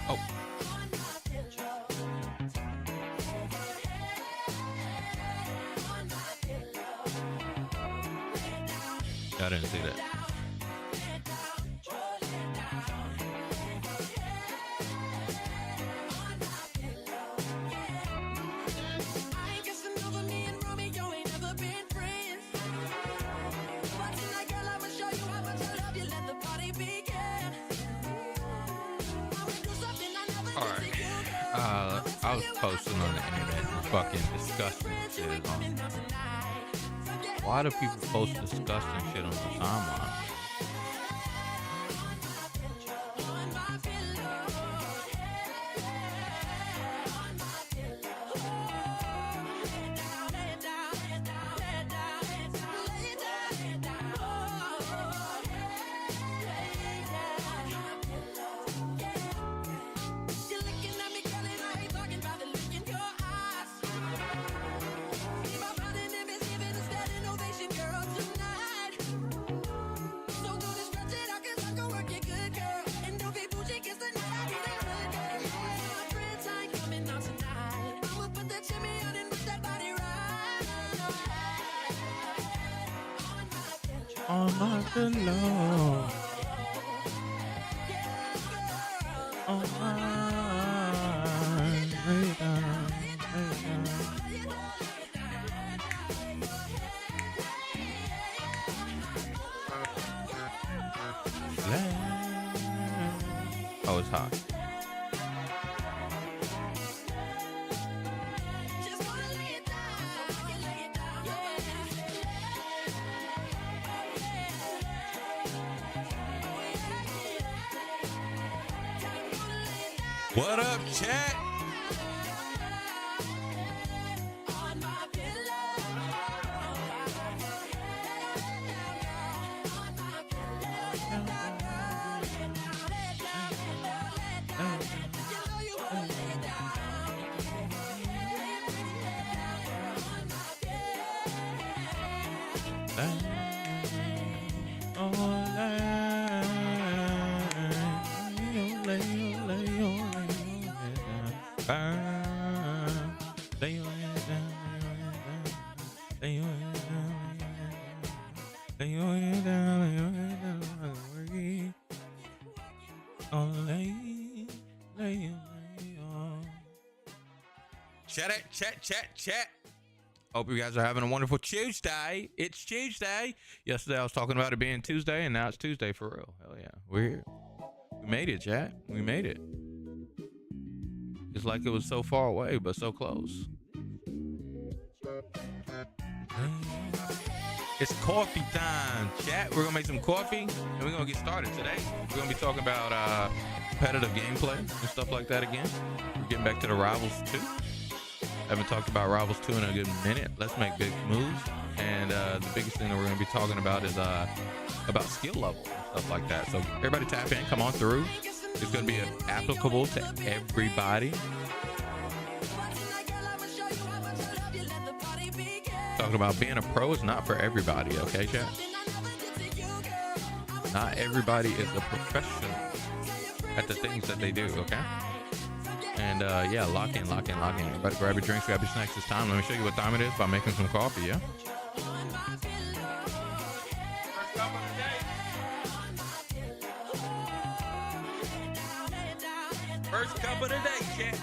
Oh. I didn't see that. I was posting on the internet fucking disgusting shit on. Why do people post disgusting shit on the timeline? On my pillow, on my radar. Oh, it's hot. What up, chat? Chat. Hope you guys are having a wonderful Tuesday. It's Tuesday. Yesterday I was talking about it being Tuesday, and now it's Tuesday for real. Hell yeah. We're here. We made it, chat. We made it. It's like it was so far away, but so close. It's coffee time, chat. We're going to make some coffee, and we're going to get started today. We're going to be talking about competitive gameplay and stuff like that again. We're getting back to the Rivals 2. Haven't talked about Rivals 2 in a good minute. Let's make big moves. And the biggest thing that we're going to be talking about is about skill level and stuff like that. So everybody tap in, come on through. It's going to be applicable to everybody. Talking about being a pro is not for everybody, okay, chat? Not everybody is a professional at the things that they do, okay? And yeah, lock in. Everybody grab your drinks, grab your snacks. It's time. Let me show you what time it is by making some coffee, yeah? First cup of the day, chat.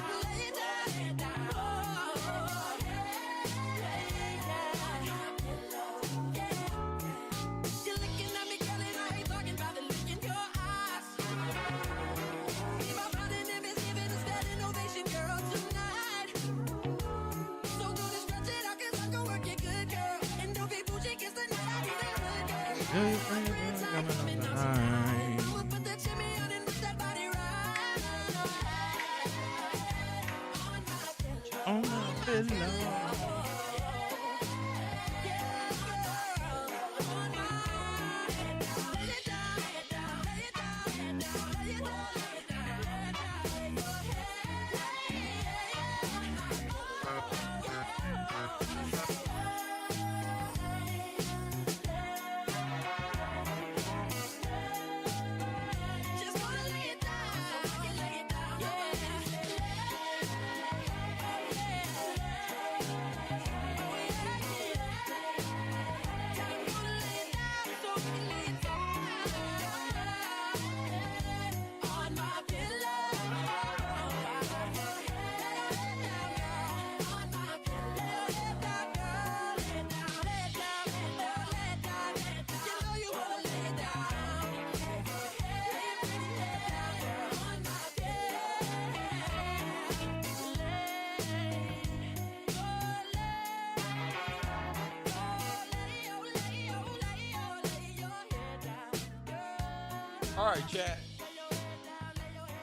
All right, chat.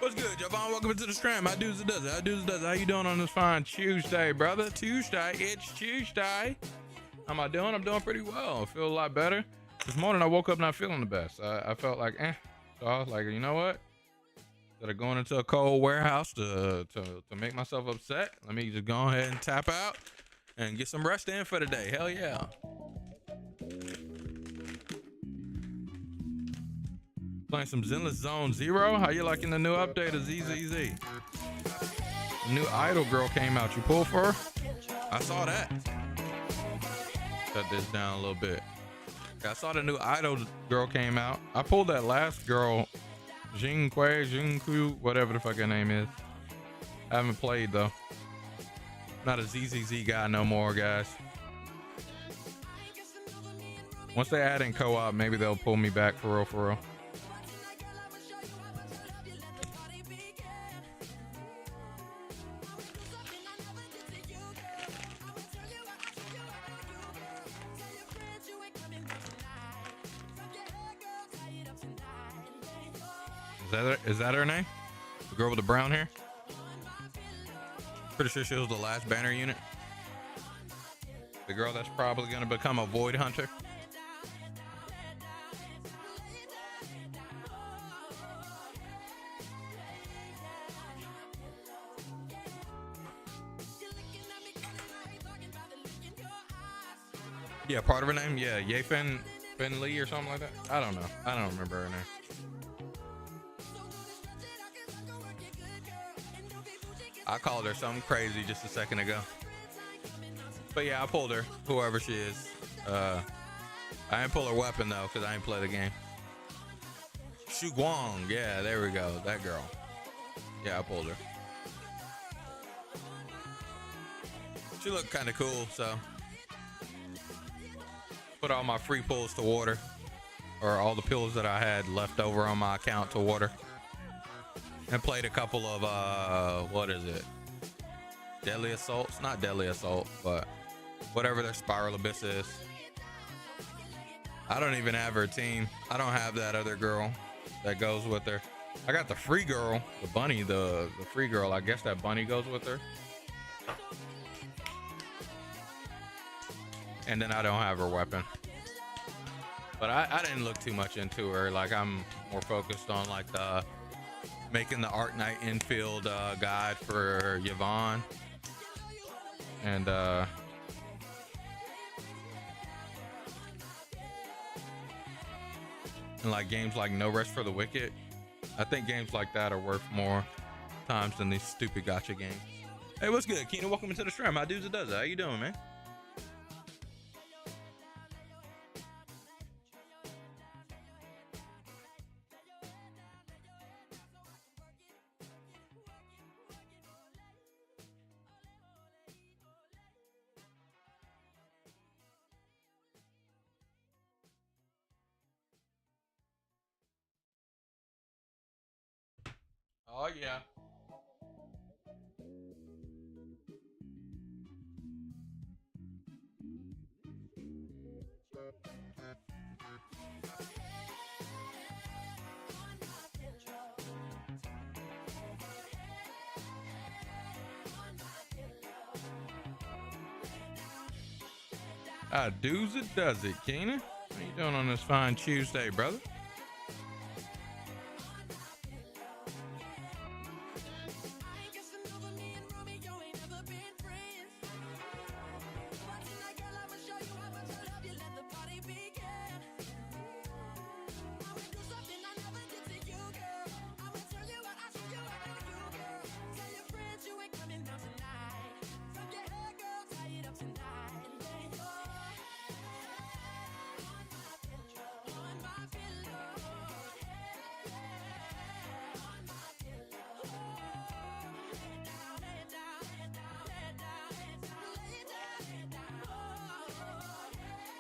What's good, Javon? Welcome to the stream. How does it does it? How does it does it? How you doing on this fine Tuesday, brother? Tuesday. It's Tuesday. How am I doing? I'm doing pretty well. I feel a lot better. This morning I woke up not feeling the best. I felt like So I was like, you know what? Instead of going into a cold warehouse to make myself upset, let me just go ahead and tap out and get some rest in for the day. Hell yeah. Playing some Zenless Zone Zero. How you liking the new update of ZZZ? The new Idol girl came out. You pulled for her? I saw that. Cut this down a little bit. I saw the new Idol girl came out. I pulled that last girl, Jingku, whatever the fuck her name is. I haven't played though. Not a ZZZ guy no more, guys. Once they add in co-op, maybe they'll pull me back for real, for real. Is that her name? The girl with the brown hair? Pretty sure she was the last banner unit. The girl that's probably going to become a void hunter. Yeah, part of her name? Yeah, Yefen Lee or something like that. I don't know. I don't remember her name. I called her something crazy just a second ago. But yeah, I pulled her, whoever she is. I didn't pull her weapon though, because I didn't play the game. Shu Guang, yeah, there we go. That girl. Yeah, I pulled her. She looked kind of cool, so. Put all my free pulls to water. Or all the pills that I had left over on my account to water. And played a couple of, what is it? Deadly Assaults? Not Deadly Assault, but whatever their Spiral Abyss is. I don't even have her team. I don't have that other girl that goes with her. I got the free girl, the bunny, the free girl. I guess that bunny goes with her. And then I don't have her weapon. But I didn't look too much into her. Like, I'm more focused on like the making the Art Knight infield guide for Yvonne. And like games like No Rest for the Wicked. I think games like that are worth more times than these stupid gacha games. Hey, what's good, Keenan? Welcome into the stream. How does it does it? How you doing, man? Oh yeah. Does it does it, Keenan? How you doing on this fine Tuesday, brother?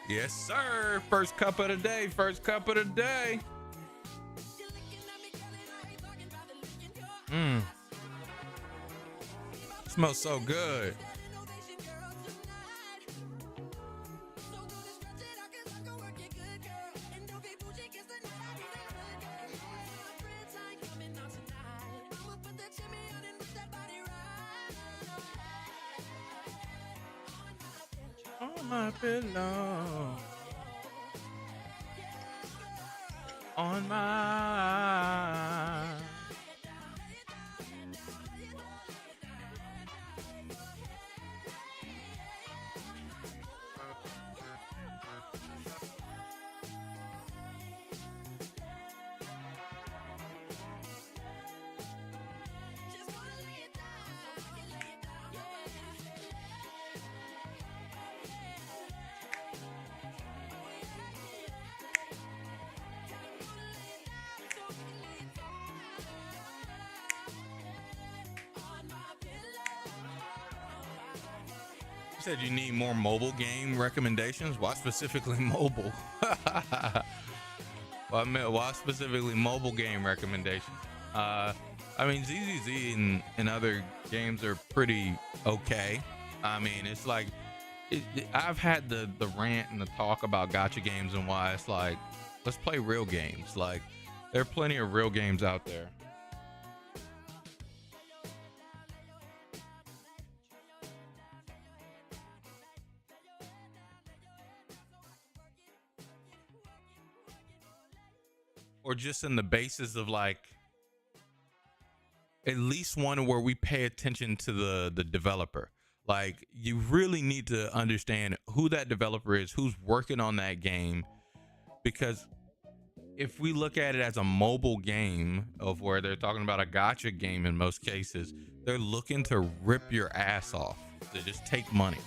Yes, sir. First cup of the day. First cup of the day. Smells so good. my pillow. On my. You said you need more mobile game recommendations. Why specifically mobile? Why specifically mobile game recommendations? I mean, ZZZ and other games are pretty okay. I mean, it's like I've had the rant and the talk about gacha games and why it's like, let's play real games. Like, there are plenty of real games out there. Or just in the basis of like at least one where we pay attention to the developer. Like, you really need to understand who that developer is, who's working on that game, because if we look at it as a mobile game of where they're talking about a gacha game in most cases, they're looking to rip your ass off, to just take money.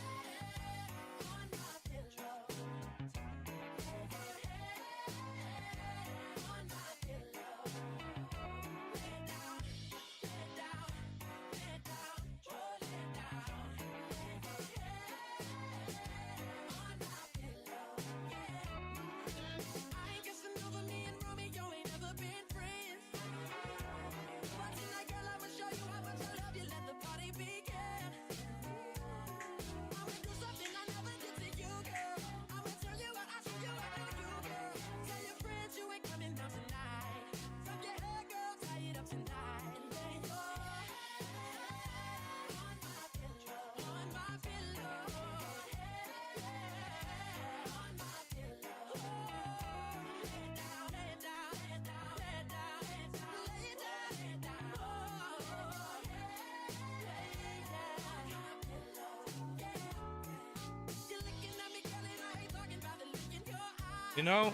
You know,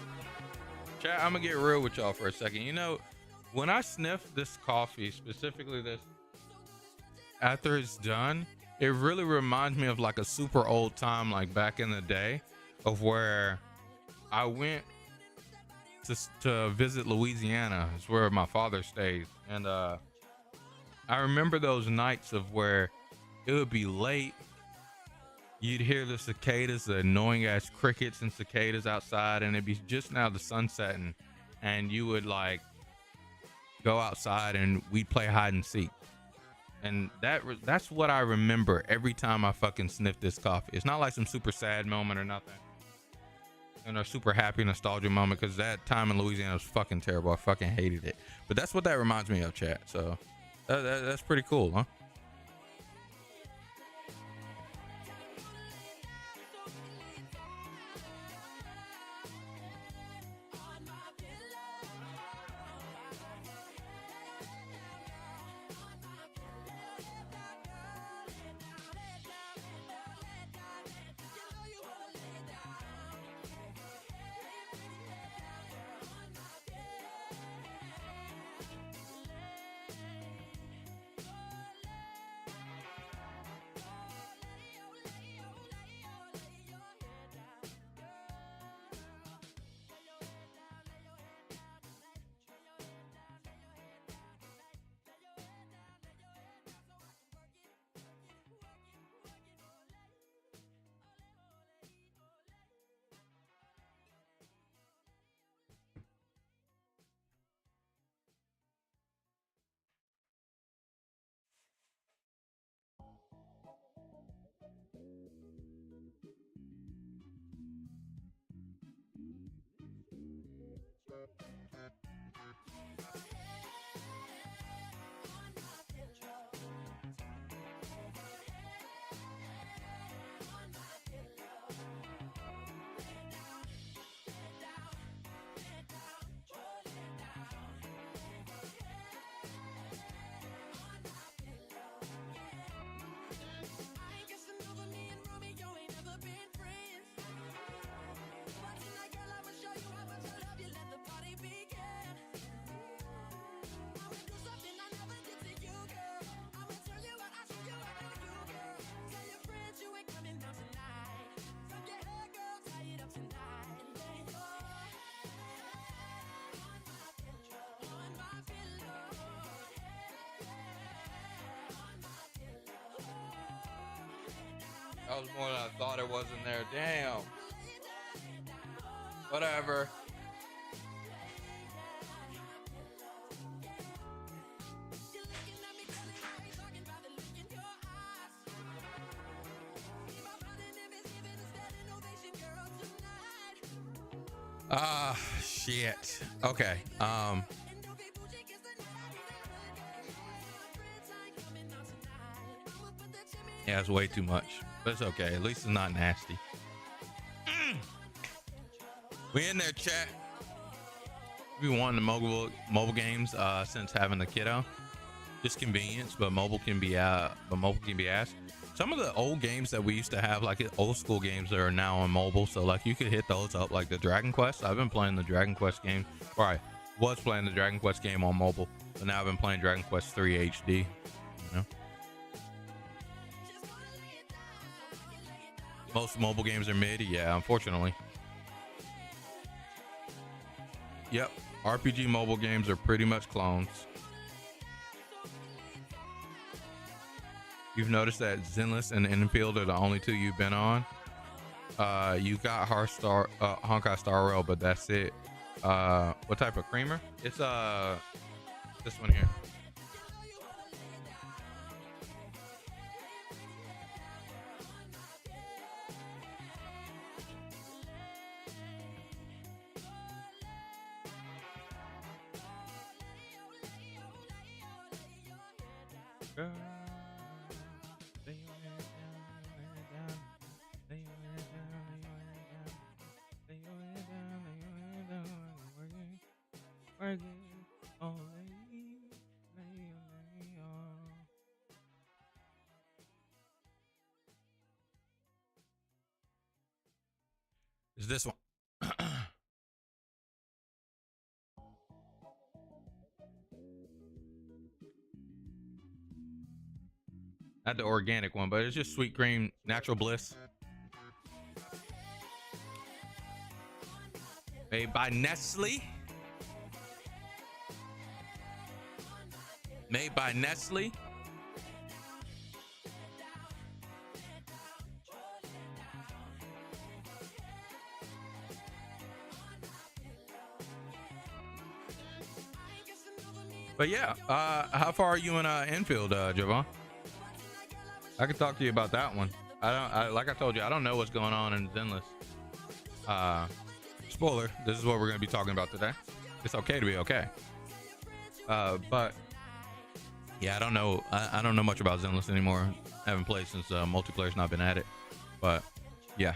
chat, I'm gonna get real with y'all for a second. You know, when I sniff this coffee, specifically this, after it's done, it really reminds me of like a super old time, like back in the day, of where I went to visit Louisiana. It's where my father stays. And I remember those nights of where it would be late. You'd hear the cicadas, the annoying ass crickets and cicadas outside, and it'd be just now the sun setting, and you would like go outside and we'd play hide and seek. And that's what I remember every time I fucking sniff this coffee. It's not like some super sad moment or nothing, and a super happy nostalgia moment, because that time in Louisiana was fucking terrible. I fucking hated it. But that's what that reminds me of, chat. So that's pretty cool, huh? That was more than I thought it was in there. Damn. Whatever. Shit. Okay. Yeah, it's way too much, but it's okay. At least it's not nasty. We in there, chat. We want the mobile games since having the kiddo. Just convenience, but mobile can be asked. Some of the old games that we used to have, like old school games, that are now on mobile. So like you could hit those up, like the Dragon Quest. I've been playing the Dragon Quest game. Or I was playing the Dragon Quest game on mobile, but now I've been playing Dragon Quest 3 HD. You know, most mobile games are mid. Yeah, unfortunately. Yep, RPG mobile games are pretty much clones. You've noticed that Zenless and Enfield are the only two you've been on. You got Honkai Star Rail, but that's it. What type of creamer? It's this one here. Is this one? Not the organic one, but it's just sweet cream, natural bliss. Made by Nestle. Made by Nestle. But yeah, how far are you in Enfield, Javon? I could talk to you about that one. Like I told you, I don't know what's going on in Zenless. Spoiler, this is what we're going to be talking about today. It's okay to be okay. But yeah, I don't know. I don't know much about Zenless anymore. I haven't played since multiplayer's not been at it. But yeah,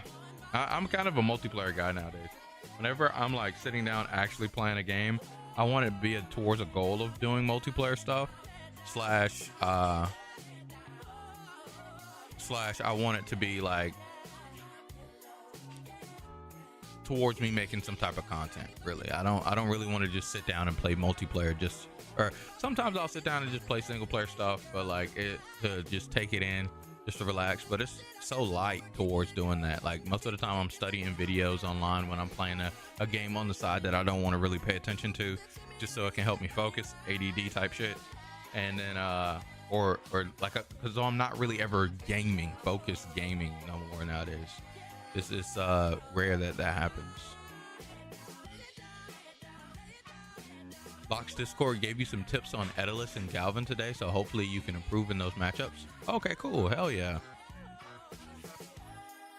I'm kind of a multiplayer guy nowadays. Whenever I'm like sitting down actually playing a game, I want it to be towards a goal of doing multiplayer stuff. Slash I want it to be like towards me making some type of content. Really, I don't really want to just sit down and play multiplayer. Or sometimes I'll sit down and just play single player stuff, but like to just take it in, just to relax. But it's so light towards doing that. Like most of the time I'm studying videos online when I'm playing a game on the side that I don't want to really pay attention to, just so it can help me focus, ADD type shit. And then or like because I'm not really ever focused gaming no more nowadays. It's rare that happens. Box Discord gave you some tips on Edelus and Galvin today, so hopefully you can improve in those matchups. Okay, cool. Hell yeah.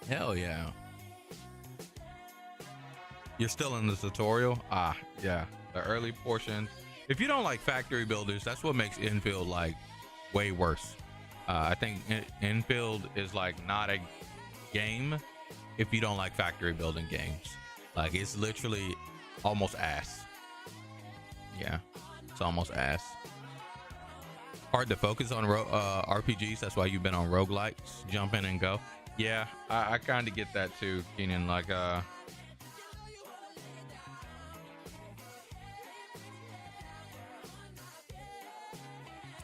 Hell yeah. You're still in the tutorial? Ah, yeah. The early portion. If you don't like factory builders, that's what makes Enfield like way worse. I think Enfield is like not a game if you don't like factory building games. Like it's literally almost ass. Yeah, it's almost ass. Hard to focus on RPGs. That's why you've been on roguelikes. Jump in and go. Yeah, I kind of get that too, Keenan. Like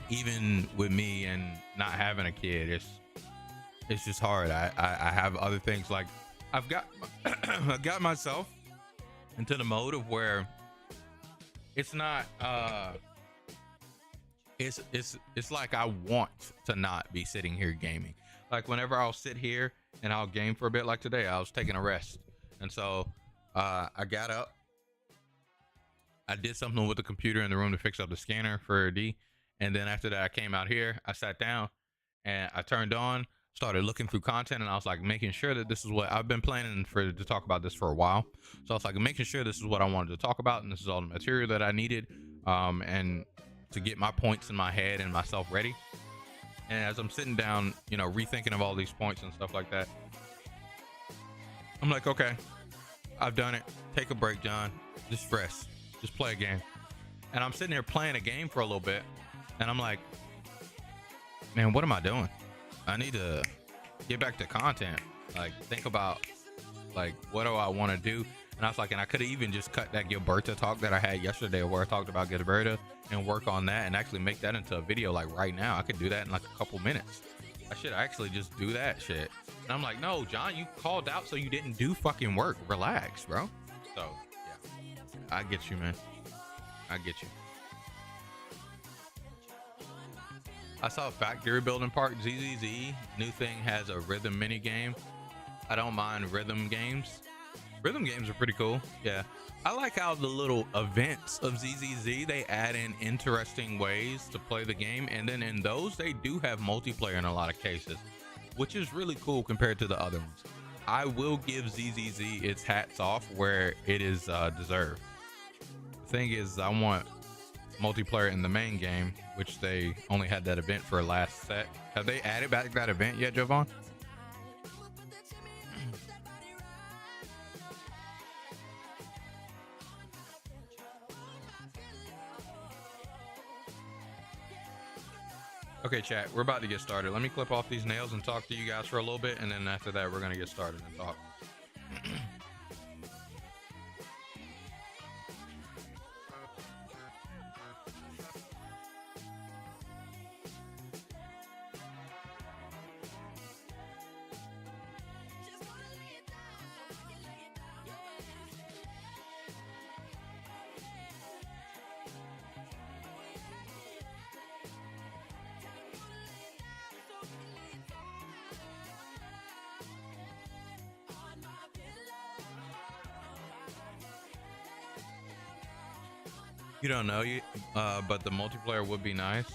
even with me and not having a kid, it's just hard. I have other things. Like I've got I got myself into the mode of where it's not it's like I want to not be sitting here gaming. Like whenever I'll sit here and I'll game for a bit, like today, I was taking a rest. And so I got up, I did something with the computer in the room to fix up the scanner for D. And then after that, I came out here, I sat down and I turned on, started looking through content, and I was like making sure that this is what I've been planning to talk about this for a while. So I was like making sure this is what I wanted to talk about, and this is all the material that I needed, and to get my points in my head and myself ready. And as I'm sitting down, you know, rethinking of all these points and stuff like that, I'm like, okay, I've done it. Take a break, John. Just rest. Just play a game. And I'm sitting here playing a game for a little bit, and I'm like, man, what am I doing? I need to get back to content. Like, think about, like, what do I want to do? And I was like, and I could have even just cut that Gilberta talk that I had yesterday where I talked about Gilberta and work on that and actually make that into a video like right now. I could do that in like a couple minutes. I should actually just do that shit. And I'm like, no, John, you called out so you didn't do fucking work. Relax, bro. So, yeah, I get you, man. I get you. I saw Factory Building Park ZZZ. New thing has a rhythm mini game. I don't mind rhythm games. Rhythm games are pretty cool. Yeah. I like how the little events of ZZZ, they add in interesting ways to play the game. And then in those, they do have multiplayer in a lot of cases, which is really cool compared to the other ones. I will give ZZZ its hats off where it is deserved. The thing is, I want multiplayer in the main game, which they only had that event for last set. Have they added back that event yet, Jovan? Okay, chat, we're about to get started. Let me clip off these nails and talk to you guys for a little bit, and then after that, we're gonna get started and talk. You don't know, but the multiplayer would be nice,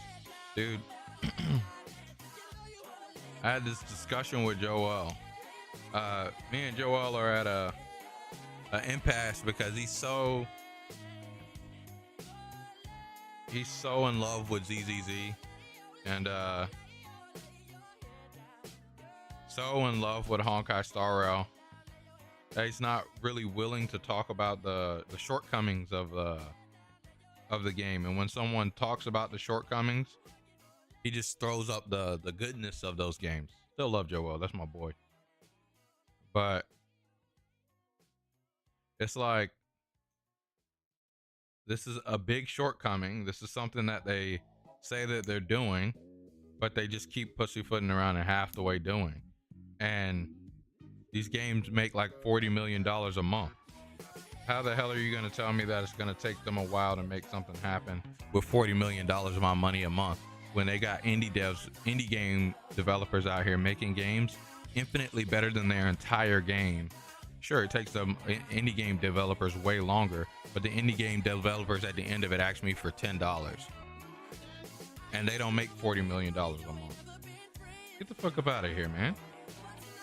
dude. I had this discussion with Joel. Me and Joel are at a impasse because he's so in love with ZZZ, and so in love with Honkai Star Rail that he's not really willing to talk about the shortcomings of the game. And when someone talks about the shortcomings, he just throws up the goodness of those games. Still love Joel, that's my boy, but it's like, this is a big shortcoming. This is something that they say that they're doing, but they just keep pussyfooting around and half the way doing. And these games make like $40 million a month. How the hell are you going to tell me that it's going to take them a while to make something happen with $40 million of my money a month when they got indie game developers out here making games infinitely better than their entire game? Sure, it takes the indie game developers way longer, but the indie game developers at the end of it ask me for $10, and they don't make $40 million a month. Get the fuck up out of here, man.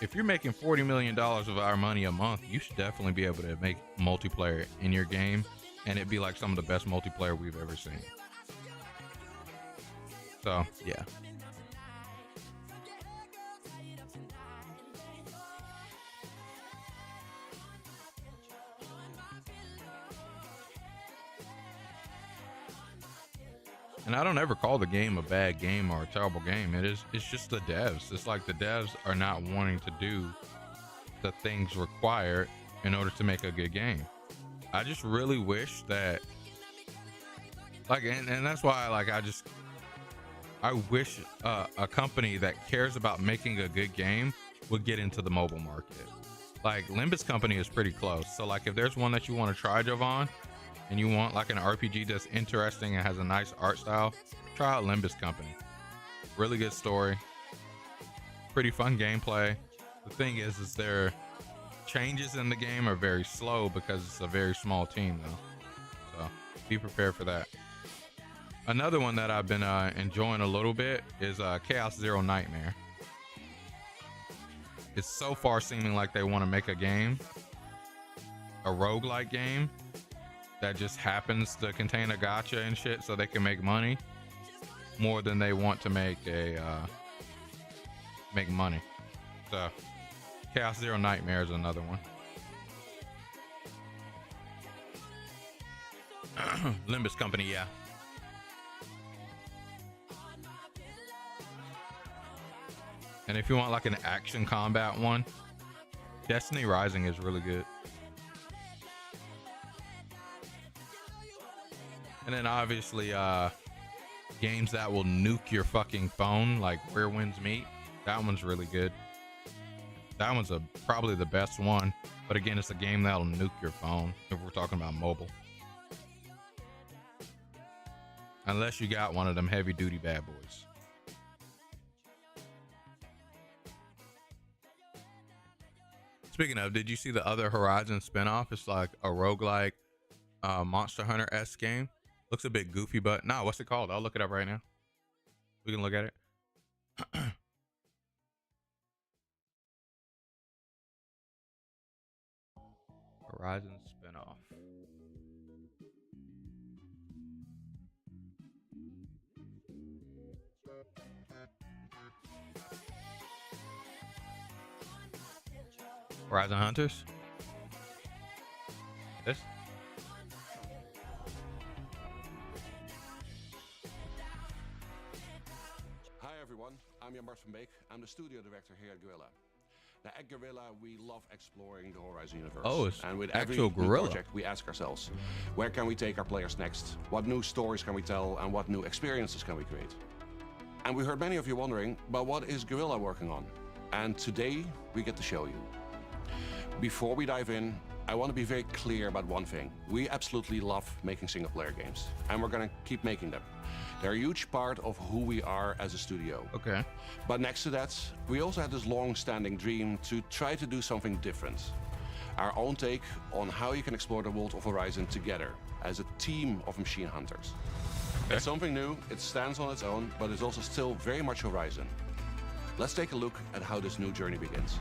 If you're making $40 million of our money a month, you should definitely be able to make multiplayer in your game, and it'd be like some of the best multiplayer we've ever seen. So, yeah. And I don't ever call the game a bad game or a terrible game. It's just the devs. It's like the devs are not wanting to do the things required in order to make a good game. I just really wish that, like, and that's why, like, I wish a company that cares about making a good game would get into the mobile market. Like, Limbus Company is pretty close. So, like, if there's one that you want to try, Jovan, and you want like an RPG that's interesting and has a nice art style, try out Limbus Company. Really good story. pretty fun gameplay. The thing is their changes in the game are very slow because it's a very small team though. So be prepared for that. Another one that I've been enjoying a little bit is Chaos Zero Nightmare. It's so far seeming like they want to make a game, a roguelike game that just happens to contain a gacha and shit so they can make money more than they want to make a make money. So Chaos Zero Nightmare is another one. Limbus Company, yeah. And if you want like an action combat one, Destiny Rising is really good. And then obviously games that will nuke your fucking phone, like Where Winds Meet. That one's really good. That one's probably the best one. But again, it's a game that'll nuke your phone if we're talking about mobile. Unless you got one of them heavy duty bad boys. Speaking of, did you see the other Horizon spinoff? It's like a roguelike Monster Hunter-esque game. Looks a bit goofy, but nah, what's it called? I'll look it up right now. We can look at it. Horizon spinoff. Horizon Hunters. This. Hi everyone, I'm Jan Bart van Beek. I'm the studio director here at Guerrilla. Now at Guerrilla, we love exploring the Horizon universe. Oh, it's and with actual every new Guerrilla project, we ask ourselves, where can we take our players next? What new stories can we tell and what new experiences can we create? And we heard many of you wondering, but what is Guerrilla working on? And today, we get to show you. Before we dive in, I want to be very clear about one thing. We absolutely love making single-player games, and we're going to keep making them. They're a huge part of who we are as a studio. Okay. But next to that, we also had this long-standing dream to try to do something different. Our own take on how you can explore the world of Horizon together as a team of machine hunters. Okay. It's something new, it stands on its own, but it's also still very much Horizon. Let's take a look at how this new journey begins.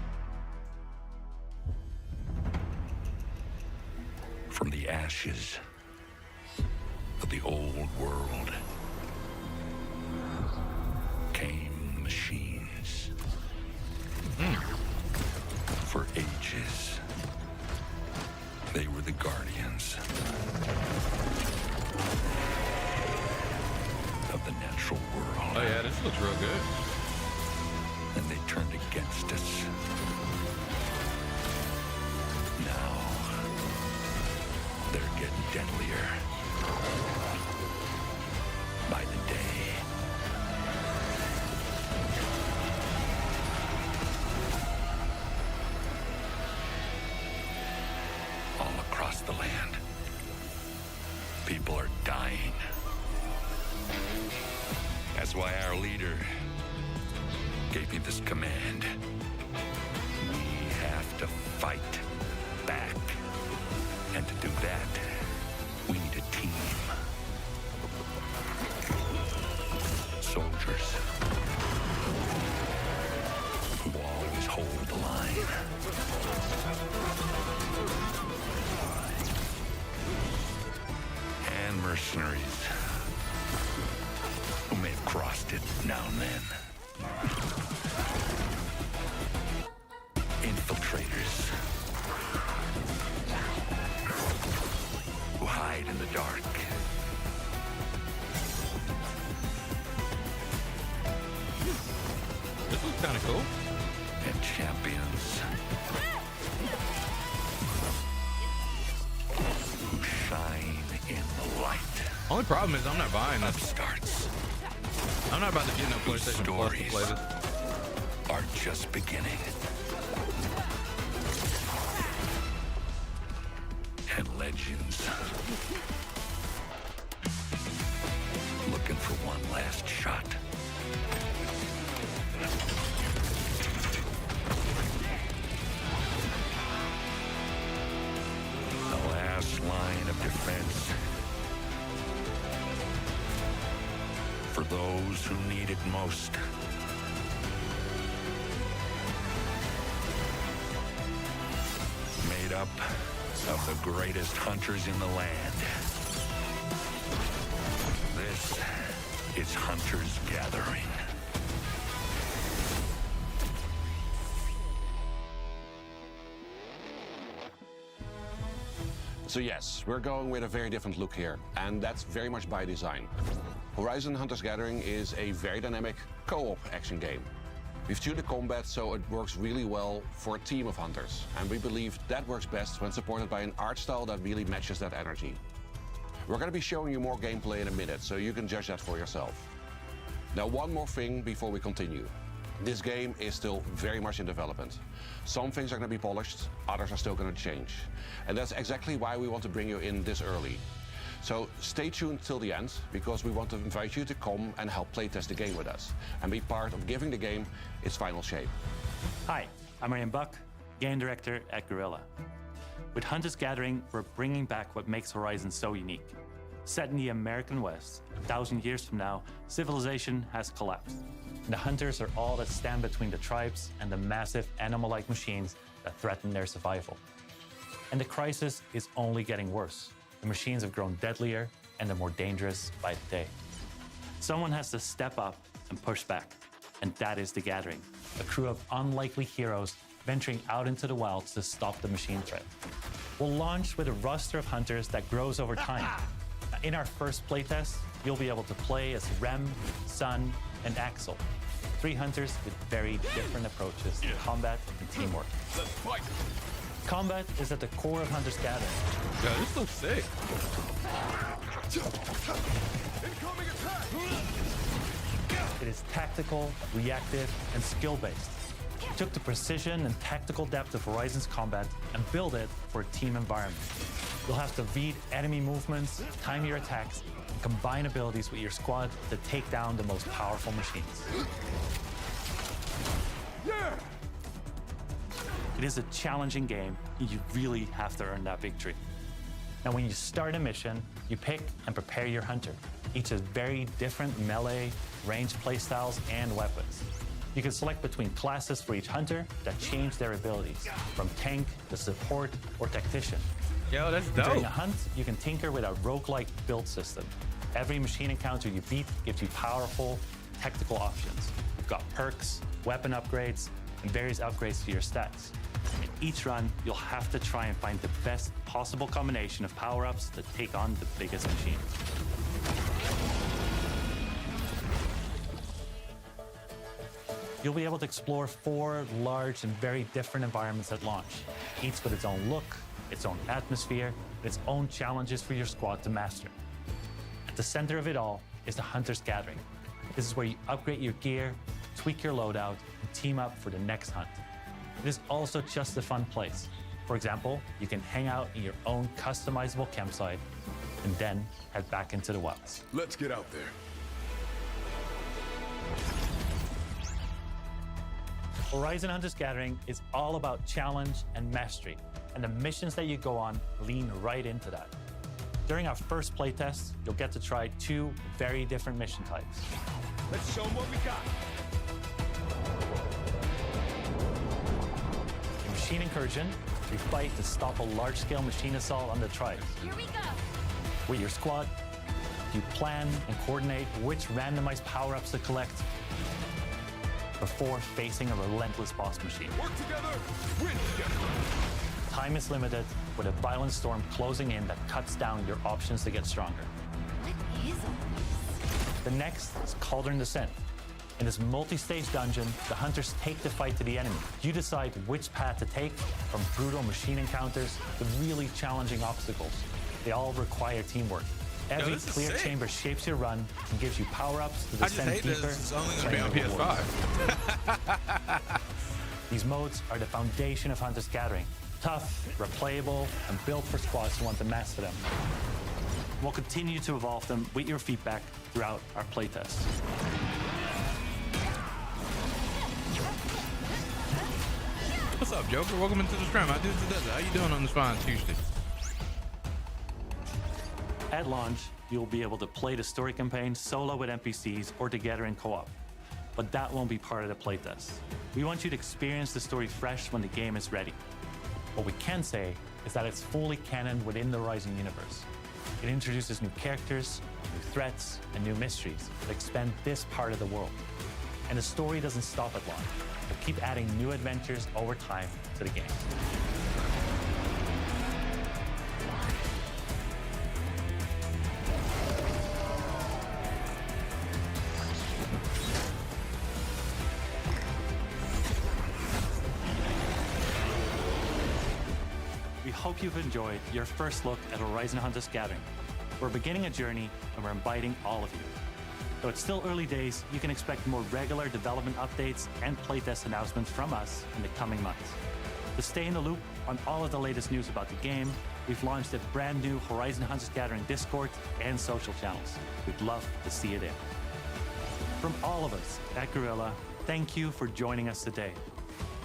From the ashes of the old world came machines. For ages, they were the guardians of the natural world. Oh yeah, this looks real good. And they turned against us. Now, they're getting deadlier by the day. All across the land, people are dying. That's why our leader gave me this command. We have to fight back. And to do that, we need a team. Soldiers who always hold the line. And mercenaries who may have crossed it now and then. Infiltrators who hide in the dark. This looks kind of cool. And champions who shine in the light. Only problem is I'm not buying this. Upstarts. I'm not about to get no PlayStation Plus to play this. Are just beginning. And legends looking for one last shot. for those who need it most. Made up of the greatest hunters in the land. This is Hunter's Gathering. So yes, we're going with a very different look here, and that's very much by design. Horizon Hunter's Gathering is a very dynamic co-op action game. We've tuned the combat so it works really well for a team of hunters, and we believe that works best when supported by an art style that really matches that energy. We're going to be showing you more gameplay in a minute, so you can judge that for yourself. Now, one more thing before we continue. This game is still very much in development. Some things are going to be polished, others are still going to change. And that's exactly why we want to bring you in this early. So stay tuned till the end, because we want to invite you to come and help playtest the game with us and be part of giving the game its final shape. Hi, I'm Ryan Buck, game director at Guerrilla. With Hunter's Gathering, we're bringing back what makes Horizon so unique. Set in the American West, 1,000 years from now, civilization has collapsed. The hunters are all that stand between the tribes and the massive animal-like machines that threaten their survival. And the crisis is only getting worse. The machines have grown deadlier and they're more dangerous by the day. Someone has to step up and push back, and that is the Gathering, a crew of unlikely heroes venturing out into the wilds to stop the machine threat. We'll launch with a roster of hunters that grows over time. In our first playtest, you'll be able to play as Rem, Sun, and Axel, 3 hunters with very different approaches to combat and teamwork. Let's fight! Combat is at the core of Hunter's Gathering. Yo, this looks sick. Incoming attack! It is tactical, reactive, and skill-based. We took the precision and tactical depth of Horizon's combat and built it for a team environment. You'll have to read enemy movements, time your attacks, and combine abilities with your squad to take down the most powerful machines. Yeah! It is a challenging game, and you really have to earn that victory. Now, when you start a mission, you pick and prepare your hunter. Each has very different melee, ranged playstyles, and weapons. You can select between classes for each hunter that change their abilities, from tank to support or tactician. Yo, that's During dope. a hunt, you can tinker with a roguelike build system. Every machine encounter you beat gives you powerful tactical options. You've got perks, weapon upgrades, and various upgrades to your stats. In each run, you'll have to try and find the best possible combination of power-ups to take on the biggest machine. You'll be able to explore 4 large and very different environments at launch, each with its own look, its own atmosphere, and its own challenges for your squad to master. At the center of it all is the Hunter's Gathering. This is where you upgrade your gear, tweak your loadout, and team up for the next hunt. It is also just a fun place. For example, you can hang out in your own customizable campsite and then head back into the wilds. Let's get out there. Horizon Hunter's Gathering is all about challenge and mastery, and the missions that you go on lean right into that. During our first playtest, you'll get to try 2 very different mission types. Let's show them what we got. In Machine Incursion, you fight to stop a large-scale machine assault on the tribes. Here we go. With your squad, you plan and coordinate which randomized power-ups to collect before facing a relentless boss machine. Work together, win together. Time is limited, with a violent storm closing in that cuts down your options to get stronger. What is all this? The next is Cauldron Descent. In this multi-stage dungeon, the hunters take the fight to the enemy. You decide which path to take, from brutal machine encounters to really challenging obstacles. They all require teamwork. Every this is clear sick. chamber shapes your run and gives you power-ups to I just descend hate deeper. this. It's only going to be on playing rewards. PS5. These modes are the foundation of Hunter's Gathering. Tough, replayable, and built for squads who want to master them. We'll continue to evolve them with your feedback throughout our playtest. What's up, Joker? Welcome into the stream. How you doing on this fine Tuesday? At launch, you'll be able to play the story campaign solo with NPCs or together in co-op. But that won't be part of the playtest. We want you to experience the story fresh when the game is ready. What we can say is that it's fully canon within the Horizon universe. It introduces new characters, new threats, and new mysteries that expand this part of the world. And the story doesn't stop at launch. We'll keep adding new adventures over time to the game. We hope you've enjoyed your first look at Horizon Hunters Gathering. We're beginning a journey and we're inviting all of you. Though it's still early days, you can expect more regular development updates and playtest announcements from us in the coming months. To stay in the loop on all of the latest news about the game, we've launched a brand new Horizon Hunters Gathering Discord and social channels. We'd love to see you there. From all of us at Guerrilla, thank you for joining us today.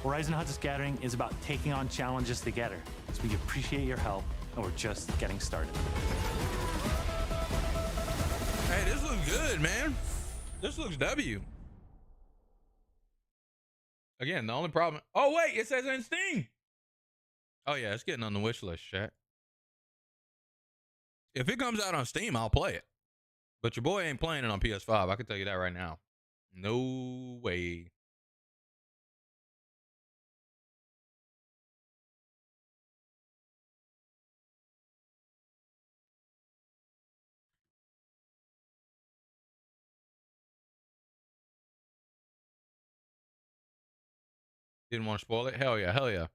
Horizon Hunters Gathering is about taking on challenges together, so we appreciate your help, and we're just getting started. Hey, this looks good, man. This looks W. Again, the only problem. Oh, wait, it says in Steam. Oh, yeah, it's getting on the wish list, chat. If it comes out on Steam, I'll play it. But your boy ain't playing it on PS5. I can tell you that right now. No way. Didn't want to spoil it? Hell yeah, hell yeah.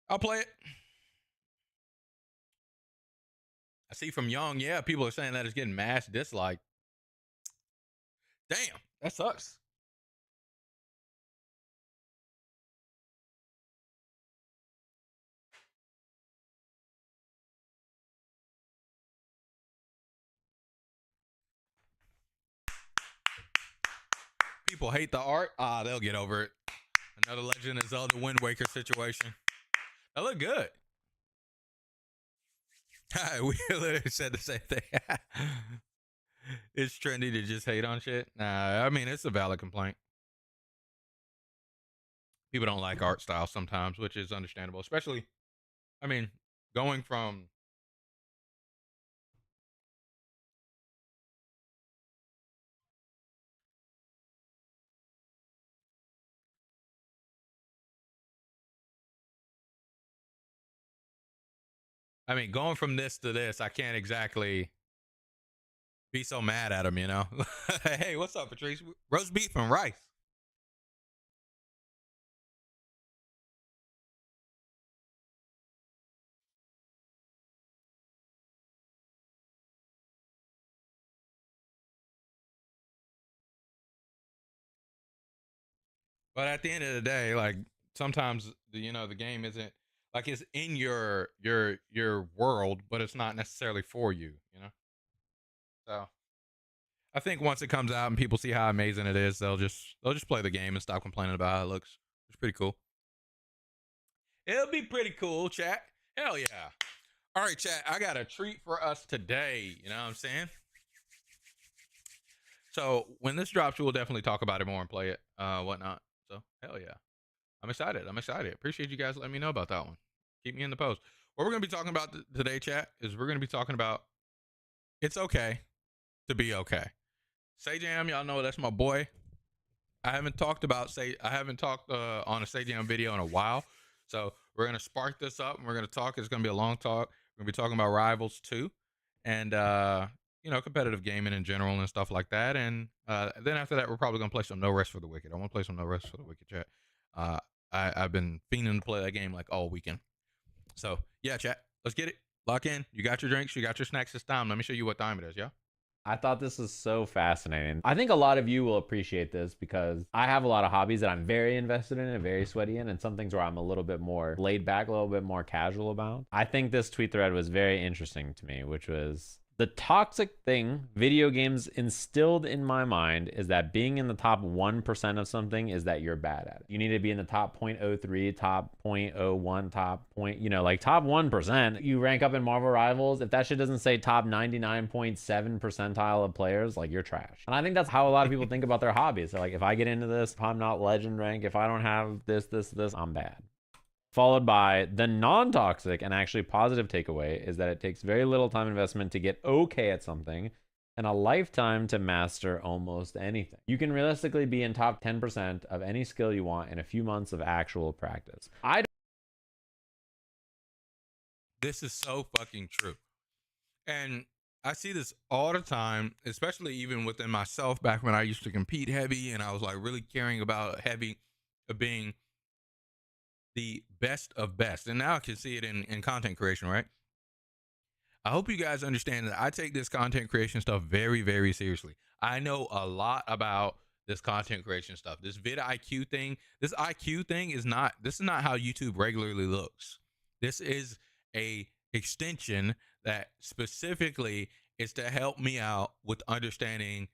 I'll play it. I see from Young, yeah, people are saying that it's getting mass dislike. Damn, that sucks. People hate the art. Ah, they'll get over it. Another Legend of Zelda Wind Waker situation. That look good. We literally said the same thing. It's trendy to just hate on shit. Nah, I mean, it's a valid complaint. People don't like art style sometimes, which is understandable. Especially, I mean, going from going from this to this, I can't exactly be so mad at him, you know? Hey, what's up, Patrice? Roast beef and rice. But at the end of the day, like sometimes the game isn't like it's in your world, but it's not necessarily for you, you know? So I think once it comes out and people see how amazing it is, they'll just play the game and stop complaining about how it looks. It's pretty cool. It'll be pretty cool, chat. Hell yeah. All right, chat. I got a treat for us today. You know what I'm saying? So when this drops, we'll definitely talk about it more and play it, whatnot. So hell yeah. I'm excited. Appreciate you guys letting me know about that one. Keep me in the post. What we're going to be talking about today, chat, is we're going to be talking about it's okay to be okay. Sajam, y'all know that's my boy. I haven't talked on a Sajam video in a while. So we're going to spark this up and we're going to talk. It's going to be a long talk. We're going to be talking about Rivals 2 and, competitive gaming in general and stuff like that. And then after that, we're probably going to play some No Rest for the Wicked. I want to play some No Rest for the Wicked, chat. I've been fiending to play that game like all weekend. So yeah, chat, let's get it. Lock in. You got your drinks. You got your snacks. It's time. Let me show you what time it is, yeah? I thought this was so fascinating. I think a lot of you will appreciate this because I have a lot of hobbies that I'm very invested in and very sweaty in, and some things where I'm a little bit more laid back, a little bit more casual about. I think this tweet thread was very interesting to me, which was The toxic thing video games instilled in my mind is that being in the top 1% of something is that you're bad at it. You need to be in the top 0.03, top 0.01, top point, like top 1%. You rank up in Marvel Rivals. If that shit doesn't say top 99.7 percentile of players, like, you're trash. And I think that's how a lot of people think about their hobbies. They're like, if I get into this, if I'm not legend rank, if I don't have this, I'm bad. Followed by the non-toxic and actually positive takeaway is that it takes very little time investment to get okay at something and a lifetime to master almost anything. You can realistically be in top 10% of any skill you want in a few months of actual practice. This is so fucking true. And I see this all the time, especially even within myself back when I used to compete heavy and I was like really caring about heavy being the best of best. And now I can see it in content creation, right? I hope you guys understand that I take this content creation stuff very, very seriously. I know a lot about this content creation stuff. This vidIQ thing, this IQ thing is not how YouTube regularly looks. This is a extension that specifically is to help me out with understanding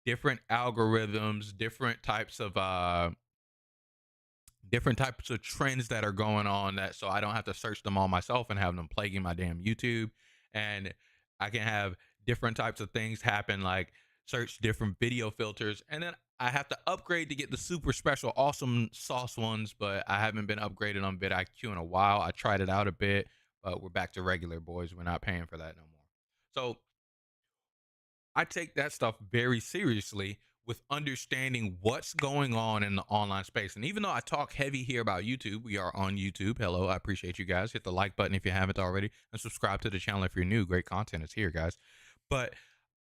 different algorithms, different types of trends that are going on, that so I don't have to search them all myself and have them plaguing my damn YouTube. And I can have different types of things happen, like search different video filters, and then I have to upgrade to get the super special awesome sauce ones, but I haven't been upgraded on vidIQ in a while. I tried it out a bit, but we're back to regular, boys. We're not paying for that no more. So I take that stuff very seriously with understanding what's going on in the online space. And even though I talk heavy here about YouTube, we are on YouTube. Hello, I appreciate you guys. Hit the like button if you haven't already, and subscribe to the channel if you're new. Great content is here, guys. But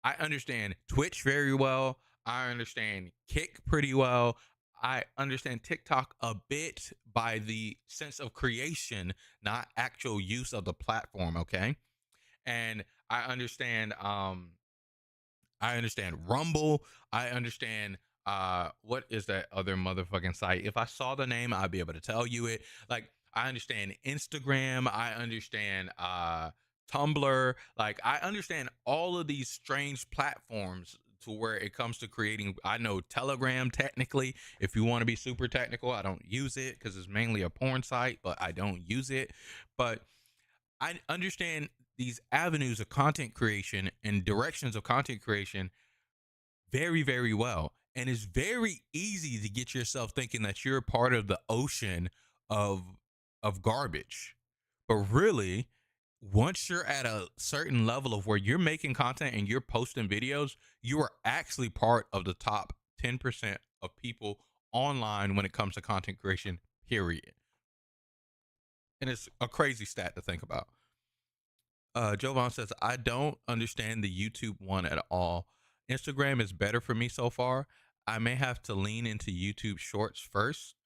I understand Twitch very well. I understand Kick pretty well. I understand TikTok a bit by the sense of creation, not actual use of the platform, okay? And I understand Rumble. I understand what is that other motherfucking site? If I saw the name, I'd be able to tell you it. Like, I understand Instagram. I understand Tumblr. Like, I understand all of these strange platforms to where it comes to creating. I know Telegram technically. If you want to be super technical, I don't use it because it's mainly a porn site, but I don't use it. But I understand these avenues of content creation and directions of content creation very, very well. And it's very easy to get yourself thinking that you're part of the ocean of garbage. But really, once you're at a certain level of where you're making content and you're posting videos, you are actually part of the top 10% of people online when it comes to content creation, period. And it's a crazy stat to think about. Jovan says, I don't understand the YouTube one at all. Instagram is better for me so far. I may have to lean into YouTube Shorts first.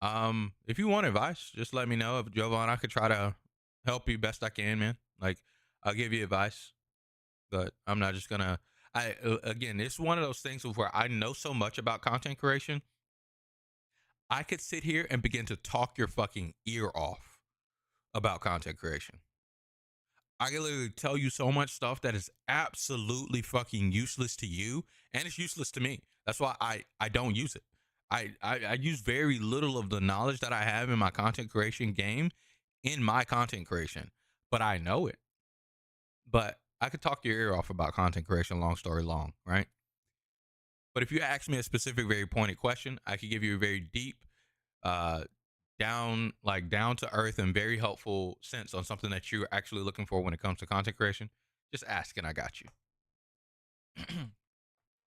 If you want advice, just let me know. If Jovan, I could try to help you best I can, man. Like, I'll give you advice, but I'm not just gonna. Again, it's one of those things where I know so much about content creation. I could sit here and begin to talk your fucking ear off about content creation. I can literally tell you so much stuff that is absolutely fucking useless to you, and it's useless to me. That's why I don't use it. I use very little of the knowledge that I have in my content creation game in my content creation, but I know it. But I could talk your ear off about content creation, long story long, right? But if you ask me a specific, very pointed question, I could give you a very deep, down to earth and very helpful sense on something that you're actually looking for when it comes to content creation. Just ask and I got you.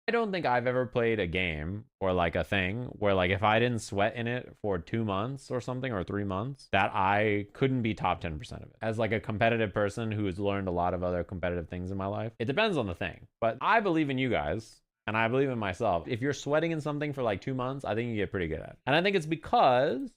I don't think I've ever played a game or like a thing where, like, if I didn't sweat in it for 2 months or something, or 3 months, that I couldn't be top 10% of it. As like a competitive person who has learned a lot of other competitive things in my life, it depends on the thing. But I believe in you guys and I believe in myself. If you're sweating in something for like 2 months, I think you get pretty good at it. And I think it's because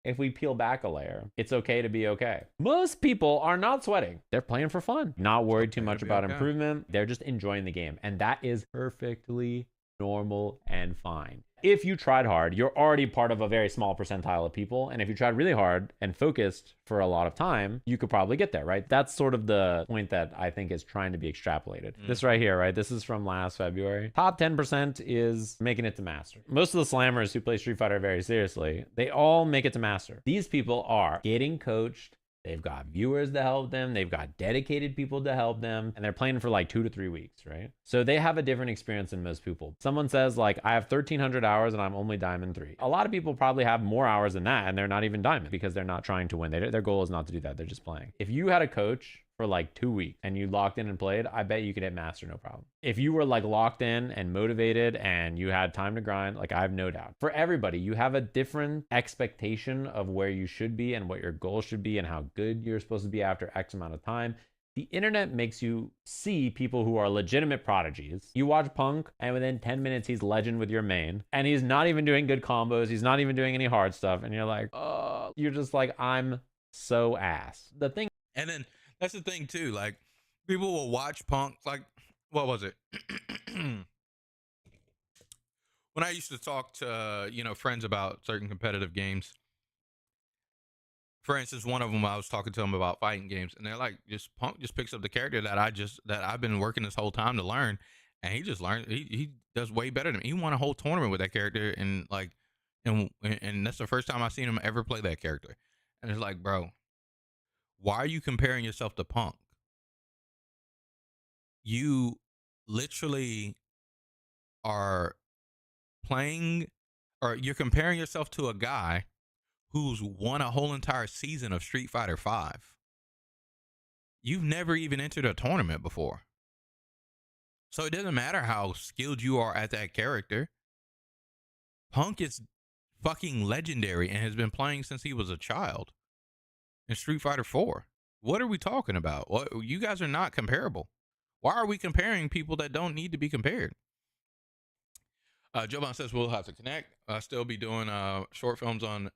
if we peel back a layer, it's okay to be okay. Most people are not sweating. They're playing for fun, not worried too much about improvement. They're just enjoying the game. And that is perfectly normal and fine. If you tried hard, you're already part of a very small percentile of people. And if you tried really hard and focused for a lot of time, you could probably get there, right? That's sort of the point that I think is trying to be extrapolated. This right here, right? This is from last February. Top 10% is making it to master. Most of the slammers who play Street Fighter very seriously, they all make it to master. These people are getting coached. They've got viewers to help them. They've got dedicated people to help them. And they're playing for like 2 to 3 weeks, right? So they have a different experience than most people. Someone says like, I have 1,300 hours and I'm only Diamond 3. A lot of people probably have more hours than that and they're not even Diamond because they're not trying to win. Their goal is not to do that. They're just playing. If you had a coach for like 2 weeks and you locked in and played, I bet you could hit master no problem. If you were like locked in and motivated and you had time to grind, like I have no doubt. For everybody, you have a different expectation of where you should be and what your goal should be and how good you're supposed to be after X amount of time. The internet makes you see people who are legitimate prodigies. You watch Punk and within 10 minutes he's legend with your main and he's not even doing good combos. He's not even doing any hard stuff. And you're like, oh, you're just like, I'm so ass. The thing. And then that's the thing too. Like people will watch Punk. Like what was it? When I used to talk to friends about certain competitive games. For instance, one of them I was talking to them about fighting games, and they're like, "Just Punk just picks up the character that I've been working this whole time to learn, and he just learned. He does way better than me. He won a whole tournament with that character, and that's the first time I've seen him ever play that character. And it's like, bro, why are you comparing yourself to Punk? You literally are playing, or you're comparing yourself to a guy who's won a whole entire season of Street Fighter V. You've never even entered a tournament before. So it doesn't matter how skilled you are at that character. Punk is fucking legendary and has been playing since he was a child in Street Fighter 4. What are we talking about? What, you guys are not comparable. Why are we comparing people that don't need to be compared? Joban says we'll have to connect. I'll still be doing short films on.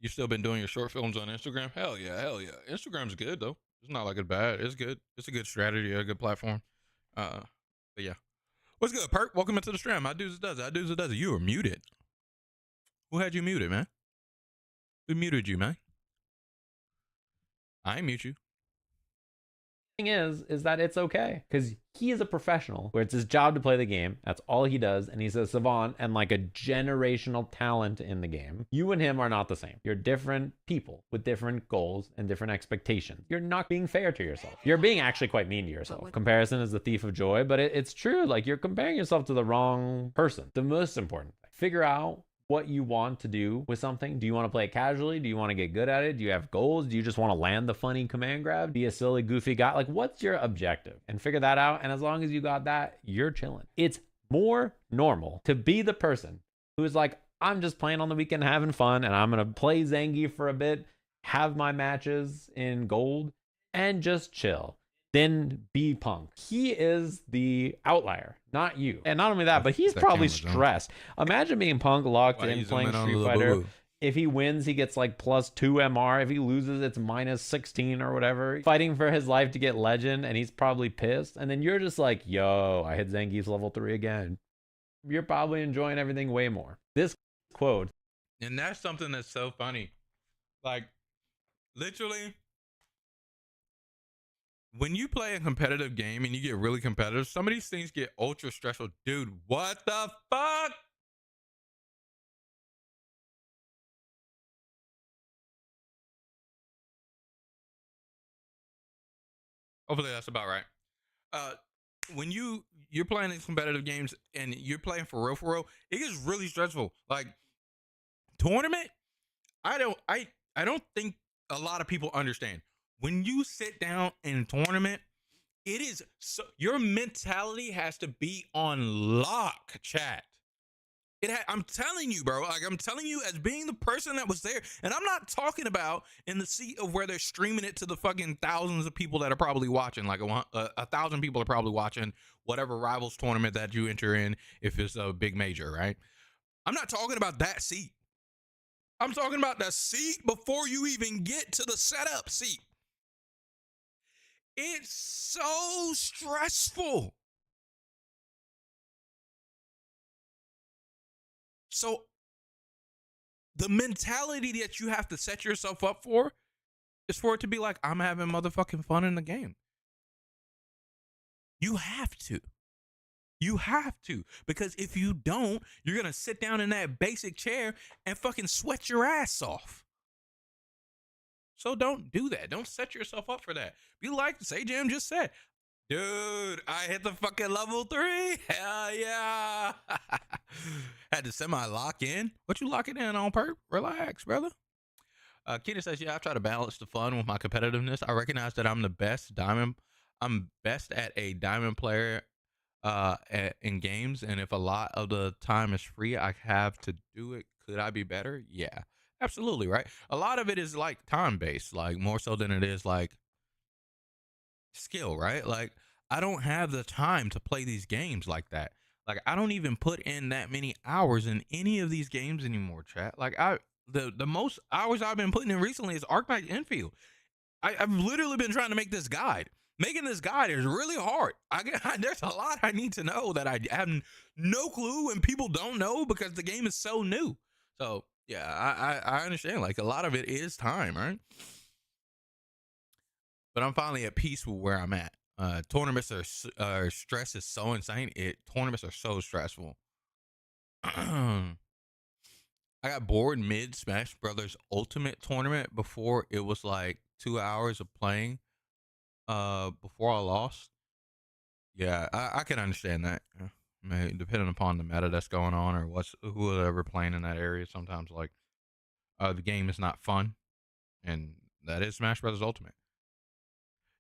You've still been doing your short films on Instagram? Hell yeah, hell yeah. Instagram's good though. It's not like it's bad. It's good. It's a good strategy, a good platform. But yeah. What's good, Perk? Welcome into the stream. I do does it. I do does it. You were muted. Who had you muted, man? Who muted you, man? I ain't mute you. Is that it's okay because he is a professional where it's his job to play the game. That's all he does, and he's a savant and like a generational talent in the game. You and him are not the same. You're different people with different goals and different expectations. You're not being fair to yourself. You're being actually quite mean to yourself. Comparison is the thief of joy, but it's true. Like you're comparing yourself to the wrong person. The most important thing, figure out what you want to do with something. Do you want to play it casually? Do you want to get good at it? Do you have goals? Do you just want to land the funny command grab? Be a silly, goofy guy? Like, what's your objective? And figure that out. And as long as you got that, you're chilling. It's more normal to be the person who's like, I'm just playing on the weekend, having fun, and I'm going to play Zangief for a bit, have my matches in gold, and just chill. Then be Punk. He is the outlier, not you. And not only that, but he's probably stressed. Imagine being Punk locked in playing Street Fighter. If he wins, he gets like +2 MR. If he loses, it's -16 or whatever. Fighting for his life to get legend, and he's probably pissed. And then you're just like, yo, I hit Zangief's level 3 again. You're probably enjoying everything way more. This quote. And that's something that's so funny. Like, literally, when you play a competitive game and you get really competitive, some of these things get ultra stressful. Dude, what the fuck? Hopefully that's about right. When you're playing these competitive games and you're playing for real, it gets really stressful. Like tournament, I don't think a lot of people understand. When you sit down in a tournament, it is so, your mentality has to be on lock, chat. I'm telling you, bro. Like I'm telling you, as being the person that was there, and I'm not talking about in the seat of where they're streaming it to the fucking thousands of people that are probably watching. Like 1,000 people are probably watching whatever rivals tournament that you enter in, if it's a big major, right? I'm not talking about that seat. I'm talking about the seat before you even get to the setup seat. It's so stressful. So the mentality that you have to set yourself up for is for it to be like, I'm having motherfucking fun in the game. You have to. You have to. Because if you don't, you're going to sit down in that basic chair and fucking sweat your ass off. So don't do that. Don't set yourself up for that. Be like Say Jam just said, dude, I hit the fucking level 3. Hell yeah. Had to semi-lock in. What you locking in on, perp? Relax, brother. Keenan says, yeah, I try to balance the fun with my competitiveness. I recognize that I'm best at a diamond player in games, and if a lot of the time is free, I have to do it. Could I be better? Yeah, absolutely, right? A lot of it is like time based, like more so than it is like skill, right? Like I don't have the time to play these games like that. Like I don't even put in that many hours in any of these games anymore, chat. Like the most hours I've been putting in recently is Arknight Enfield. I've literally been trying to make this guide. Making this guide is really hard. There's a lot I need to know that I have no clue and people don't know because the game is so new. So yeah, I understand. Like a lot of it is time, right? But I'm finally at peace with where I'm at. Tournaments are stress is so insane. Tournaments are so stressful. I got bored mid Smash Brothers Ultimate tournament before it was like 2 hours of playing. Before I lost. Yeah, I can understand that. Maybe depending upon the meta that's going on or whoever playing in that area. Sometimes like the game is not fun, and that is Smash Brothers Ultimate.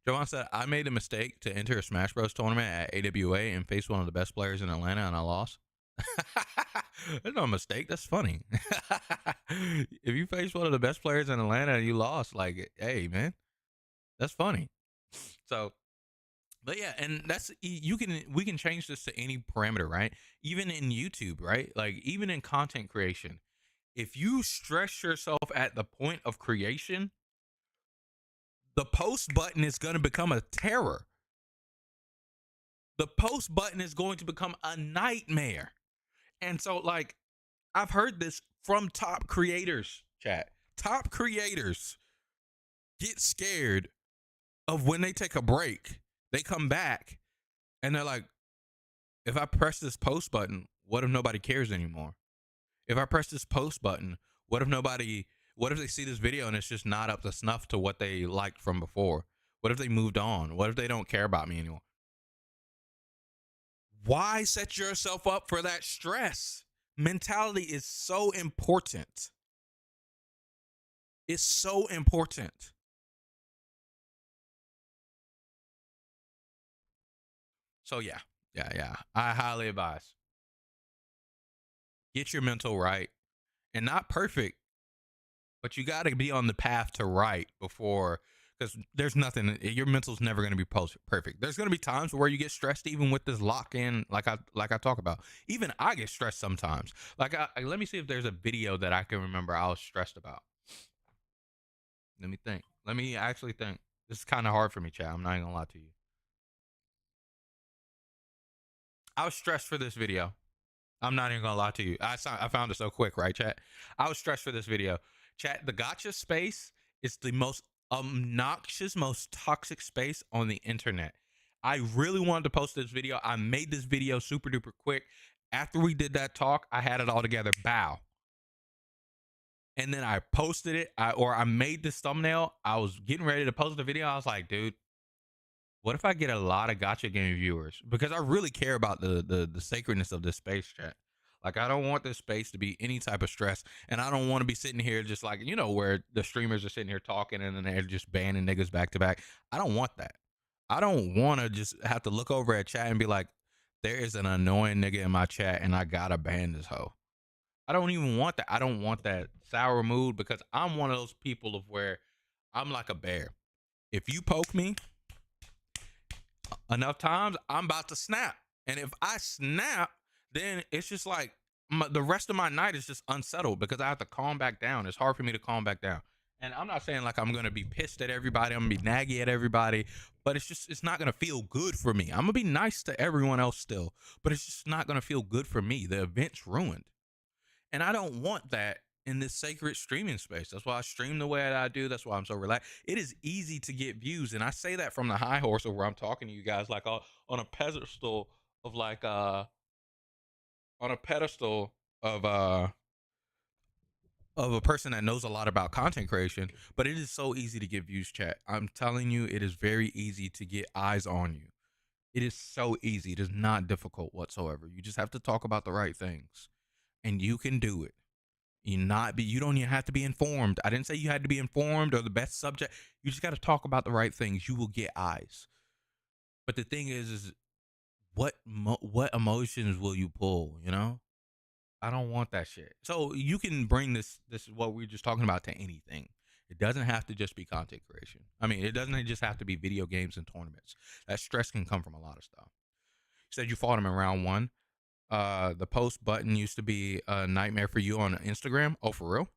Joanne said, I made a mistake to enter a Smash Bros tournament at AWA and face one of the best players in Atlanta, and I lost. That's no mistake. That's funny. If you face one of the best players in Atlanta and you lost, like, hey, man, that's funny. So, but yeah, and we can change this to any parameter, right? Even in YouTube, right? Like, even in content creation, if you stress yourself at the point of creation, the post button is going to become a terror. The post button is going to become a nightmare. And so, like, I've heard this from top creators, chat. Top creators get scared of when they take a break. They come back and they're like, if I press this post button, what if nobody cares anymore? If I press this post button, what if they see this video and it's just not up to snuff to what they liked from before? What if they moved on? What if they don't care about me anymore? Why set yourself up for that stress? Mentality is so important. It's so important. So yeah. I highly advise. Get your mental right. And not perfect, but you got to be on the path to right before, because there's nothing, your mental's never going to be perfect. There's going to be times where you get stressed, even with this lock in, like I talk about. Even I get stressed sometimes. Like, let me see if there's a video that I can remember I was stressed about. Let me think. Let me actually think. This is kind of hard for me, chat. I'm not even going to lie to you. I was stressed for this video. I'm not even gonna lie to you. I found it so quick, right, chat? I was stressed for this video. Chat, the gacha space is the most obnoxious, most toxic space on the internet. I really wanted to post this video. I made this video super duper quick. After we did that talk, I had it all together. Bow. And then I posted it, I made this thumbnail. I was getting ready to post the video. I was like, dude, what if I get a lot of gacha game viewers? Because I really care about the sacredness of this space, chat. Like, I don't want this space to be any type of stress. And I don't want to be sitting here just like, you know, where the streamers are sitting here talking and then they're just banning niggas back to back. I don't want that. I don't want to just have to look over at chat and be like, there is an annoying nigga in my chat and I gotta ban this hoe. I don't even want that. I don't want that sour mood, because I'm one of those people of where I'm like a bear. If you poke me enough times, I'm about to snap. And if I snap, then it's just like the rest of my night is just unsettled because I have to calm back down. It's hard for me to calm back down. And I'm not saying like I'm going to be pissed at everybody. I'm going to be naggy at everybody, but it's not going to feel good for me. I'm going to be nice to everyone else still, but it's just not going to feel good for me. The event's ruined. And I don't want that in this sacred streaming space. That's why I stream the way that I do. That's why I'm so relaxed. It is easy to get views. And I say that from the high horse of where I'm talking to you guys like on a pedestal of like on a pedestal of a person that knows a lot about content creation, but it is so easy to get views, chat. I'm telling you, it is very easy to get eyes on you. It is so easy. It is not difficult whatsoever. You just have to talk about the right things, and you can do it. You don't even have to be informed. I didn't say you had to be informed or the best subject. You just got to talk about the right things. You will get eyes. But the thing is what emotions will you pull? You know, I don't want that shit. So you can bring this is what we're just talking about, to anything. It doesn't have to just be content creation. I mean, it doesn't just have to be video games and tournaments. That stress can come from a lot of stuff. You said you fought him in round 1. The post button used to be a nightmare for you on Instagram. Oh, for real?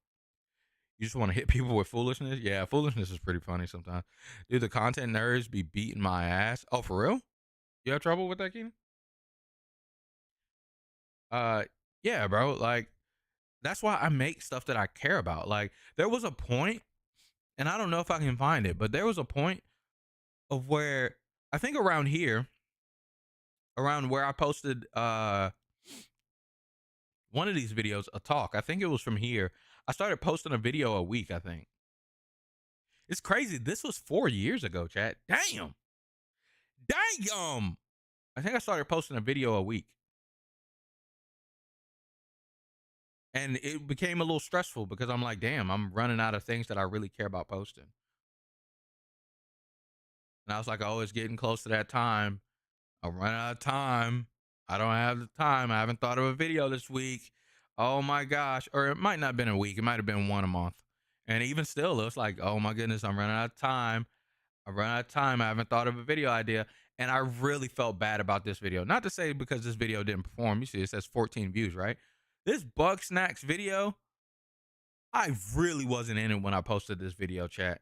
You just want to hit people with foolishness? Yeah, foolishness is pretty funny sometimes. Dude, the content nerds be beating my ass. Oh, for real? You have trouble with that, Keenan? Yeah, bro. Like, that's why I make stuff that I care about. Like, there was a point, and I don't know if I can find it, but there was a point of where I think around here, around where I posted one of these videos, a talk. I think it was from here. I started posting a video a week, I think. It's crazy. This was 4 years ago, chat. Damn. Damn. I think I started posting a video a week. And it became a little stressful because I'm like, damn, I'm running out of things that I really care about posting. And I was like, oh, it's getting close to that time. I'm running out of time. I don't have the time. I haven't thought of a video this week. Oh my gosh. Or it might not have been a week. It might have been one a month. And even still, it's like, oh my goodness, I'm running out of time. I'm running out of time. I haven't thought of a video idea. And I really felt bad about this video. Not to say because this video didn't perform. You see, it says 14 views, right? This Bug Snacks video, I really wasn't in it when I posted this video, chat.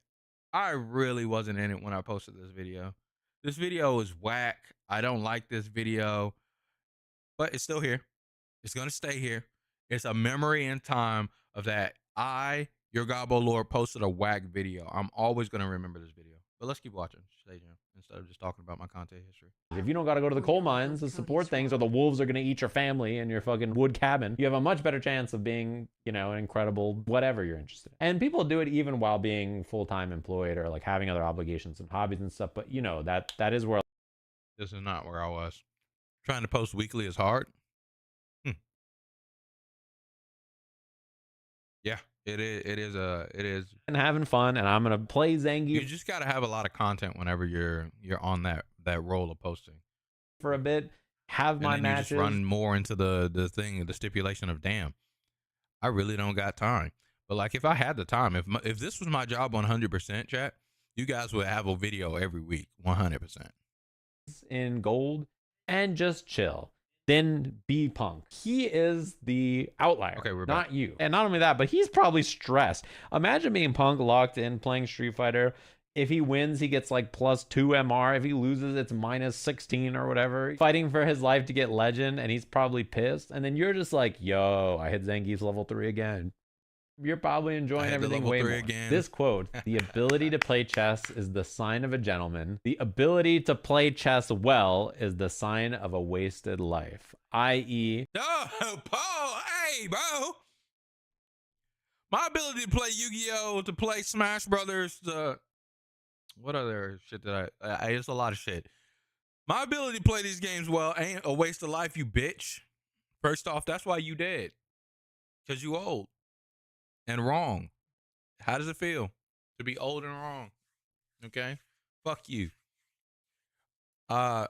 I really wasn't in it when I posted this video. This video is whack. I don't like this video, but it's still here. It's going to stay here. It's a memory in time of that. Your Gobbo Lord, posted a whack video. I'm always going to remember this video. But let's keep watching. Stay tuned instead of just talking about my content history. If you don't got to go to the coal mines to support things, or the wolves are going to eat your family in your fucking wood cabin, you have a much better chance of being, you know, an incredible whatever you're interested in. And people do it even while being full-time employed or like having other obligations and hobbies and stuff. But you know, that is where. This is not where I was. Trying to post weekly is hard. Yeah, it is. And having fun, and I'm gonna play Zangief. You just gotta have a lot of content whenever you're on that role of posting for a bit. Have my matches. You just run more into the stipulation of, damn, I really don't got time. But like, if I had the time, if this was my job 100%, chat, you guys would have a video every week, 100%. In gold, and just chill. Then be Punk. He is the outlier. Okay, we're not back. you. And not only that, but he's probably stressed. Imagine being Punk locked in playing Street Fighter. If he wins, he gets like +2 MR. If he loses, it's -16 or whatever. Fighting for his life to get legend, and he's probably pissed. And then you're just like, yo, I hit Zangief's level 3 again. You're probably enjoying everything way more. Again. This quote, the ability to play chess is the sign of a gentleman. The ability to play chess well is the sign of a wasted life. I.e. Oh, Paul, hey, bro. My ability to play Yu-Gi-Oh!, to play Smash Brothers, what other shit did it's a lot of shit. My ability to play these games well ain't a waste of life, you bitch. First off, that's why you dead. Because you old. And wrong. How does it feel to be old and wrong? Okay? Fuck you. Jovan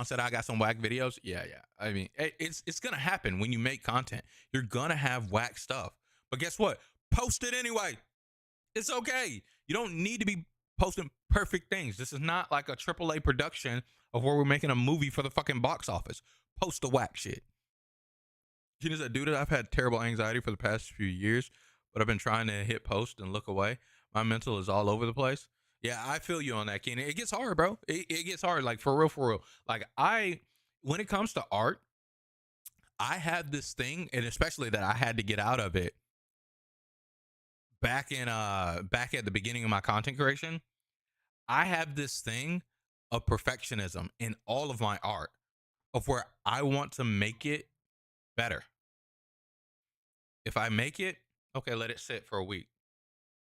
said I got some whack videos. Yeah. I mean, it's gonna happen when you make content. You're gonna have whack stuff. But guess what? Post it anyway. It's okay. You don't need to be posting perfect things. This is not like a AAA production of where we're making a movie for the fucking box office. Post the whack shit. You know, that dude, I've had terrible anxiety for the past few years, but I've been trying to hit post and look away. My mental is all over the place. Yeah, I feel you on that, Keenan. It gets hard, bro. It gets hard, like for real. Like when it comes to art, I have this thing, and especially that I had to get out of it back at the beginning of my content creation. I have this thing of perfectionism in all of my art, of where I want to make it better. If I make it, okay, let it sit for a week.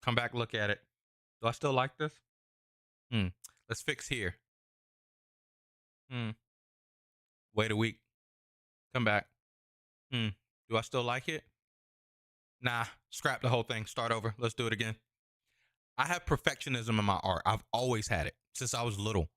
Come back, look at it. Do I still like this? Let's fix here. Wait a week. Come back. Do I still like it? Nah, scrap the whole thing. Start over. Let's do it again. I have perfectionism in my art. I've always had it since I was little.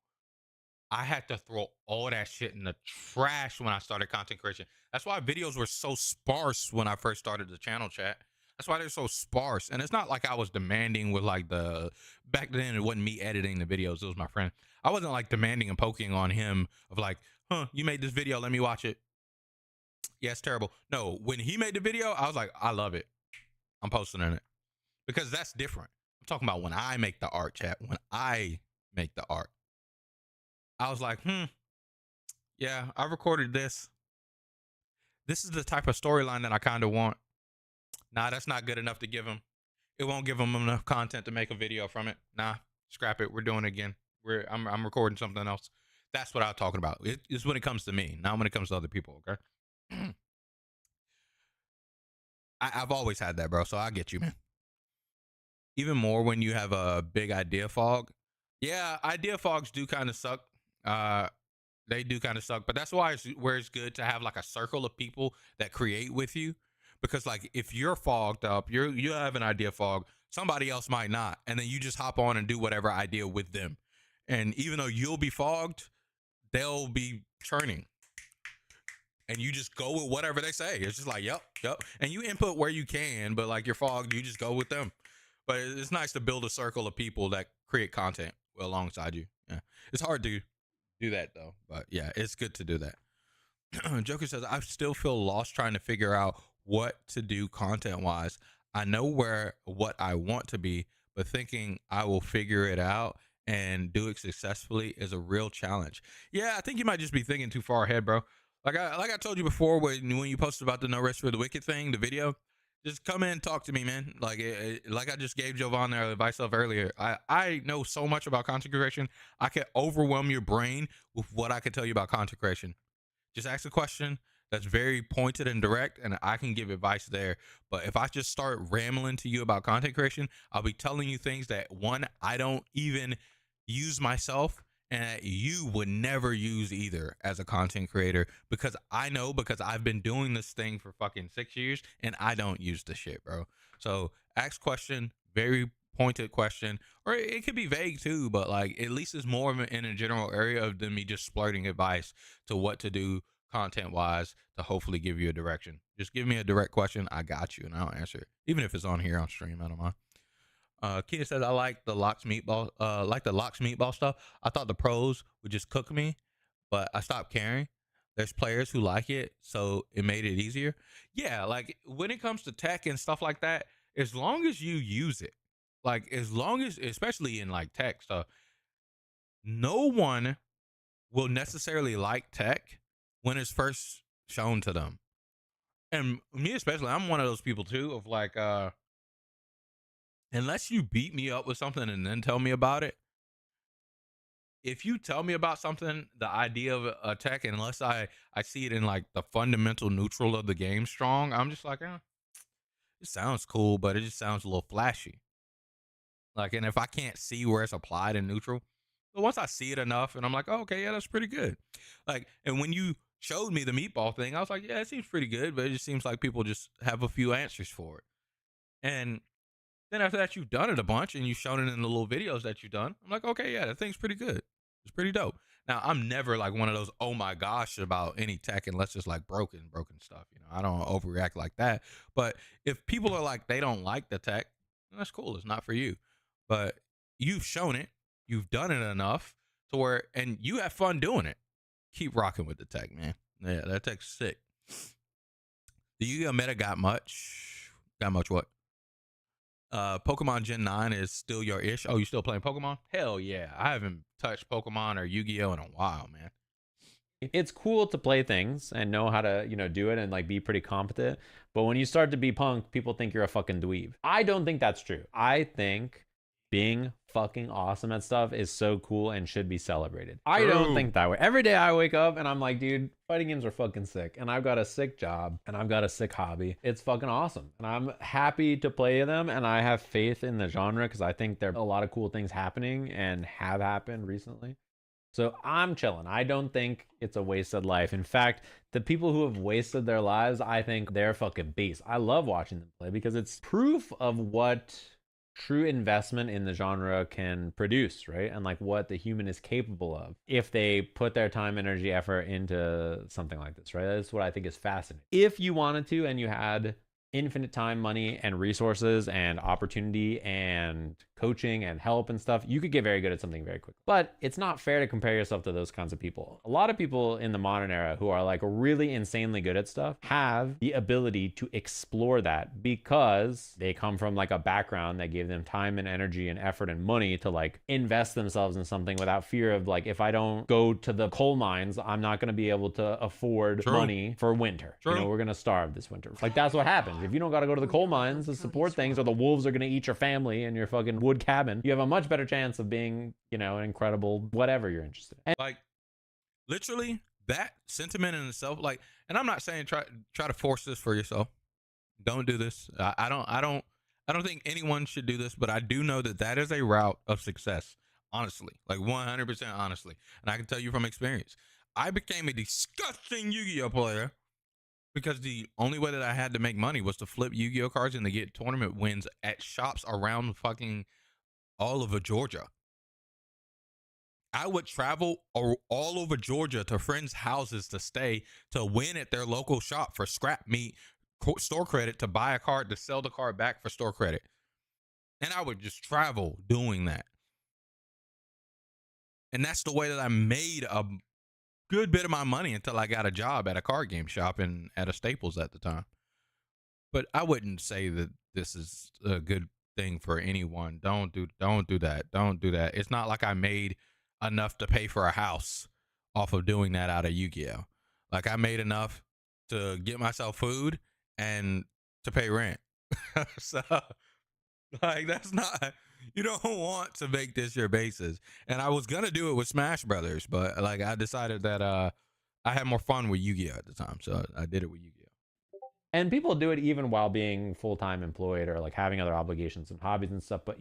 I had to throw all that shit in the trash when I started content creation. That's why videos were so sparse when I first started the channel, chat. That's why they're so sparse. And it's not like I was demanding with like back then it wasn't me editing the videos, it was my friend. I wasn't like demanding and poking on him of like, you made this video, let me watch it. Yeah, it's terrible. No, when he made the video, I was like, I love it. I'm posting in it. Because that's different. I'm talking about when I make the art, chat. When I make the art. I was like, yeah, I recorded this. This is the type of storyline that I kind of want. Nah, that's not good enough to give him. It won't give him enough content to make a video from it. Nah, scrap it. We're doing it again. I'm recording something else. That's what I'm talking about. It's when it comes to me, not when it comes to other people, okay? I've always had that, bro, so I get you, man. Even more when you have a big idea fog. Yeah, idea fogs do kind of suck. They do kind of suck, but that's why where it's good to have like a circle of people that create with you, because like if you're fogged up, you have an idea fog, somebody else might not, and then you just hop on and do whatever idea with them, and even though you'll be fogged, they'll be churning, and you just go with whatever they say. It's just like yep, and you input where you can, but like you're fogged, you just go with them. But it's nice to build a circle of people that create content alongside you. Yeah, it's hard to do that though, but yeah, it's good to do that. Joker says, I still feel lost trying to figure out what to do content wise. I know what I want to be, but thinking I will figure it out and do it successfully is a real challenge. Yeah, I think you might just be thinking too far ahead, bro. Like I told you before when you posted about the No Rest for the Wicked thing, the video, just come in and talk to me, man. Like I just gave Jovan their advice of earlier. I know so much about content creation. I can overwhelm your brain with what I can tell you about content creation. Just ask a question that's very pointed and direct, and I can give advice there. But if I just start rambling to you about content creation, I'll be telling you things that, one, I don't even use myself, and that you would never use either as a content creator, because I've been doing this thing for fucking 6 years and I don't use the shit, bro. So ask question, very pointed question, or it could be vague too, but like at least it's more in a general area of than me just splurting advice to what to do content wise to hopefully give you a direction. Just give me a direct question, I got you, and I'll answer it, even if it's on here on stream. I don't mind. Kia says, I like the Lox meatball stuff. I thought the pros would just cook me, but I stopped caring. There's players who like it, so it made it easier. Yeah, like when it comes to tech and stuff like that, as long as you use it, like as long as, especially in like tech stuff, no one will necessarily like tech when it's first shown to them. And me especially, I'm one of those people too of like, unless you beat me up with something and then tell me about it. If you tell me about something, the idea of a tech, unless I see it in like the fundamental neutral of the game strong, I'm just like, it sounds cool, but it just sounds a little flashy. Like, and if I can't see where it's applied in neutral, but once I see it enough and I'm like, oh, okay, yeah, that's pretty good. Like, and when you showed me the meatball thing, I was like, yeah, it seems pretty good, but it just seems like people just have a few answers for it. And then after that, you've done it a bunch and you've shown it in the little videos that you've done. I'm like, okay, yeah, that thing's pretty good. It's pretty dope. Now, I'm never like one of those, oh my gosh, about any tech unless it's like broken stuff. You know, I don't overreact like that. But if people are like, they don't like the tech, that's cool. It's not for you. But you've shown it. You've done it enough to where, and you have fun doing it. Keep rocking with the tech, man. Yeah, that tech's sick. The Yu-Gi-Oh meta got much? Got much what? Pokemon Gen 9 is still your ish. Oh, you still playing Pokemon? Hell yeah. I haven't touched Pokemon or Yu-Gi-Oh in a while, man. It's cool to play things and know how to, do it and like be pretty competent. But when you start to be punk, people think you're a fucking dweeb. I don't think that's true. I think being fucking awesome at stuff is so cool and should be celebrated. I don't think that way. Every day I wake up and I'm like, dude, fighting games are fucking sick. And I've got a sick job and I've got a sick hobby. It's fucking awesome. And I'm happy to play them. And I have faith in the genre because I think there are a lot of cool things happening and have happened recently. So I'm chilling. I don't think it's a wasted life. In fact, the people who have wasted their lives, I think they're fucking beasts. I love watching them play because it's proof of what true investment in the genre can produce, right? And like what the human is capable of if they put their time, energy, effort into something like this, right? That's what I think is fascinating. If you wanted to and you had infinite time, money, and resources and opportunity and coaching and help and stuff, you could get very good at something very quickly. But it's not fair to compare yourself to those kinds of people. A lot of people in the modern era who are like really insanely good at stuff have the ability to explore that because they come from like a background that gave them time and energy and effort and money to like invest themselves in something without fear of like, if I don't go to the coal mines, I'm not going to be able to afford money for winter. We're going to starve this winter. Like that's what happens. If you don't got to go to the coal mines to support things, or the wolves are going to eat your family and your fucking wood cabin, you have a much better chance of being, an incredible whatever you're interested in. Like literally that sentiment in itself, like, and I'm not saying try to force this for yourself. Don't do this. I don't think anyone should do this, but I do know that is a route of success. Honestly, like 100% honestly. And I can tell you from experience, I became a disgusting Yu-Gi-Oh player because the only way that I had to make money was to flip Yu-Gi-Oh cards and to get tournament wins at shops around fucking all over Georgia. I would travel all over Georgia to friends' houses to stay to win at their local shop for scrap meat, store credit, to buy a card, to sell the card back for store credit. And I would just travel doing that. And that's the way that I made a good bit of my money until I got a job at a card game shop and at a Staples at the time. But I wouldn't say that this is a good thing for anyone. Don't do that. Don't do that. It's not like I made enough to pay for a house off of doing that out of Yu-Gi-Oh. Like I made enough to get myself food and to pay rent. So like that's not, you don't want to make this your basis. And I was gonna do it with Smash Brothers, but like I decided that I had more fun with Yu-Gi-Oh at the time, so I did it with Yu-Gi-Oh. And people do it even while being full-time employed or like having other obligations and hobbies and stuff. But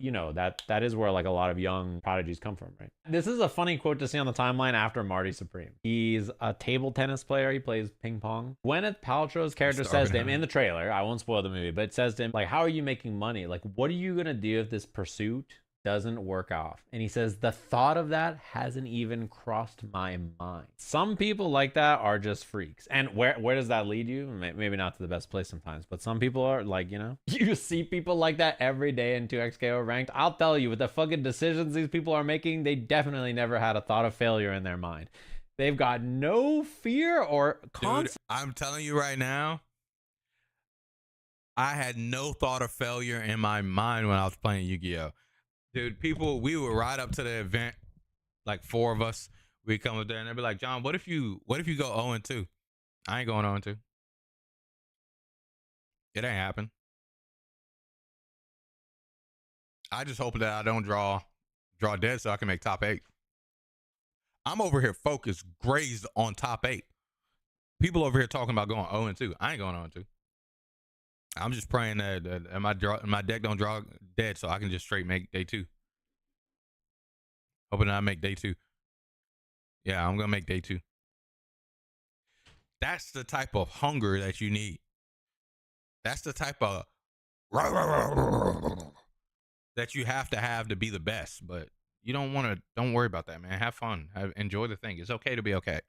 that is where like a lot of young prodigies come from, right? This is a funny quote to see on the timeline after Marty Supreme. He's a table tennis player. He plays ping pong. Gwyneth Paltrow's character says to him in the trailer, I won't spoil the movie, but it says to him, like, how are you making money? Like, what are you going to do if this pursuit doesn't work off? And he says, the thought of that hasn't even crossed my mind. Some people like that are just freaks. And where does that lead you? Maybe not to the best place sometimes, but some people are like, you see people like that every day in 2XKO ranked. I'll tell you, with the fucking decisions these people are making, they definitely never had a thought of failure in their mind. They've got no fear or Dude, I'm telling you right now, I had no thought of failure in my mind when I was playing Yu-Gi-Oh. Dude, we would ride up to the event, like 4 of us. We'd come up there and they'd be like, John, what if you go 0-2? I ain't going 0-2. It ain't happen. I just hope that I don't draw dead so I can make top 8. I'm over here focused, grazed on top 8. People over here talking about going 0-2. I ain't going 0-2. I'm just praying that my deck don't draw dead so I can just straight make day 2. Hoping that I make day 2. Yeah, I'm going to make day 2. That's the type of hunger that you need. That's the type of that you have to be the best. But you don't worry about that, man. Have fun. Enjoy the thing. It's okay to be okay.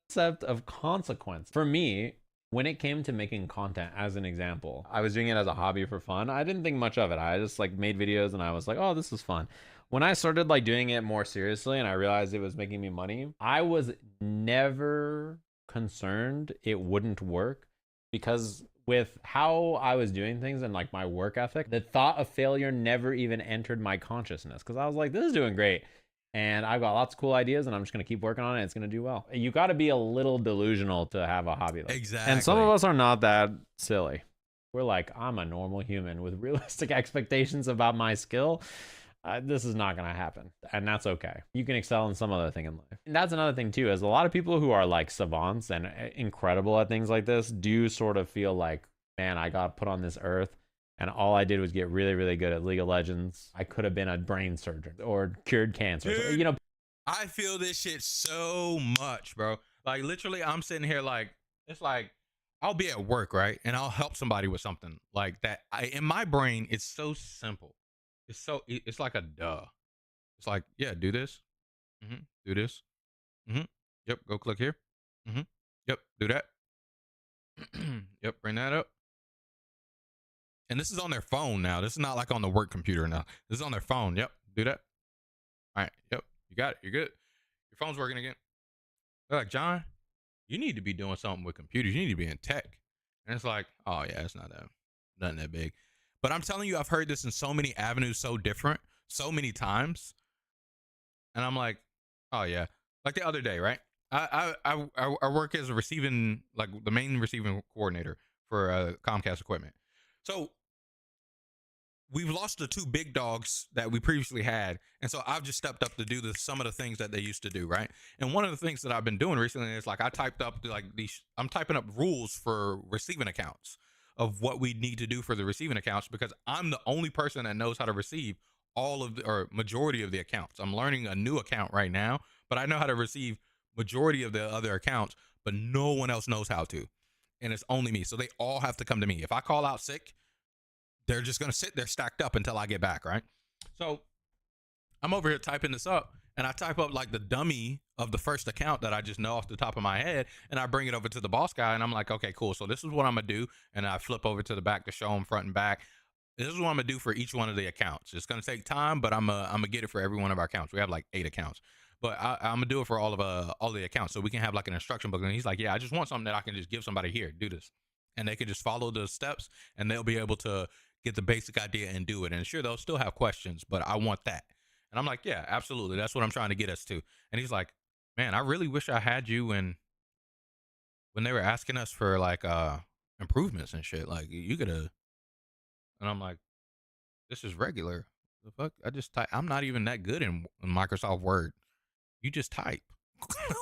Concept of consequence. For me, when it came to making content, as an example, I was doing it as a hobby for fun. I didn't think much of it. I just like made videos and I was like, oh, this is fun. When I started like doing it more seriously and I realized it was making me money, I was never concerned it wouldn't work, because with how I was doing things and like my work ethic, the thought of failure never even entered my consciousness, because I was like, this is doing great. and I've got lots of cool ideas, and I'm just gonna keep working on it. It's gonna do well. You got to be a little delusional to have a hobby like this. Exactly. And some of us are not that silly. We're like, I'm a normal human with realistic expectations about my skill. This is not gonna happen, and that's okay. You can excel in some other thing in life. And that's another thing too, is a lot of people who are like savants and incredible at things like this do sort of feel like, man, I got put on this earth and all I did was get really, really good at League of Legends. I could have been a brain surgeon or cured cancer. Dude, you know, I feel this shit so much, bro. Like literally, I'm sitting here like, it's like I'll be at work, right? And I'll help somebody with something like that. In my brain, it's so simple. It's like a duh. It's like, yeah, do this. Do this. Yep, go click here. Yep, do that. Yep, bring that up. And this is on their phone now. This is not like on the work computer now. This is on their phone. Yep, do that. All right, yep, you got it. You're good. Your phone's working again. They're like, John, you need to be doing something with computers. You need to be in tech. And it's like, oh yeah, it's nothing that big. But I'm telling you, I've heard this in so many avenues, so different, so many times. And I'm like, oh yeah. Like the other day, right? I work as a receiving, like the main receiving coordinator for Comcast equipment. So we've lost the two big dogs that we previously had. And so I've just stepped up to do some of the things that they used to do, right? And one of the things that I've been doing recently is like I typed up like I'm typing up rules for receiving accounts of what we need to do for the receiving accounts, because I'm the only person that knows how to receive all of the, or majority of the accounts. I'm learning a new account right now, but I know how to receive majority of the other accounts, but no one else knows how to. And it's only me. So they all have to come to me. If I call out sick, they're just going to sit there stacked up until I get back, right? So I'm over here typing this up, and I type up like the dummy of the first account that I just know off the top of my head, and I bring it over to the boss guy, and I'm like, okay, cool. So this is what I'm going to do. And I flip over to the back to show him front and back. This is what I'm going to do for each one of the accounts. It's going to take time, but I'm going to get it for every one of our accounts. We have like 8 accounts. But I'm gonna do it for all the accounts, so we can have like an instruction book. And he's like, yeah, I just want something that I can just give somebody, here, do this, and they can just follow the steps, and they'll be able to get the basic idea and do it. And sure, they'll still have questions, but I want that. And I'm like, yeah, absolutely, that's what I'm trying to get us to. And he's like, man, I really wish I had you when they were asking us for like improvements and shit. Like you could have. And I'm like, this is regular. The fuck? I just type. I'm not even that good in Microsoft Word. You just type.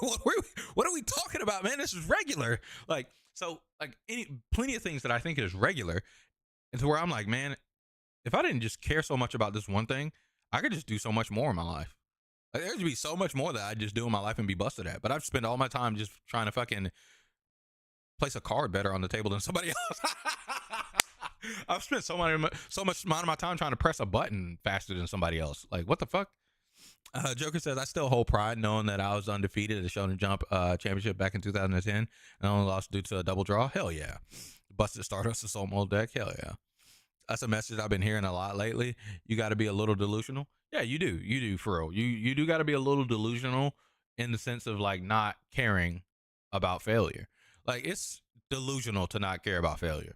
What are we talking about, man? This is regular. Like, so like plenty of things that I think is regular, and to where I'm like, man, if I didn't just care so much about this one thing, I could just do so much more in my life. Like, there'd be so much more that I just do in my life and be busted at. But I've spent all my time just trying to fucking place a card better on the table than somebody else. I've spent so much amount of my time trying to press a button faster than somebody else. Like, what the fuck? Joker says, I still hold pride knowing that I was undefeated at the Shonen Jump championship back in 2010 and only lost due to a double draw. Hell yeah. Busted Stardust Assault Mode deck. Hell yeah. That's a message I've been hearing a lot lately. You got to be a little delusional. Yeah, you do. You do, for real. You do got to be a little delusional in the sense of like not caring about failure. Like, it's delusional to not care about failure.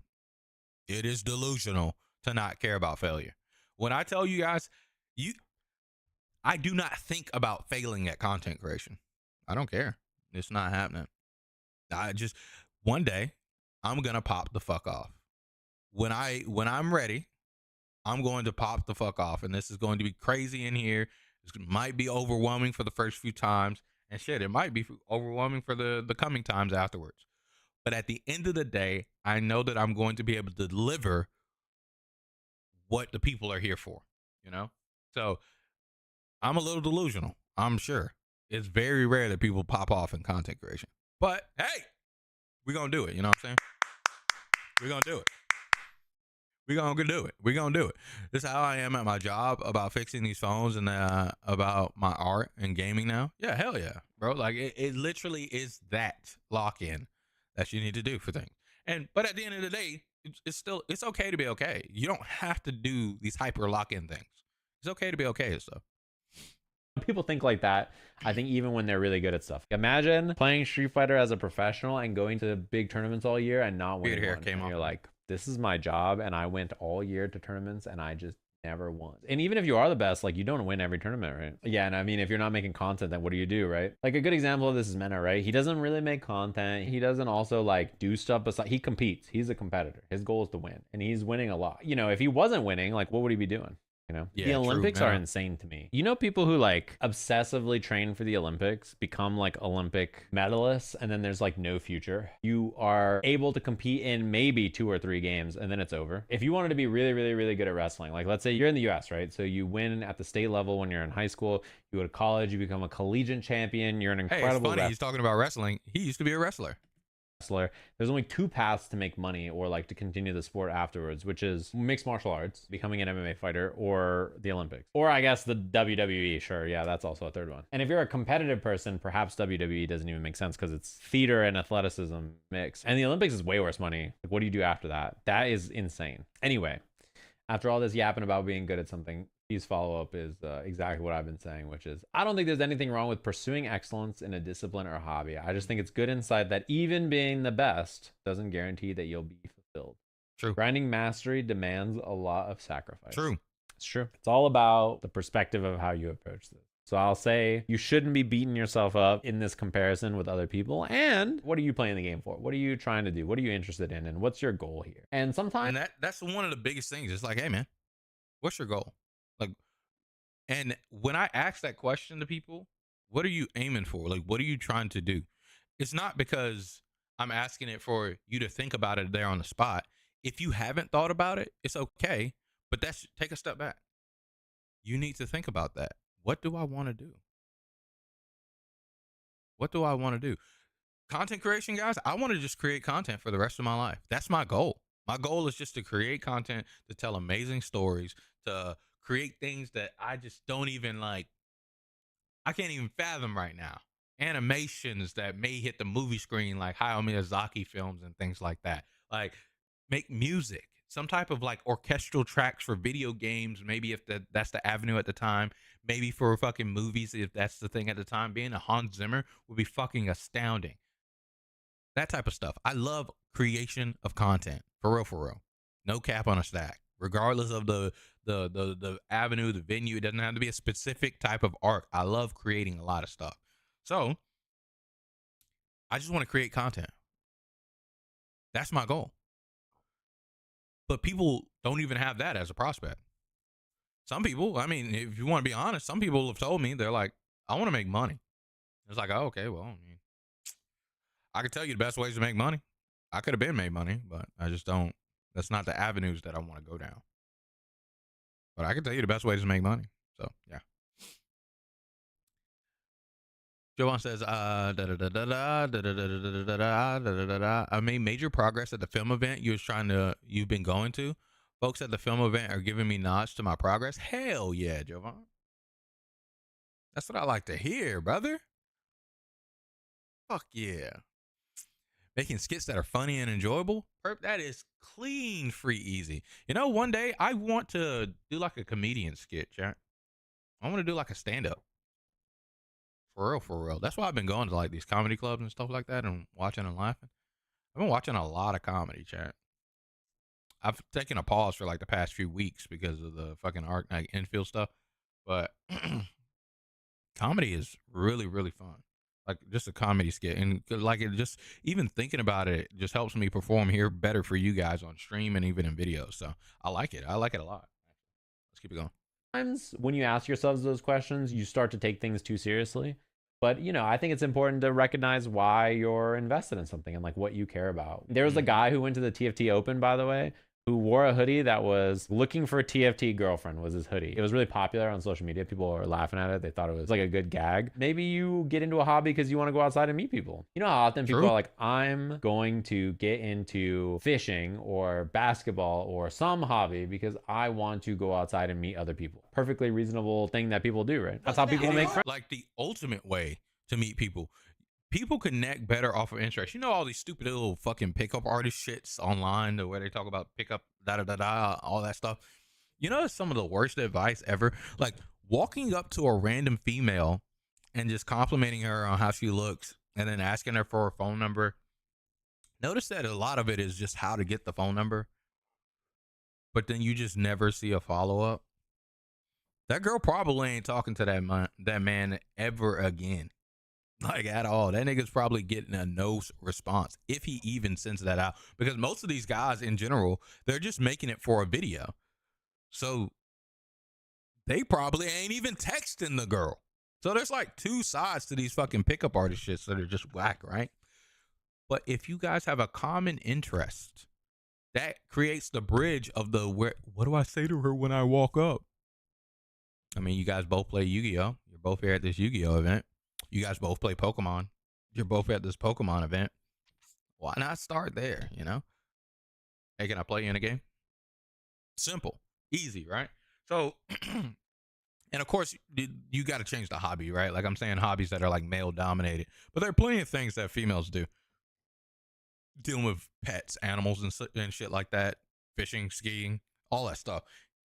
It is delusional to not care about failure. When I tell you guys, I do not think about failing at content creation. I don't care. It's not happening. One day, I'm going to pop the fuck off. When I'm ready, I'm going to pop the fuck off. And this is going to be crazy in here. It might be overwhelming for the first few times. And shit, it might be overwhelming for the coming times afterwards. But at the end of the day, I know that I'm going to be able to deliver what the people are here for, you know? So I'm a little delusional, I'm sure. It's very rare that people pop off in content creation. But hey, we're going to do it, you know what I'm saying? We're going to do it. We're going to do it. We're going to do it. This is how I am at my job about fixing these phones and about my art and gaming now. Yeah, hell yeah, bro. Like, it literally is that lock-in that you need to do for things. But at the end of the day, it's okay to be okay. You don't have to do these hyper lock-in things. It's okay to be okay and stuff. People think like that, I think, even when they're really good at stuff. Imagine playing Street Fighter as a professional and going to big tournaments all year and not winning one. And you're like, this is my job, and I went all year to tournaments and I just never once. And even if you are the best, like you don't win every tournament, right? Yeah, and I mean, if you're not making content, then what do you do, right? Like a good example of this is Mena, right? He doesn't really make content. He doesn't also like do stuff besides, he competes. He's a competitor. His goal is to win, and he's winning a lot. You know, if he wasn't winning, like what would he be doing? You know, Yeah, the true, Olympics man. are insane to me. You know, people who like obsessively train for the Olympics become like Olympic medalists, and then there's like no future. You are able to compete in maybe 2 or 3 games, and then it's over. If you wanted to be really, really, really good at wrestling, like let's say you're in the US, right? So you win at the state level when you're in high school, you go to college, you become a collegiate champion, you're an Hey, it's incredible funny he's talking about wrestling. He used to be a wrestler. wrestler. There's only 2 paths to make money or like to continue the sport afterwards, which is mixed martial arts, becoming an MMA fighter, or the Olympics, or I guess the WWE. Sure, yeah, that's also a third one. And if you're a competitive person, perhaps WWE doesn't even make sense because it's theater and athleticism mixed. And the Olympics is way worse money. Like, what do you do after that? That is insane. Anyway, after all this yapping about being good at something, his follow-up is exactly what I've been saying, which is I don't think there's anything wrong with pursuing excellence in a discipline or hobby. I just think it's good insight that even being the best doesn't guarantee that you'll be fulfilled. True. Grinding mastery demands a lot of sacrifice. True. It's true. It's all about the perspective of how you approach this. So I'll say you shouldn't be beating yourself up in this comparison with other people. And what are you playing the game for? What are you trying to do? What are you interested in? And what's your goal here? And sometimes... And that's one of the biggest things. It's like, hey, man, what's your goal? Like, and when I ask that question to people, what are you aiming for? Like, what are you trying to do? It's not because I'm asking it for you to think about it there on the spot. If you haven't thought about it, it's okay, but take a step back. You need to think about that. What do I want to do? What do I want to do? Content creation, guys, I want to just create content for the rest of my life. That's my goal. My goal is just to create content, to tell amazing stories, to create things that I just don't even like. I can't even fathom right now. Animations that may hit the movie screen, like Hayao Miyazaki films and things like that. Like, make music, some type of like orchestral tracks for video games. Maybe if that's the avenue at the time. Maybe for fucking movies, if that's the thing at the time. Being a Hans Zimmer would be fucking astounding. That type of stuff. I love creation of content. For real, for real. No cap on a stack. Regardless of the avenue, the venue, it doesn't have to be a specific type of art. I love creating a lot of stuff. So I just want to create content. That's my goal. But people don't even have that as a prospect. Some people, I mean, if you want to be honest, some people have told me, they're like, I want to make money. It's like, oh, okay, well, I can tell you the best ways to make money. I could have been made money, but I just don't. That's not the avenues that I want to go down. But I can tell you the best ways to make money. So, yeah. Jovan says, I made major progress at the film event you've been going to. Folks at the film event are giving me nods to my progress. Hell yeah, Jovan. That's what I like to hear, brother. Fuck yeah. Making skits that are funny and enjoyable. That is clean, free, easy. You know, one day I want to do like a comedian skit, chat. I want to do like a stand-up. For real, for real. That's why I've been going to like these comedy clubs and stuff like that and watching and laughing. I've been watching a lot of comedy, chat. I've taken a pause for like the past few weeks because of the fucking infield stuff. But comedy is really, really fun. Like just a comedy skit. And like it just, even thinking about it just helps me perform here better for you guys on stream and even in videos. So I like it. I like it a lot. Let's keep it going. Sometimes when you ask yourselves those questions, you start to take things too seriously. But, you know, I think it's important to recognize why you're invested in something and like what you care about. There was a guy who went to the TFT Open, by the way, who wore a hoodie that was looking for a TFT girlfriend was his hoodie. It was really popular on social media. People were laughing at it. They thought it was like a good gag. Maybe you get into a hobby because you want to go outside and meet people. You know how often people are like, I'm going to get into fishing or basketball or some hobby because I want to go outside and meet other people. Perfectly reasonable thing that people do, right? That's how people make friends. Like the ultimate way to meet people. People connect better off of interest. You know all these stupid little fucking pickup artist shits online, the way they talk about pickup all that stuff. You know, it's some of the worst advice ever. Like walking up to a random female and just complimenting her on how she looks and then asking her for her phone number. Notice that a lot of it is just how to get the phone number, but then you just never see a follow-up. that girl probably ain't talking to that man ever again. Like at all. That nigga's probably getting a no response if he even sends that out. Because most of these guys in general, they're just making it for a video. So they probably ain't even texting the girl. So there's like two sides to these fucking pickup artist shits that are just whack, right? But if you guys have a common interest, that creates the bridge of the what do I say to her when I walk up? I mean, you guys both play Yu-Gi-Oh! You're both here at this Yu-Gi-Oh! Event. You guys both play Pokemon. You're both at this Pokemon event. Why not start there, you know? Hey, can I play you in a game? Simple. Easy, right? So, and of course, you got to change the hobby, right? Like I'm saying hobbies that are like male dominated. But there are plenty of things that females do. Dealing with pets, animals, and shit like that. Fishing, skiing, all that stuff.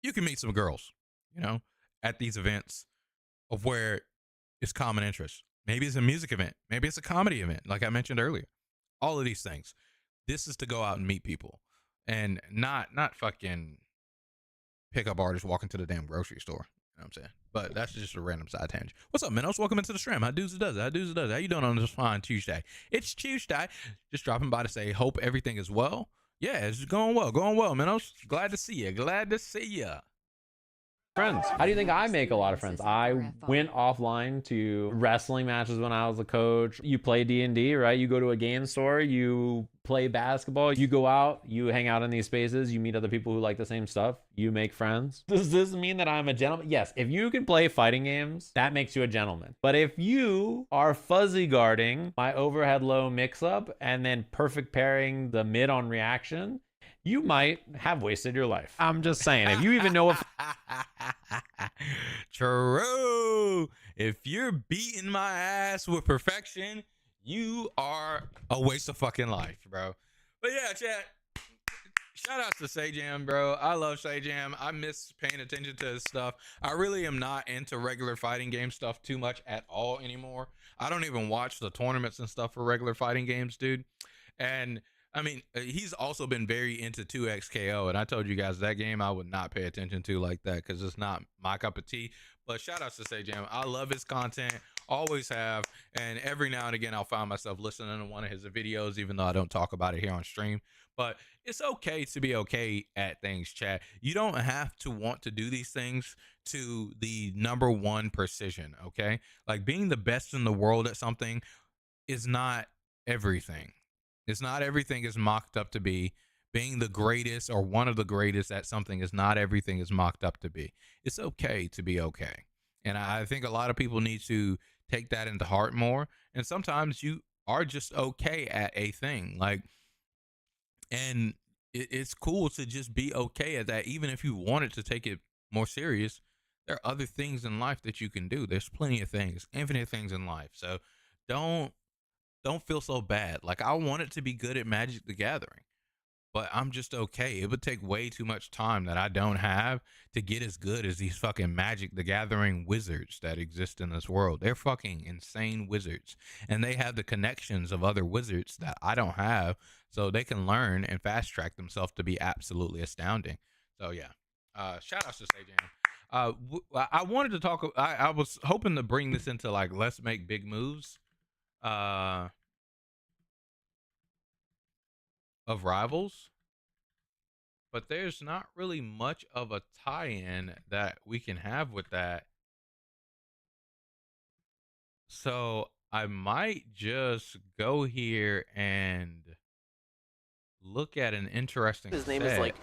You can meet some girls, you know, at these events of where it's common interest. Maybe it's a music event. Maybe it's a comedy event, like I mentioned earlier. All of these things. This is to go out and meet people, and not fucking pick up artists walking to the damn grocery store. You know what I'm saying? But that's just a random side tangent. What's up, Minos? Welcome into the stream. How does it does? How does it does? How you doing on this fine Tuesday? It's Tuesday. Just dropping by to say, hope everything is well. Yeah, it's going well. Going well, Minos. Glad to see you. Glad to see you. Friends. How do you think I make a lot of friends? I went offline to wrestling matches when I was a coach. You play D&D, right? You go to a game store, you play basketball, you go out, you hang out in these spaces, you meet other people who like the same stuff, you make friends. Does this mean that I'm a gentleman? Yes, if you can play fighting games, that makes you a gentleman. But if you are fuzzy guarding my overhead low mix-up and then perfect pairing the mid on reaction, you might have wasted your life. I'm just saying, if you even know if True. If you're beating my ass with perfection, you are a waste of fucking life, bro. But yeah, chat. Shout out to Sajam, bro. I love Sajam. I miss paying attention to his stuff. I really am not into regular fighting game stuff too much at all anymore. I don't even watch the tournaments and stuff for regular fighting games, dude. And I mean, he's also been very into 2XKO, and I told you guys that game I would not pay attention to like that because it's not my cup of tea. But shout out to Sajam. I love his content, always have, and every now and again I'll find myself listening to one of his videos, even though I don't talk about it here on stream. But it's okay to be okay at things, chat. You don't have to want to do these things to the #1 precision, okay? Like being the best in the world at something is not everything. It's not everything is mocked up to be. Being the greatest or one of the greatest at something is not everything is mocked up to be. It's okay to be okay. And I think a lot of people need to take that into heart more. And sometimes you are just okay at a thing. Like, and it's cool to just be okay at that. Even if you wanted to take it more serious, there are other things in life that you can do. There's plenty of things, infinite things in life. So don't feel so bad. Like I wanted to be good at Magic the Gathering, but I'm just okay. It would take way too much time that I don't have to get as good as these fucking Magic the Gathering wizards that exist in this world. They're fucking insane wizards, and they have the connections of other wizards that I don't have, so they can learn and fast track themselves to be absolutely astounding. So yeah, shout outs to Sajam. I wanted to talk. I was hoping to bring this into like let's make big moves of Rivals, but there's not really much of a tie-in that we can have with that, so I might just go here and look at an interesting His name set is like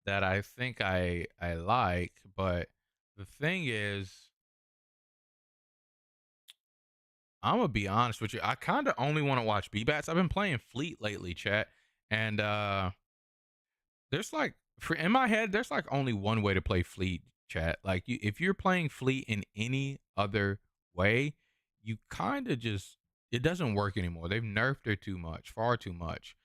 that I think I like. But the thing is, I'm gonna be honest with you. I kind of only want to watch B-Bats. I've been playing Fleet lately, chat, and there's like in my head, there's like only one way to play Fleet, chat. Like if you're playing Fleet in any other way, you kind of just it doesn't work anymore. They've nerfed her too much, far too much,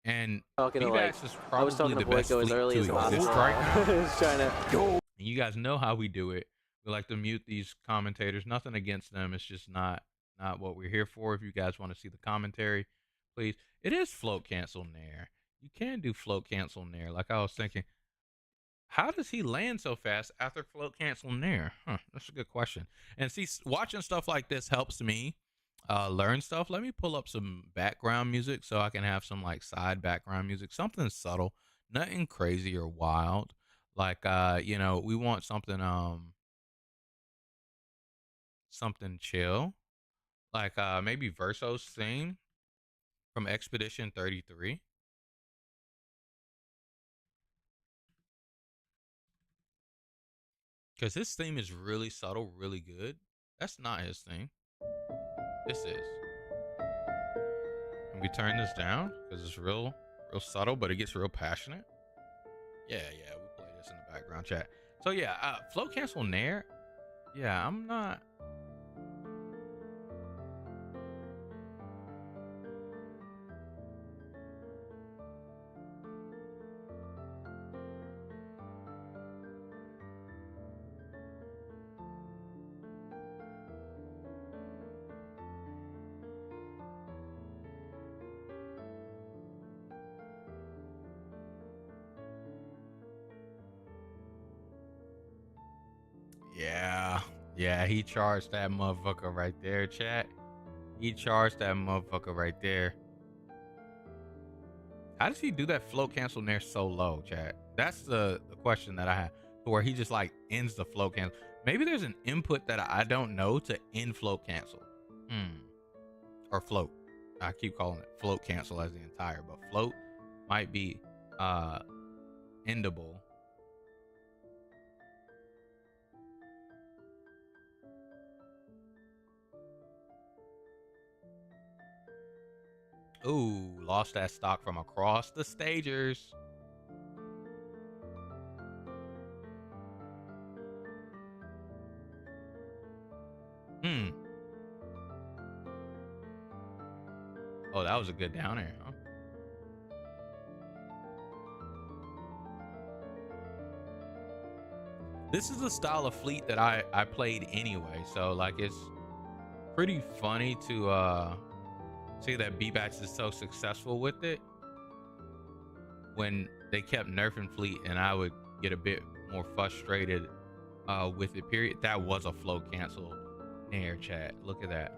and talking to like B-Bats is I was probably talking the to best Boyko as Fleet early to as possible. exist right now. Just trying to And you guys know how we do it. We like to mute these commentators. Nothing against them. It's just not what we're here for. If you guys want to see the commentary, please. It is float cancel nair. You can do float cancel nair. Like I was thinking, How does he land so fast after float cancel nair? Huh, that's a good question. And see, watching stuff like this helps me learn stuff. Let me pull up some background music so I can have some like side background music, something subtle, nothing crazy or wild. Like you know, we want something something chill. Like maybe Verso's theme from Expedition 33. Because his theme is really subtle, really good. That's not his thing. This is. And we turn this down because it's real subtle, but it gets real passionate. Yeah, we play this in the background chat. So yeah, float cancel nair. Yeah, I'm not. Yeah, he charged that motherfucker right there, chat. He charged that motherfucker right there. How does he do that float cancel nair so low, chat? That's the question that I have. To where he just like ends the float cancel. Maybe there's an input that I don't know to end float cancel. Or float. I keep calling it float cancel as the entire, but float might be endable. Ooh, lost that stock from across the stagers. Oh, that was a good down air, huh? This is the style of fleet that I played anyway, so like it's pretty funny to see that B-Batch is so successful with it when they kept nerfing fleet, and I would get a bit more frustrated with it, period. That was a float cancel nair, chat. Look at that.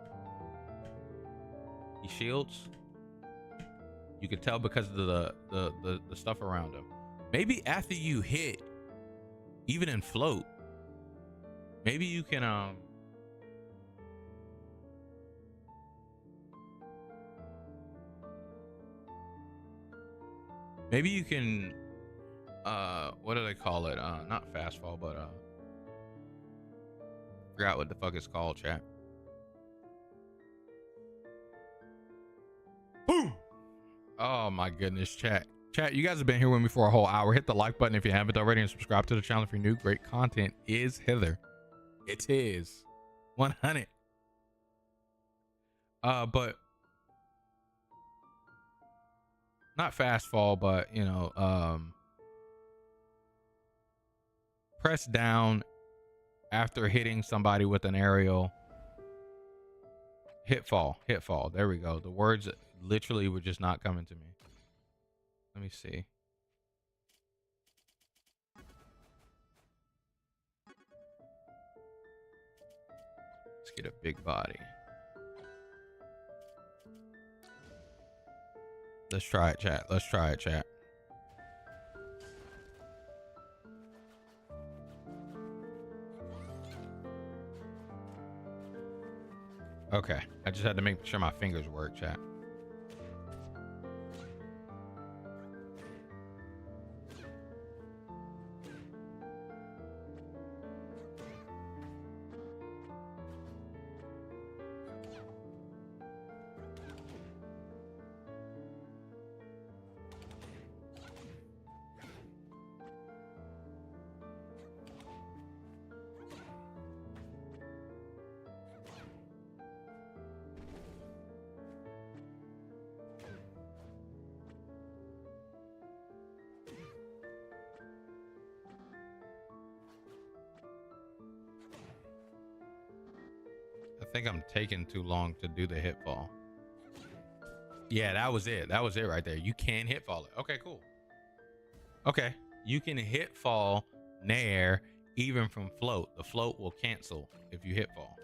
He shields. You can tell because of the stuff around him. Maybe after you hit, even in float, maybe you can maybe you can what do they call it? Not fast fall, but forgot what the fuck it's called, chat. Boom! Oh my goodness, chat. Chat, you guys have been here with me for a whole hour. Hit the like button if you haven't already, and subscribe to the channel if you're new. Great content is hither. It is 100. But not fast fall, but you know, press down after hitting somebody with an aerial. Hit fall. There we go. The words literally were just not coming to me. Let me see. Let's get a big body. Let's try it, chat. Okay, I just had to make sure my fingers work, chat. I think I'm taking too long to do the hit fall. Yeah, that was it. That was it right there. You can hit fall it. Okay, cool. Okay. you can hit fall nair even from float. The float will cancel if you hit fall.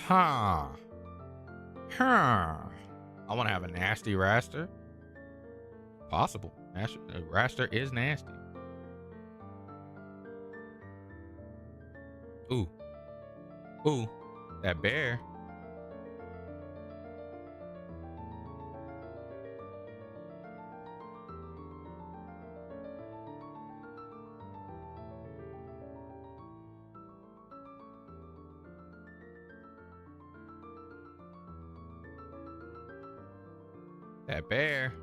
Huh. I want to have a nasty raster. Possible. Raster is nasty. Ooh. Ooh. That bear. That bear.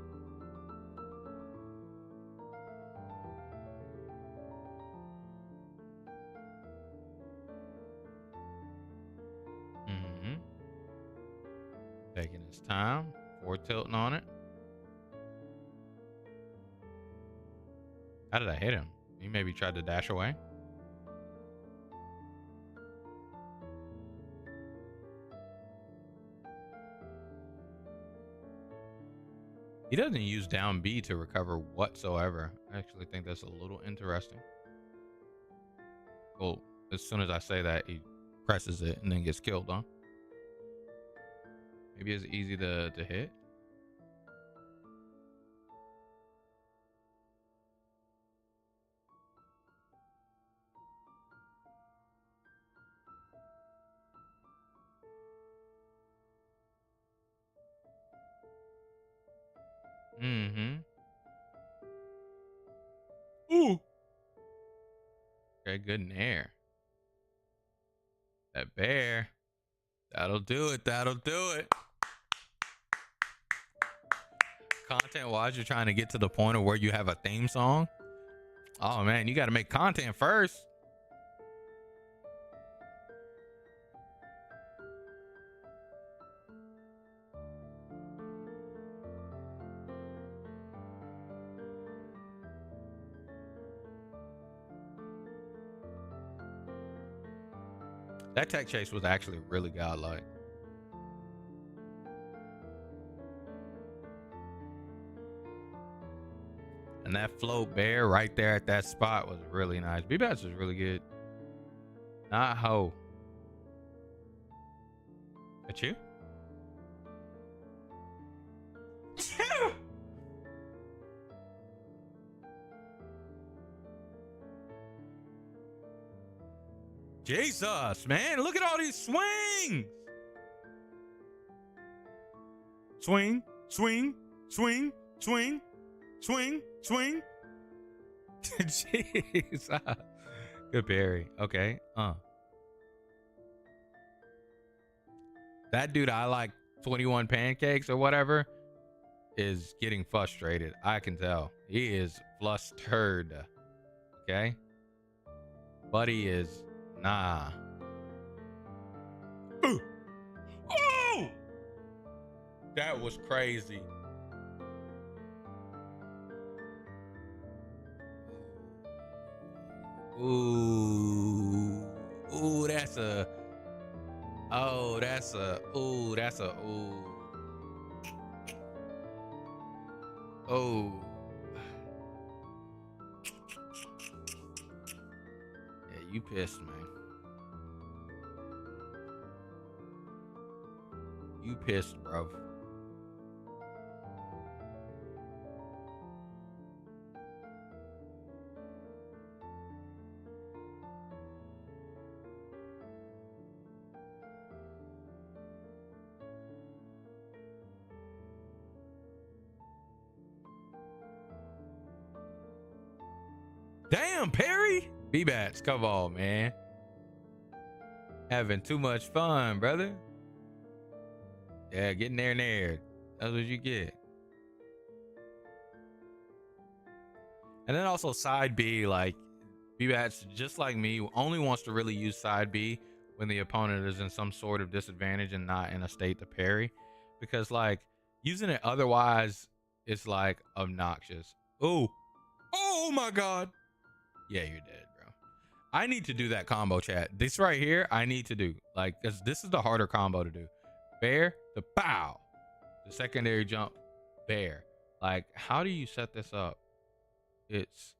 Taking his time. Forward tilting on it. How did I hit him? He maybe tried to dash away. He doesn't use down B to recover whatsoever. I actually think that's a little interesting. Well, as soon as I say that, he presses it and then gets killed, huh? Maybe it's easy to hit. Ooh. Okay, good in air. That bear. That'll do it. That'll do it. Content wise, you're trying to get to the point of where you have a theme song. Oh man, you got to make content first. That tech chase was actually really godlike. And that float bear right there at that spot was really nice. B-Bats was really good. Not Ho. That you? Jesus, man, look at all these swings. Swing, swing, swing, swing, swing, swing. Jeez. Good berry. Okay. That dude I like 21 pancakes or whatever is getting frustrated. I can tell. He is flustered. Okay. Buddy is nah. Ooh. Oh! That was crazy. Ooh. Ooh, that's a. Oh, that's a. Ooh, that's a. Ooh. Oh. Yeah, you pissed, man. You pissed, bro. Damn, Perry. B-Bats, come on, man. Having too much fun, brother. Yeah, getting there and there. That's what you get. And then also side B, like B-Bats, just like me, only wants to really use side B when the opponent is in some sort of disadvantage and not in a state to parry. Because like using it otherwise, it's like obnoxious. Oh, oh my God. Yeah, you're dead, bro. I need to do that combo, chat. This right here, I need to do. Like, because this is the harder combo to do. Bear, the pow. The secondary jump, bear. Like, how do you set this up? It's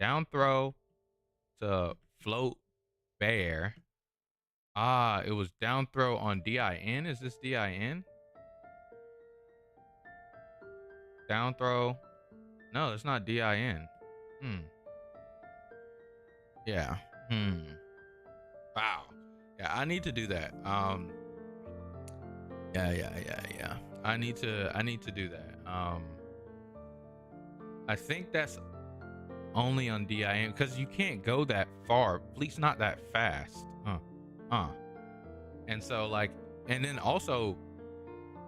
down throw to float bear. Ah, it was down throw on DIN. Is this DIN? Down throw. No, it's not DIN. Yeah. Wow. Yeah, I need to do that. Yeah. I need to do that. I think that's only on DIN because you can't go that far. Fleet's not that fast. And so like, and then also,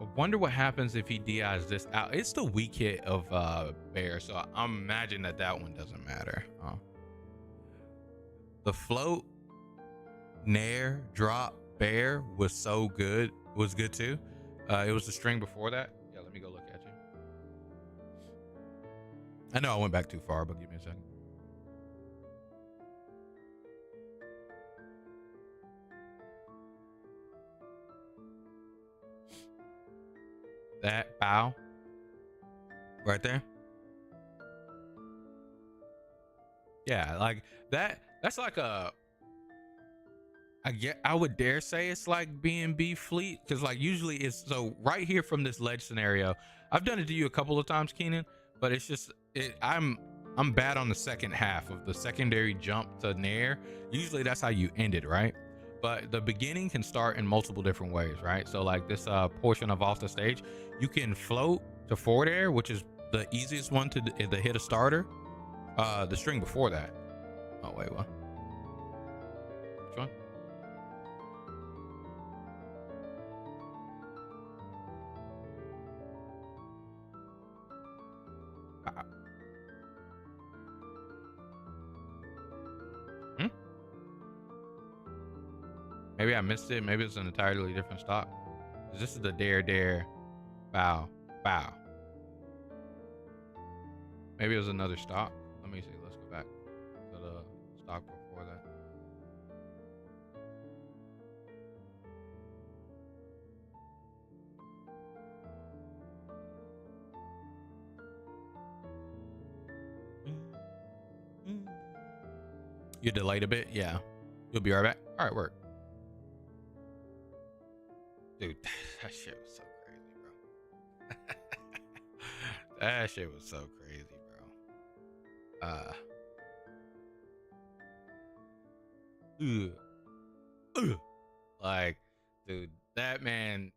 I wonder what happens if he DIs this out. It's the weak hit of bear, so I imagine that one doesn't matter. The float, nair, drop, bear was so good. Was good too. It was the string before that. Yeah, let me go look at you. I know I went back too far, but give me a second. That bow right there. Yeah, like that's like a, I would dare say it's like B&B fleet, because like usually it's so right here from this ledge scenario. I've done it to you a couple of times, Keenan, but it's just I'm bad on the second half of the secondary jump to nair. Usually that's how you end it, right? But the beginning can start in multiple different ways, right? So like this portion of off the stage, you can float to forward air, which is the easiest one to hit a starter. The string before that. Oh wait, what? Which one? Maybe I missed it. Maybe it's an entirely different stock. This is the dare, bow, bow. Maybe it was another stock. Let me see. Let's go back to the stock before that. You delayed a bit? Yeah. You'll be right back. All right, work. Dude, that shit was so crazy, bro. That shit was so crazy, bro. Like, dude, that man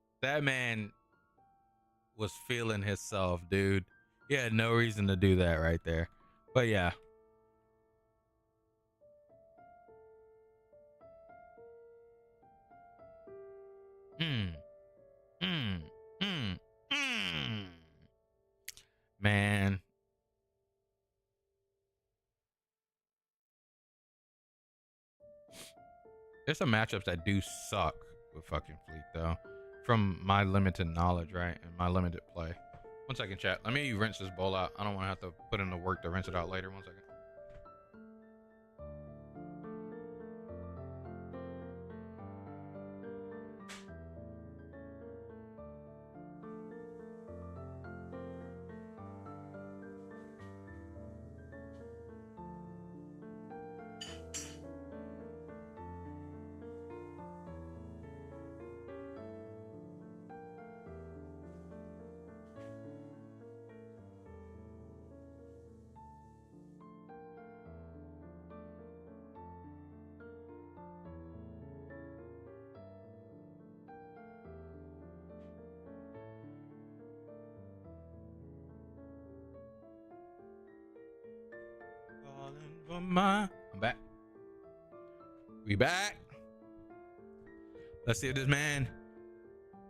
was feeling himself, dude. He had no reason to do that right there. But yeah. Man. There's some matchups that do suck with fucking Fleet though. From my limited knowledge, right? And my limited play. 1 second, chat. Let me rinse this bowl out. I don't want to have to put in the work to rinse it out later. 1 second. I'm back. We back. Let's see if this man,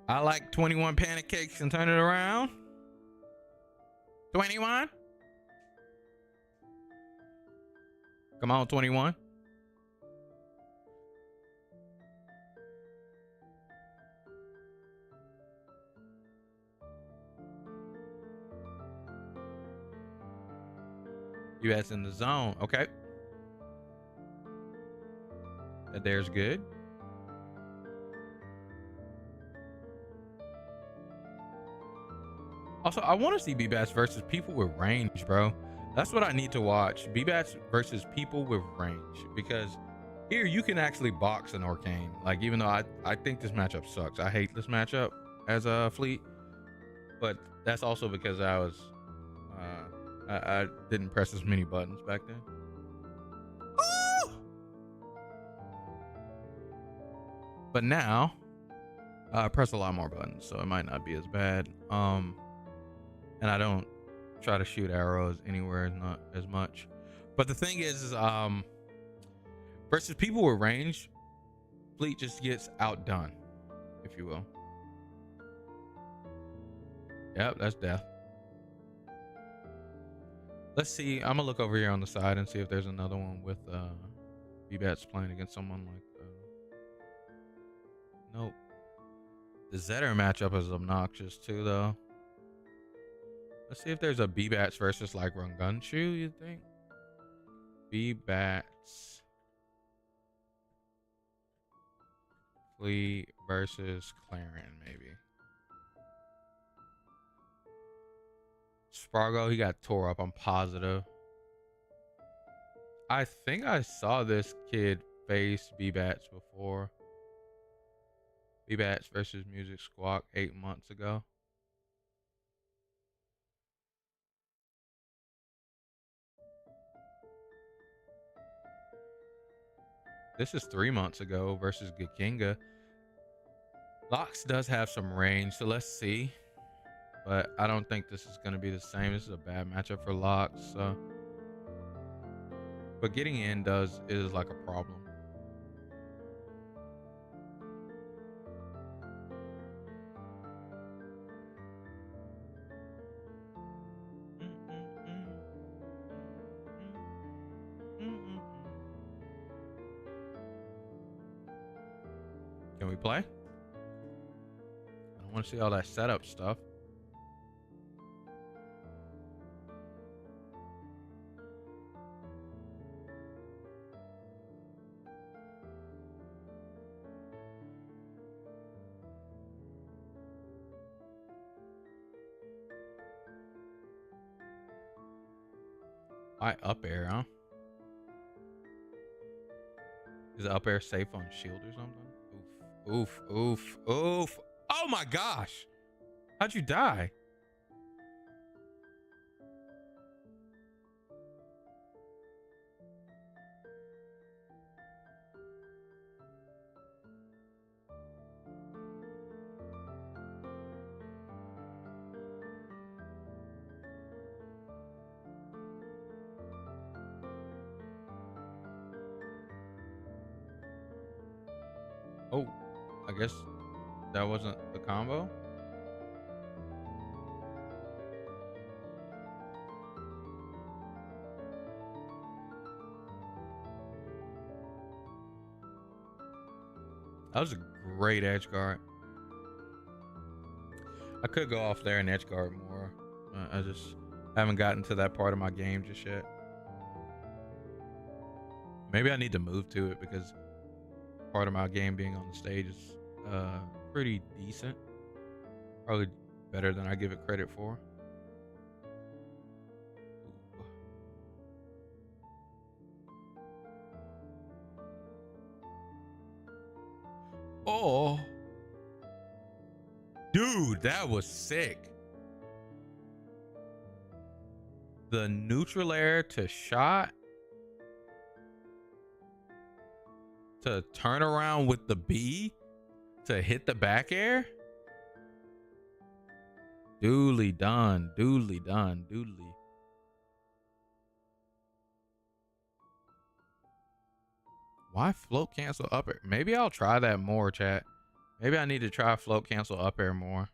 I like 21 pancakes and turn it around. 21. Come on, 21. US in the zone. Okay. That there's good. Also, I want to see B-Bats versus people with range, bro. That's what I need to watch. B-Bats versus people with range, because here you can actually box an Arcane. Like, even though I think this matchup sucks. I hate this matchup as a Fleet, but that's also because I was I didn't press as many buttons back then. But now I press a lot more buttons, so it might not be as bad. And I don't try to shoot arrows anywhere, not as much. But the thing is versus people with range, Fleet just gets outdone, if you will. Yep, that's death. Let's see. I'm gonna look over here on the side and see if there's another one with B-Bats playing against someone like nope. The Zetter matchup is obnoxious too, though. Let's see if there's a B-Bats versus like Rungunshu, you think? B-Bats Fleet versus Clarion, maybe. Spargo, he got tore up, I'm positive. I think I saw this kid face B-Bats before. B-Bats versus Music Squawk 8 months ago. This is 3 months ago versus Gakinga. Lox does have some range, so let's see. But I don't think this is going to be the same. This is a bad matchup for Lox. So. But getting in is like a problem. Can we play? I don't want to see all that setup stuff. Why up air, huh? Is up air safe on shield or something? Oof, oof, oof, oof. Oh my gosh. How'd you die? Oh, I guess that wasn't the combo. That was a great edge guard. I could go off there and edge guard more. I just haven't gotten to that part of my game just yet. Maybe I need to move to it because part of my game being on the stage is pretty decent. Probably better than I give it credit for. Oh, dude, that was sick. The neutral air to shot to turn around with the B to hit the back air. Duly done, duly done, duly. Why float cancel up air? Maybe I'll try that more, chat. Maybe I need to try float cancel up air more.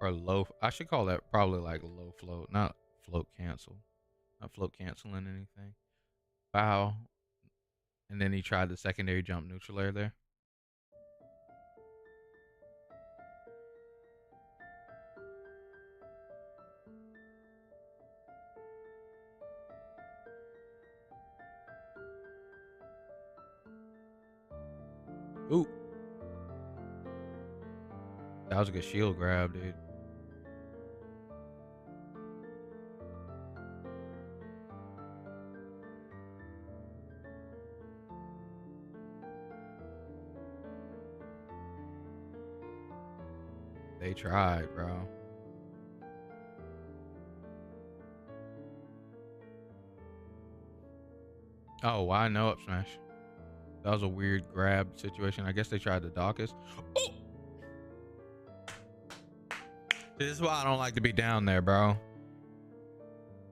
Or low. I should call that probably like low float, not float cancel. Not float canceling anything. Wow. And then he tried the secondary jump neutral air there. Ooh. That was a good shield grab, dude. They tried, bro. Oh, why no up smash? That was a weird grab situation. I guess they tried the Dawkins. Oh! This is why I don't like to be down there, bro.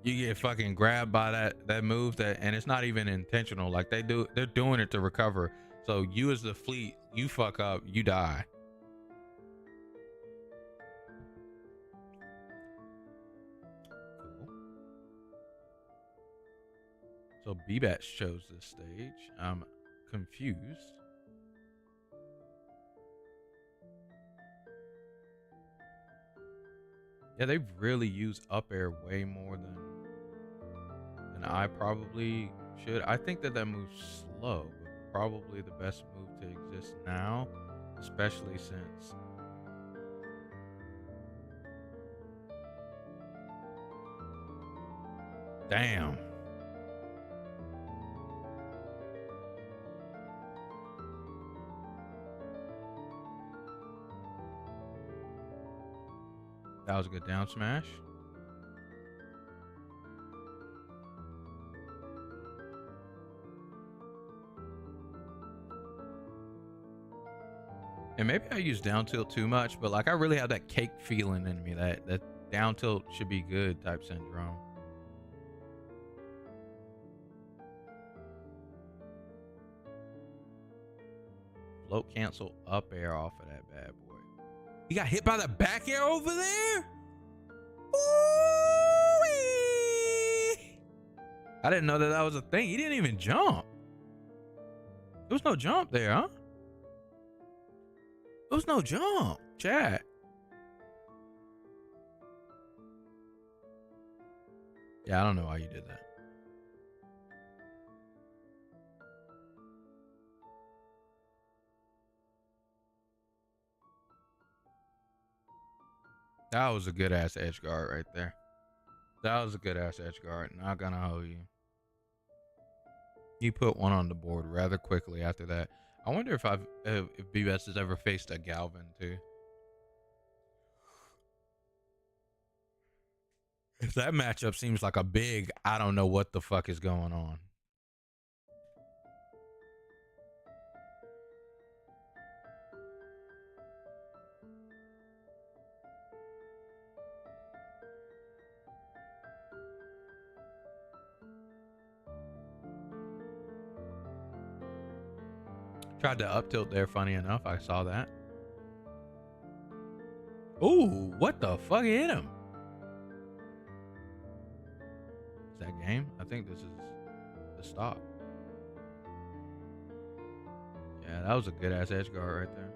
You get fucking grabbed by that move and it's not even intentional. Like they're doing it to recover. So you as the fleet, you fuck up, you die. So B-Bats chose this stage. I'm confused. Yeah, they really use up air way more than I probably should. I think that move's slow, but probably the best move to exist now, especially since damn. That was a good down smash. And maybe I use down tilt too much, but like I really have that cake feeling in me that down tilt should be good type syndrome. Float cancel up air off of that bad boy. He got hit by the back air over there? Ooh-wee. I didn't know that was a thing. He didn't even jump. There was no jump there, huh? There was no jump, chat. Yeah, I don't know why you did that. That was a good ass edge guard right there. That was a good ass edge guard. Not gonna hold you. You put one on the board rather quickly after that. I wonder if BBS has ever faced a Galvin too. If that matchup seems like a big, I don't know what the fuck is going on. Tried to up tilt there, funny enough. I saw that. Ooh, what the fuck hit him? Is that game? I think this is the stop. Yeah, that was a good ass edge guard right there.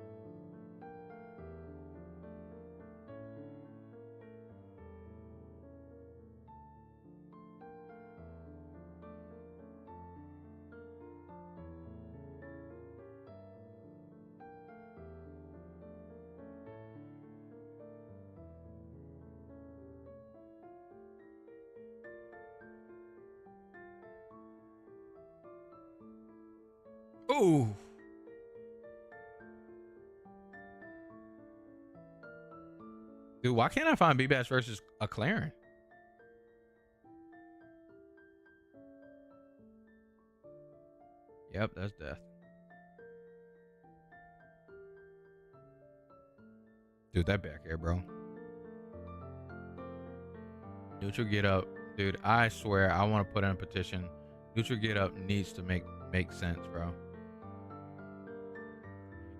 Ooh. Dude, why can't I find B-Bash versus a Claren? Yep, that's death. Dude, that back air, bro. Neutral get up. Dude, I swear I want to put in a petition. Neutral get up needs to make sense, bro.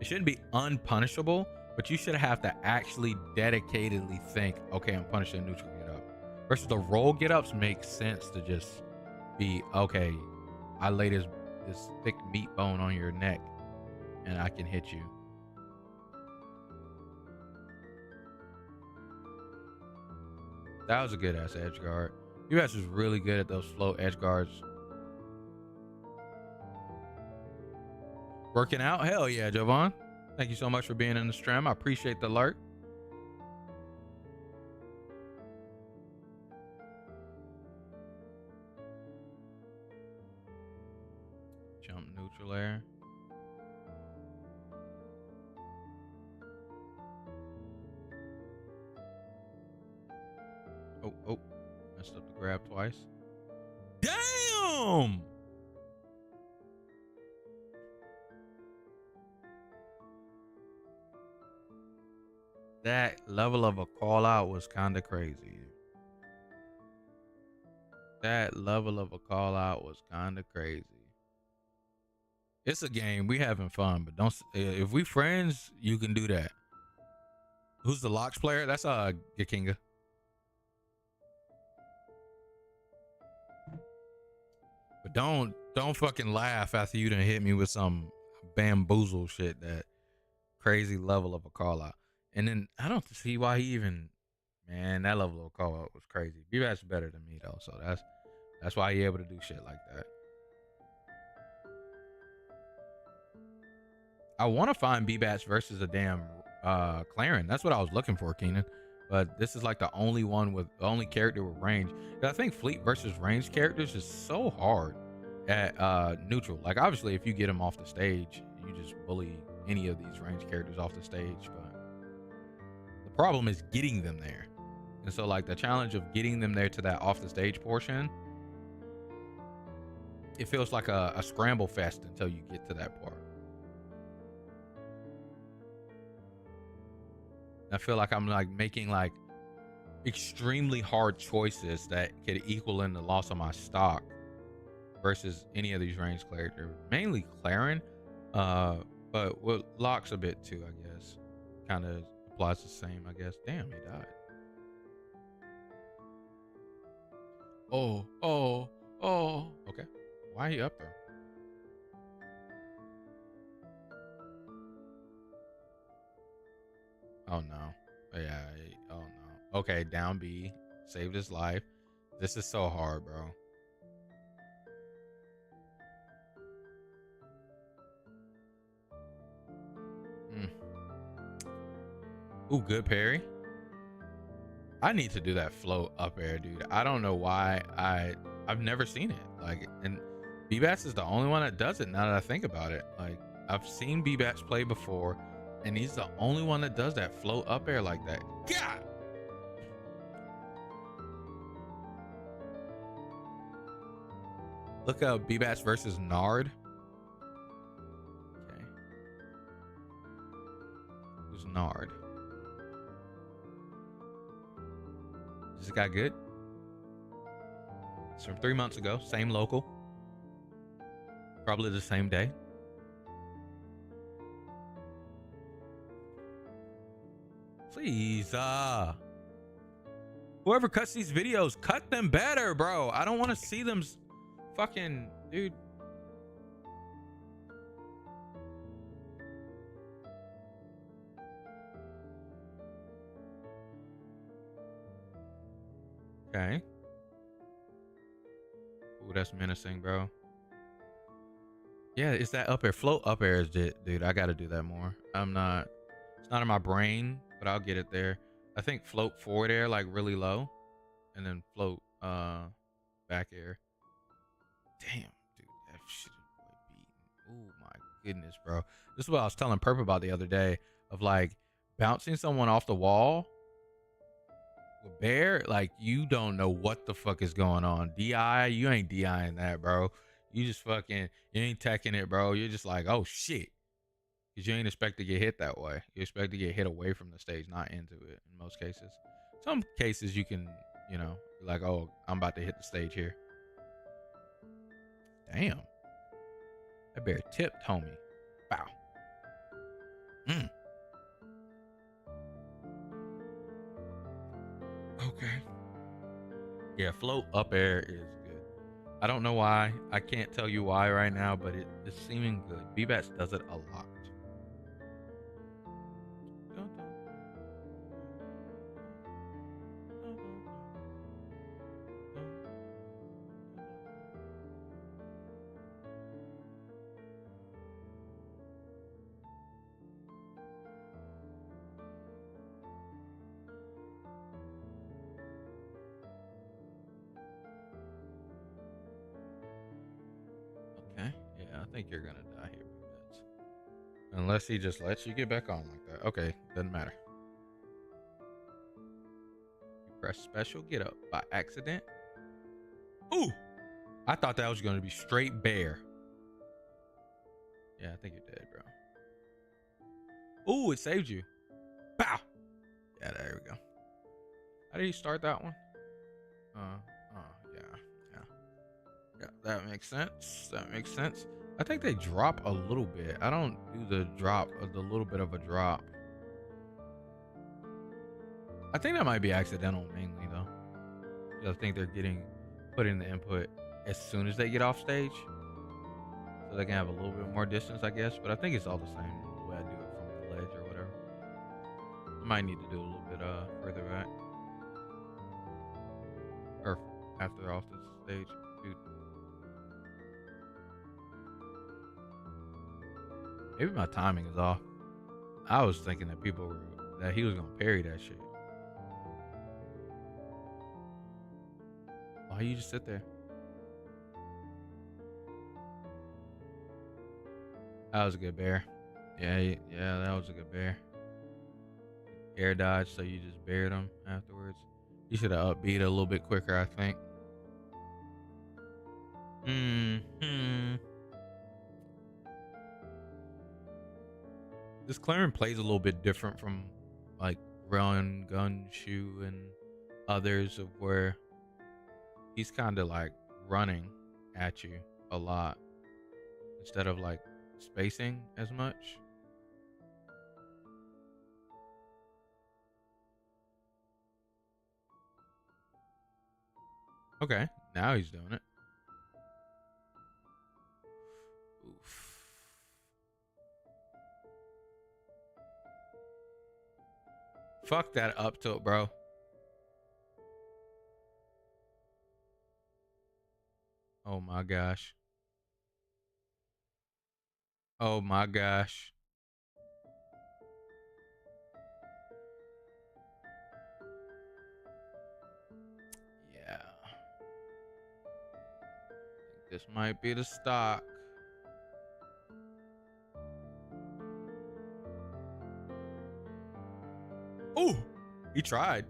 It shouldn't be unpunishable, but you should have to actually dedicatedly think, okay, I'm punishing neutral get up. Versus the roll get ups make sense to just be, okay, I lay this thick meat bone on your neck and I can hit you. That was a good ass edge guard. US was really good at those float edge guards. Working out? Hell yeah, Jovan. Thank you so much for being in the stream. I appreciate the alert. neutral air. Oh, messed up the grab twice. Damn! That level of a call out was kind of crazy. That level of a call out was kind of crazy. It's a game. We having fun, but don't. If we friends, you can do that. Who's the Locks player? That's Gakinga. But don't fucking laugh after you done hit me with some bamboozle shit. That crazy level of a call out, and then I don't see why he even. Man, that level of a call out was crazy. B-Bat's better than me though, so that's why he able to do shit like that. I want to find B-Bats versus a damn Claren. That's what I was looking for, Keenan. But this is like the only character with range. I think fleet versus range characters is so hard at neutral. Like obviously, if you get them off the stage, you just bully any of these range characters off the stage. But the problem is getting them there. And so like the challenge of getting them there to that off the stage portion, it feels like a scramble fest until you get to that part. I feel like I'm like making like extremely hard choices that could equal in the loss of my stock versus any of these ranged characters. Mainly Claren, but with Locks a bit too, I guess. Kind of applies the same, I guess. Damn, he died. Oh. Okay. Why are you up there? Oh no. Yeah. Oh no. Okay, down B. Saved his life. This is so hard, bro. Ooh, good parry. I need to do that float up air, dude. I don't know why I've never seen it. Like, and B-Bats is the only one that does it now that I think about it. Like, I've seen B-Bats play before, and he's the only one that does that float up air like that. God! Look up B-Bats versus Nard. Okay. Who's Nard? Is this guy good? It's from 3 months ago. Same local. Probably the same day. Please, whoever cuts these videos, cut them better, bro. I don't want to see them fucking, dude. Okay. Ooh, that's menacing, bro. Yeah, it's that up air. Float up air is it, dude. I got to do that more. It's not in my brain, but I'll get it there. I think float forward air like really low, and then float back air. Damn, dude, that shit is beaten. Oh my goodness, bro. This is what I was telling Perp about the other day of like bouncing someone off the wall with Bear. Like you don't know what the fuck is going on. DI, you ain't DIing that, bro. You just fucking, you ain't teching it, bro. You're just like, oh shit. Because you ain't expect to get hit that way. You expect to get hit away from the stage, not into it in most cases. Some cases you can, you know, like, oh, I'm about to hit the stage here. Damn. That bear tipped, homie. Wow. Okay. Yeah, float up air is good. I don't know why. I can't tell you why right now, but it's seeming good. B-Bats does it a lot. think you're gonna die here, B-Bats. Unless he just lets you get back on like that. Okay, doesn't matter. You press special get up by accident. Ooh! I thought that was gonna be straight bear. Yeah, I think you're dead, bro. Ooh, it saved you. Pow! Yeah, there we go. How did you start that one? Yeah, that makes sense. That makes sense. I think they drop a little bit. I don't do the drop, the little bit of a drop. I think that might be accidental mainly though. I think they're putting the input as soon as they get off stage, so they can have a little bit more distance, I guess. But I think it's all the same the way I do it from the ledge or whatever. I might need to do a little bit further back, or after off the stage, dude. Maybe my timing is off. I was thinking that that he was gonna parry that shit. Why you just sit there? That was a good bear. Yeah, that was a good bear. Air dodge, so you just buried him afterwards. You should have upbeat a little bit quicker, I think. This Clarin plays a little bit different from like Run, Gun, Shoe, and others, of where he's kind of like running at you a lot instead of like spacing as much. Okay, now he's doing it. Oof. Fuck that up tilt, bro. Oh my gosh. Oh my gosh. Yeah. I think this might be the stock. Oh, he tried.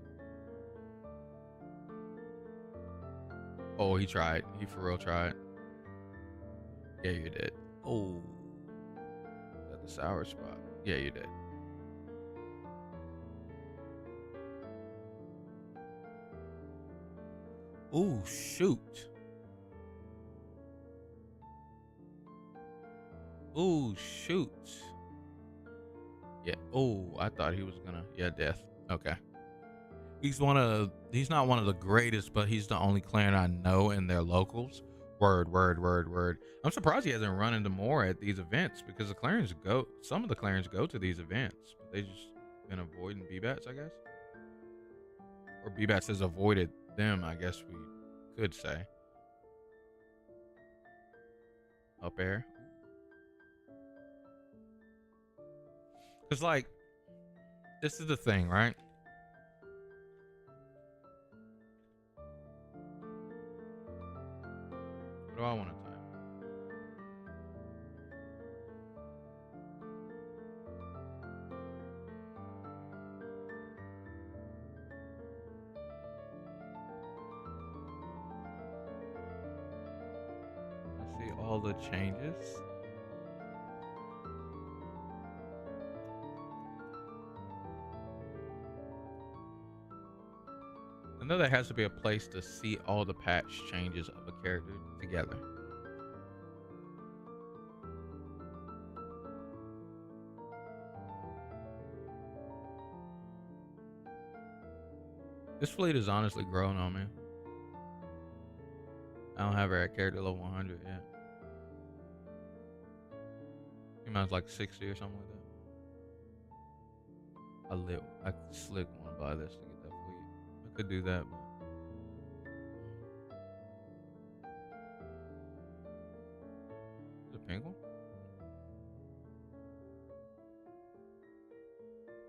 Oh, he tried. He for real tried. Yeah, you did. Oh, at the sour spot. Yeah, you did. Oh, shoot. Oh, shoot. Yeah. Oh, I thought he was gonna. Yeah, death. Okay. He's not one of the greatest, but he's the only Clarin I know in their locals. Word. I'm surprised he hasn't run into more at these events, because some of the Clarins go to these events, but they just been avoiding B-Bats, I guess. Or B-Bats has avoided them, I guess we could say. Up air. Because, like, this is the thing, right? What do I want to type? I see all the changes. I know there has to be a place to see all the patch changes of a character together. This fleet is honestly growing on me. I don't have her at character level 100 yet. I think mine's like 60 or something like that. I slick one by this to get that fleet. I could do that, but is it a pink one?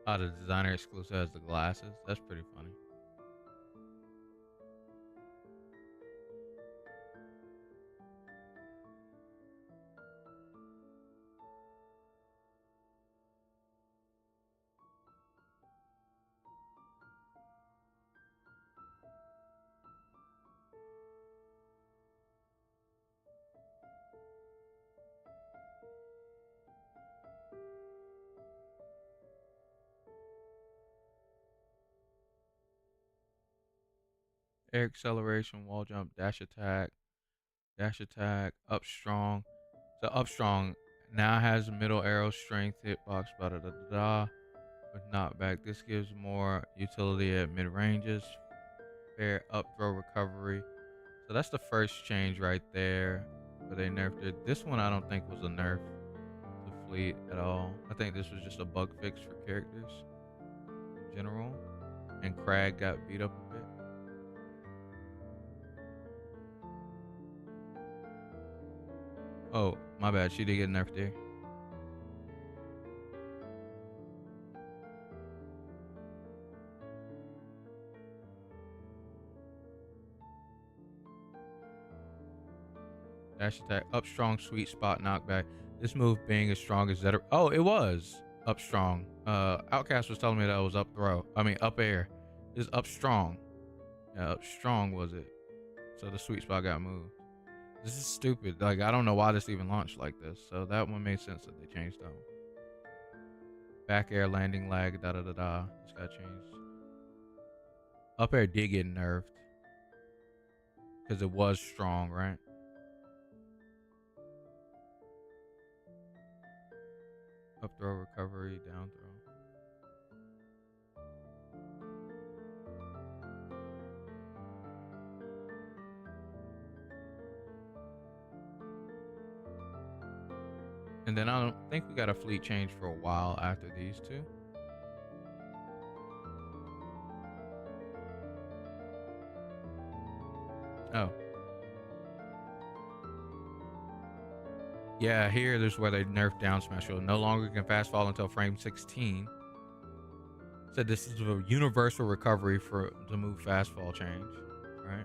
Oh, the designer exclusive has the glasses. That's pretty funny. air acceleration, wall jump, dash attack, up strong. So up strong now has middle arrow strength, hitbox, blah da da da da. With knockback, this gives more utility at mid ranges. Fair up throw recovery. So that's the first change right there. But they nerfed it. This one I don't think was a nerf to fleet at all. I think this was just a bug fix for characters in general. And Crag got beat up a bit. Oh, my bad. She did get nerfed there. Dash attack, up strong, sweet spot, knockback. This move being as strong as that. Oh, it was up strong. Outcast was telling me that it was up throw. I mean, up air. It's up strong. Yeah, up strong was it. So the sweet spot got moved. This is stupid. Like, I don't know why this even launched like this. So that one made sense that they changed that one. Back air, landing lag, da da da da. This got changed. Up air did get nerfed. Because it was strong, right? Up throw, recovery, down throw. And then I don't think we got a fleet change for a while after these two. Oh. Yeah, here there's where they nerfed down smash. No longer can fast fall until frame 16. Said this is a universal recovery for the move fast fall change, right?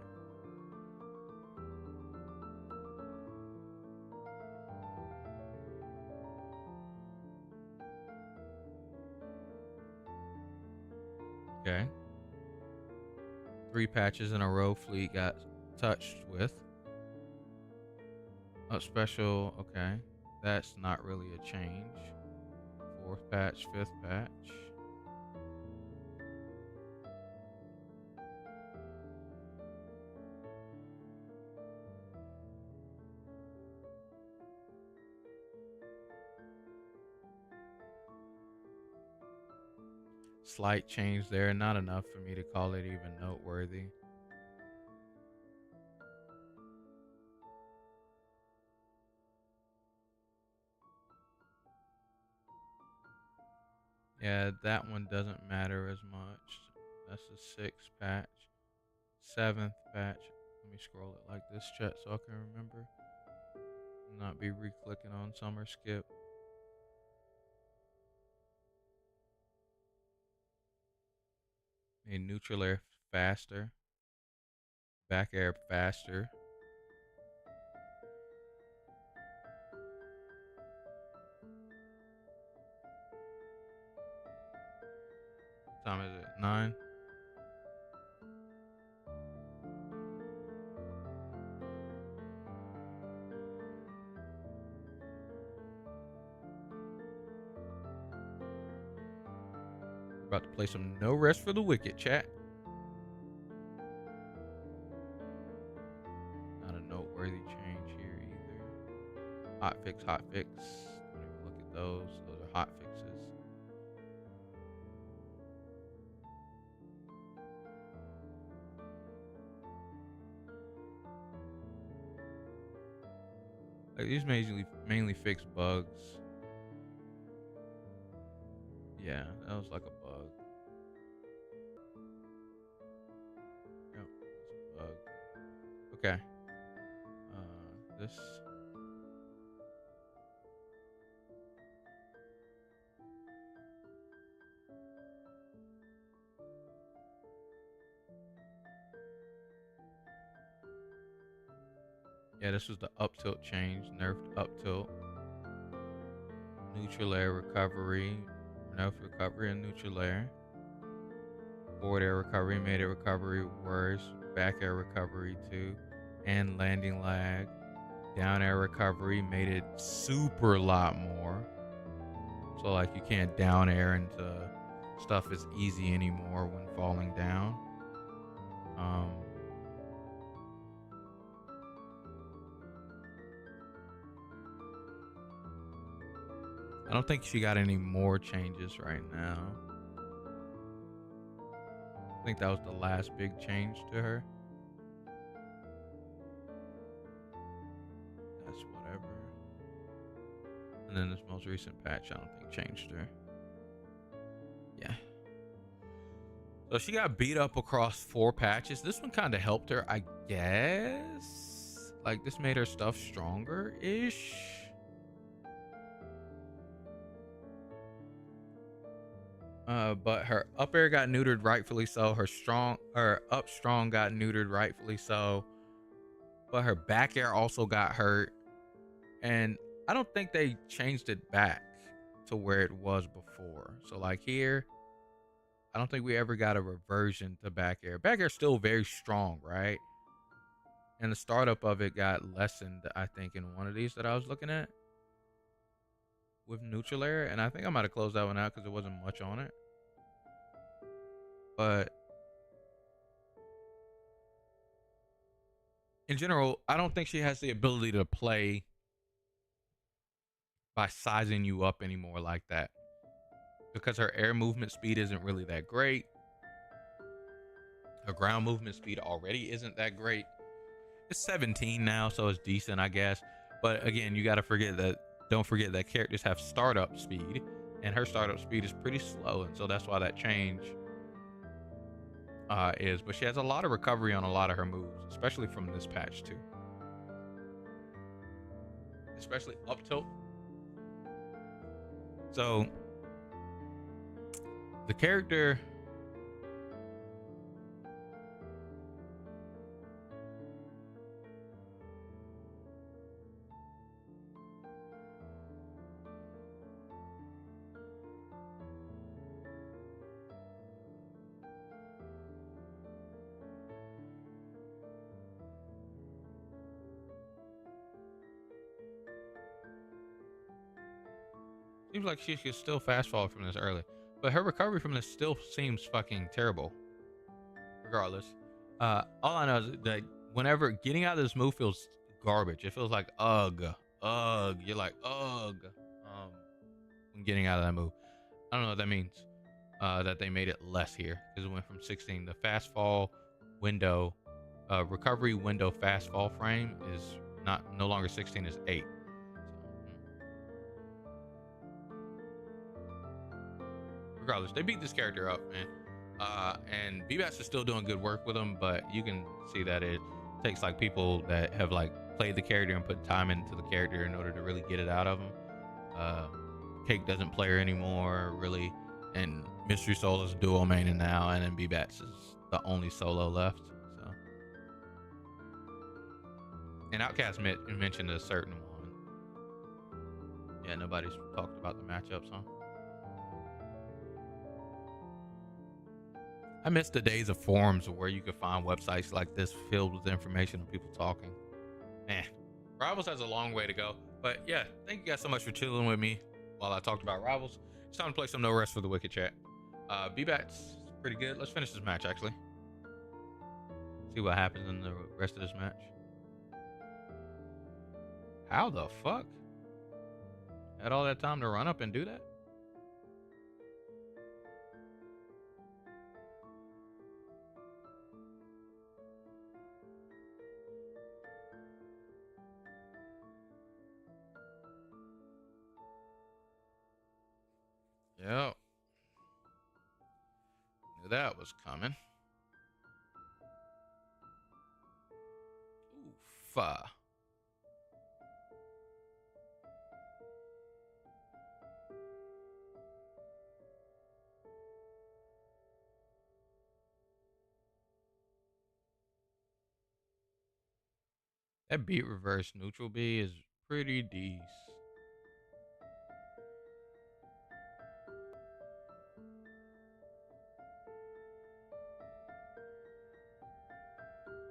Okay. 3 patches in a row fleet got touched with. Up special, okay. That's not really a change. 4th patch, 5th patch. Slight change there, not enough for me to call it even noteworthy. Yeah, that one doesn't matter as much. That's the 6th patch. 7th patch. Let me scroll it like this, chat, so I can remember. Not be re-clicking on summer skip. Made neutral air faster. Back air faster. What time is it? 9? About to play some No Rest for the Wicked, chat. Not a noteworthy change here either. Hot fix, hot fix. Don't even look at those. Those are hot fixes. Like, these mainly fix bugs. Yeah, that was like a bug. Yep, it's a bug. Okay. This. Yeah, this was the up tilt change, nerfed up tilt. Neutral air recovery, nerfed recovery and neutral air. Forward air recovery made it recovery worse. Back air recovery too. And landing lag. Down air recovery made it super lot more. So like you can't down air into stuff as easy anymore when falling down. I don't think she got any more changes right now. I think that was the last big change to her. That's whatever. And then this most recent patch, I don't think changed her. Yeah. So she got beat up across 4 patches. This one kind of helped her, I guess. Like, this made her stuff stronger-ish. But her up air got neutered, rightfully so. Her up strong got neutered, rightfully so. But her back air also got hurt. And I don't think they changed it back to where it was before. So like here, I don't think we ever got a reversion to back air. Back air's still very strong, right? And the startup of it got lessened, I think, in one of these that I was looking at with neutral air. And I think I might have closed that one out because there wasn't much on it. But in general, I don't think she has the ability to play by sizing you up anymore like that, because her air movement speed isn't really that great. Her ground movement speed already isn't that great. It's 17 now, so it's decent, I guess. But again, you got to don't forget that characters have startup speed, and her startup speed is pretty slow, and so that's why that change is. But she has a lot of recovery on a lot of her moves, especially from this patch too. Especially up tilt. So the character seems like she could still fast fall from this early, but her recovery from this still seems fucking terrible. Regardless, all I know is that whenever getting out of this move feels garbage. It feels like ugh. You're like ugh. When getting out of that move, I don't know what that means. That they made it less here because it went from 16. The fast fall window, recovery window fast fall frame is no longer 16. Is 8. Regardless, they beat this character up, man. And BBats is still doing good work with him, but you can see that it takes like people that have like played the character and put time into the character in order to really get it out of him. Cake doesn't play her anymore, really, and Mystery Soul is duo maining now, and then BBats is the only solo left. So, and Outcast mentioned a certain one. Yeah, nobody's talked about the matchups, huh? I miss the days of forums where you could find websites like this filled with information and people talking. Man, Rivals has a long way to go. But yeah, thank you guys so much for chilling with me while I talked about Rivals. It's time to play some No Rest for the Wicked chat. BBats is pretty good. Let's finish this match, actually. See what happens in the rest of this match. How the fuck? Had all that time to run up and do that? Yep. Knew that was coming. Oof. That beat reverse neutral B is pretty decent.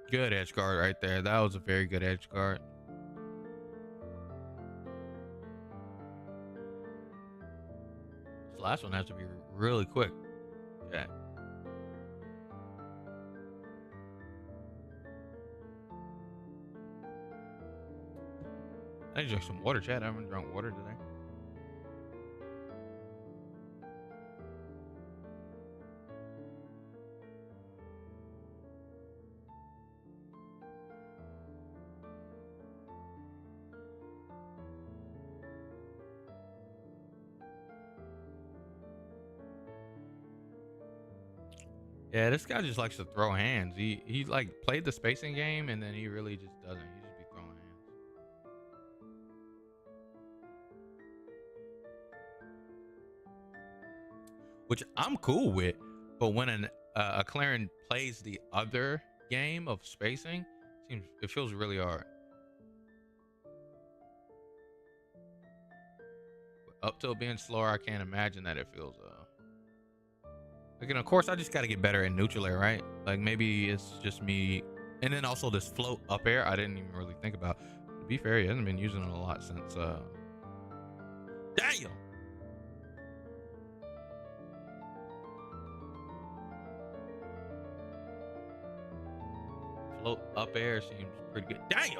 Good edge guard right there. That was a very good edge guard. This last one has to be really quick. Yeah. I need to drink some water, Chad. I haven't drunk water today. Yeah, this guy just likes to throw hands. He like played the spacing game and then he really just doesn't. He just be throwing hands. Which I'm cool with, but when a Claren plays the other game of spacing, it feels really hard. Up till being slower, I can't imagine that it feels again, of course I just got to get better at neutral air, right? Like maybe it's just me. And then also this float up air I didn't even really think about. To be fair, he hasn't been using it a lot since damn. Float up air seems pretty good. Damn.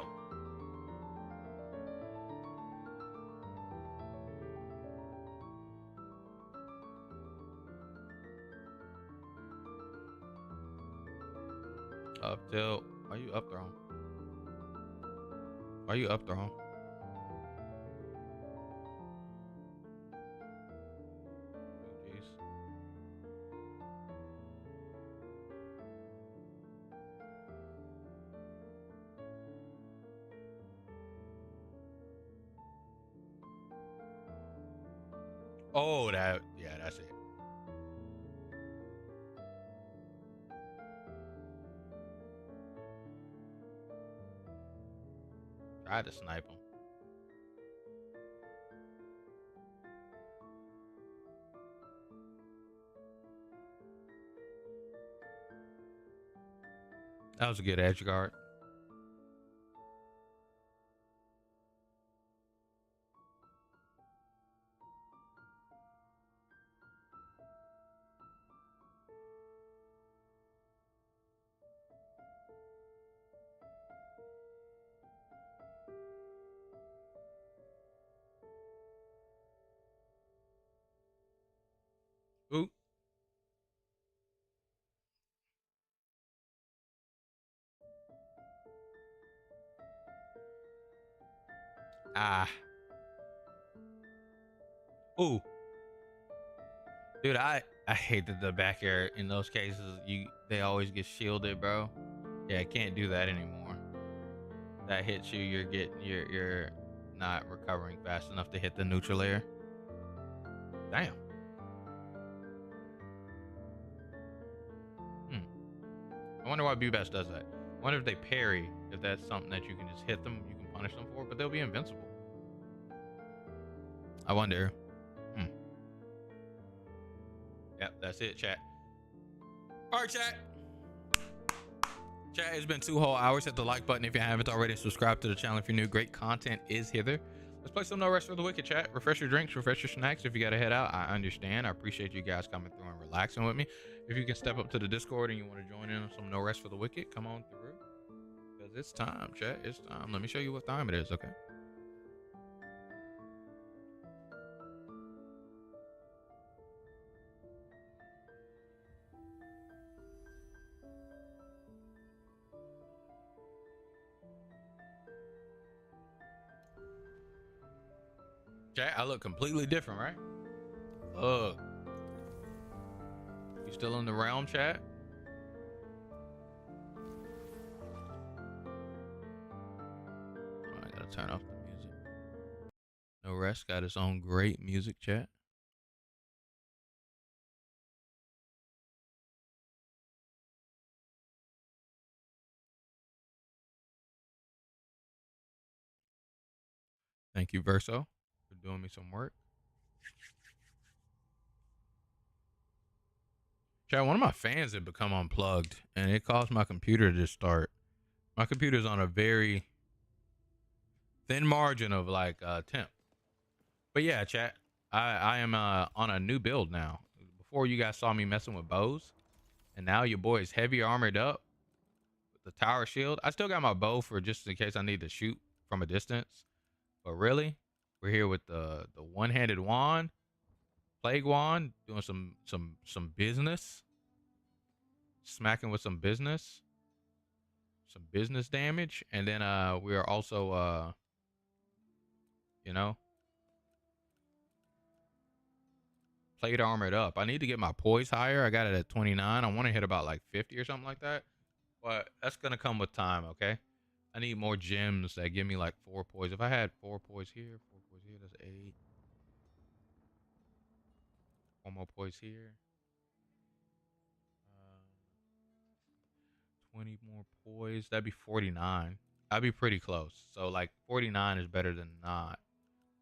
Up tilt. Why you up thrown? Why you up thrown? Jeez. Oh, yeah, that's it. Tried to snipe him. That was a good edge guard. Ooh. Ah. Ooh. Dude, I hate that the back air in those cases they always get shielded, bro. Yeah, I can't do that anymore. That hits you, you're not recovering fast enough to hit the neutral air. Damn. I wonder why B-Bash does that. I wonder if they parry, if that's something that you can just hit them, you can punish them for, but they'll be invincible. I wonder. Yep, that's it, chat. All right, chat. Chat, it's been 2 whole hours. Hit the like button if you haven't already. Subscribe to the channel if you're new. Great content is hither. Let's play some No Rest for the Wicked, chat. Refresh your drinks, refresh your snacks. If you got to head out, I understand. I appreciate you guys coming through and relaxing with me. If you can step up to the Discord and you want to join in on some No Rest for the Wicked, come on through. Because it's time, chat. It's time. Let me show you what time it is, okay? Chat, I look completely different, right? Look. You still in the realm, chat? I gotta turn off the music. No Rest got its own great music, chat. Thank you, Verso, for doing me some work. Chat, one of my fans had become unplugged, and it caused my computer to start. My computer's on a very thin margin of like temp. But yeah, chat, I am on a new build now. Before you guys saw me messing with bows, and now your boy is heavy armored up with the tower shield. I still got my bow for just in case I need to shoot from a distance. But really, we're here with the one-handed wand, plague wand, doing some business, smacking with some business damage, and then we are also you know, plate armored up. I need to get my poise higher. I got it at 29. I want to hit about like 50 or something like that. But that's going to come with time, okay? I need more gems that give me like 4 poise. If I had 4 poise here, 4 poise here, that's 8. 1 more poise here. 20 more poise. That'd be 49. I'd be pretty close. So like 49 is better than not,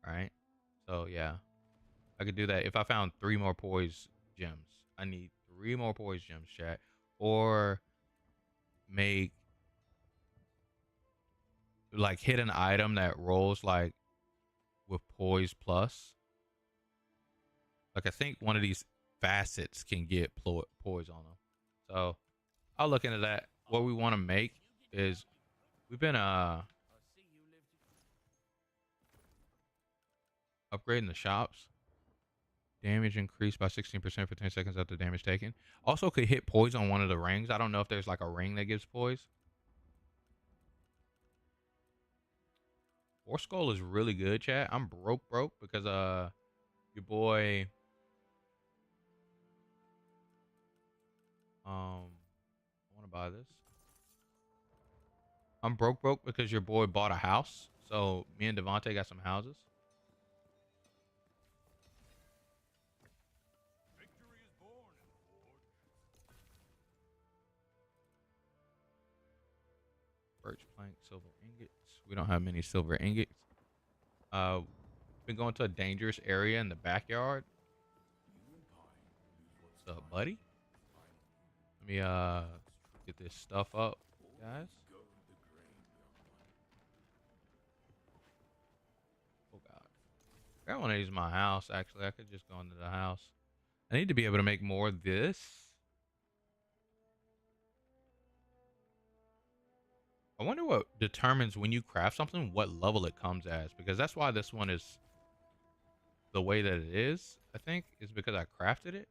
right? So yeah, I could do that. If I found 3 more poise gems, I need 3 more poise gems, chat, or make like hit an item that rolls like with poise plus. Like I think one of these facets can get poise on them. So I'll look into that. What we want to make is we've been upgrading the shops. Damage increased by 16% for 10 seconds after damage taken. Also could hit poise on one of the rings. I don't know if there's like a ring that gives poise. War Skull is really good, chat. I'm broke because your boy I want to buy this. I'm broke because your boy bought a house. So me and Devontae got some houses. Birch plank, silver ingots. We don't have many silver ingots. Been going to a dangerous area in the backyard. What's up, buddy? Let me get this stuff up, guys. Oh god. I got one of these in my house, actually. I could just go into the house. I need to be able to make more of this. I wonder what determines when you craft something, what level it comes as. Because that's why this one is the way that it is, I think, is because I crafted it.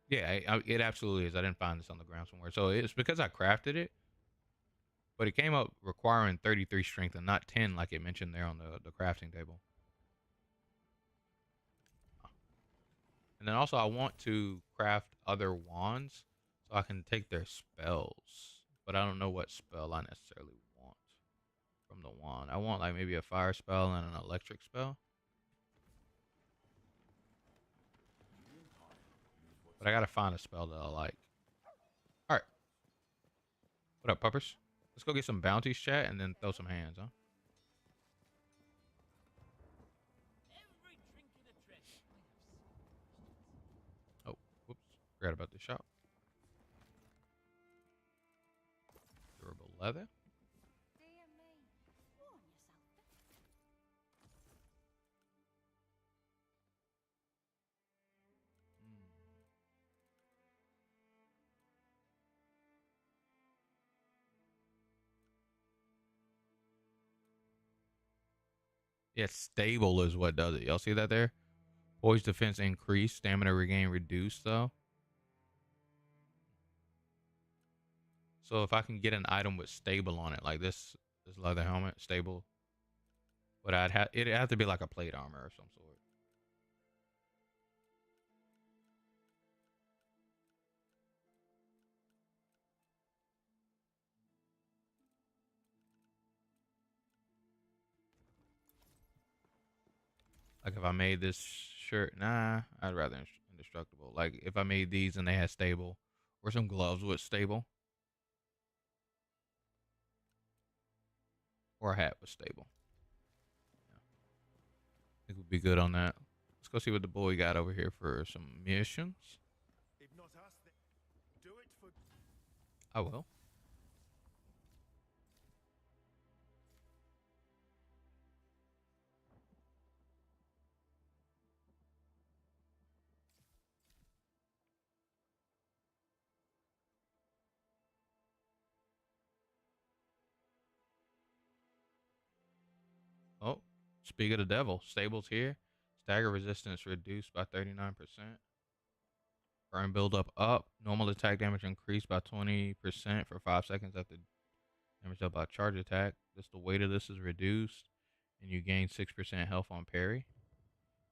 Yeah, it absolutely is. I didn't find this on the ground somewhere. So it's because I crafted it. But it came up requiring 33 strength and not 10 like it mentioned there on the crafting table. And then also I want to craft other wands so I can take their spells. But I don't know what spell I necessarily want from the wand. I want like maybe a fire spell and an electric spell. But I gotta find a spell that I like. Alright. What up, puppers? Let's go get some bounties, chat, and then throw some hands, huh? Oh, whoops. Forgot about the shop. Durable leather. Yeah, stable is what does it. Y'all see that there? Poise defense increased. Stamina regain reduced, though. So if I can get an item with stable on it, like this leather helmet, stable. But it'd have to be like a plate armor of some sort. Like if I made this shirt, nah, I'd rather indestructible. Like if I made these and they had stable, or some gloves with stable, or a hat with stable. Yeah. I think we'd be good on that. Let's go see what the boy got over here for some missions. If not us, then do it for. I will. Oh, speak of the devil. Stables here. Stagger resistance reduced by 39%. Burn buildup up. Normal attack damage increased by 20% for 5 seconds after damage up by charge attack. The weight of this is reduced, and you gain 6% health on parry.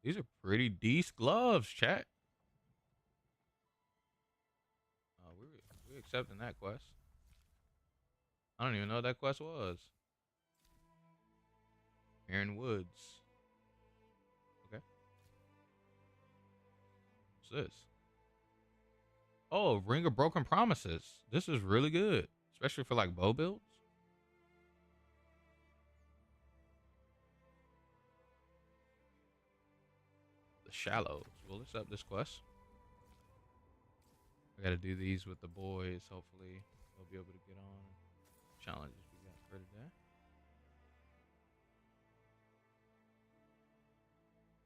These are pretty decent gloves, chat. We accepting that quest. I don't even know what that quest was. Aaron Woods. Okay. What's this? Oh, Ring of Broken Promises. This is really good, especially for like bow builds. The Shallows. Well, let's up this quest. I gotta do these with the boys. Hopefully, they'll be able to get on challenges we got for today.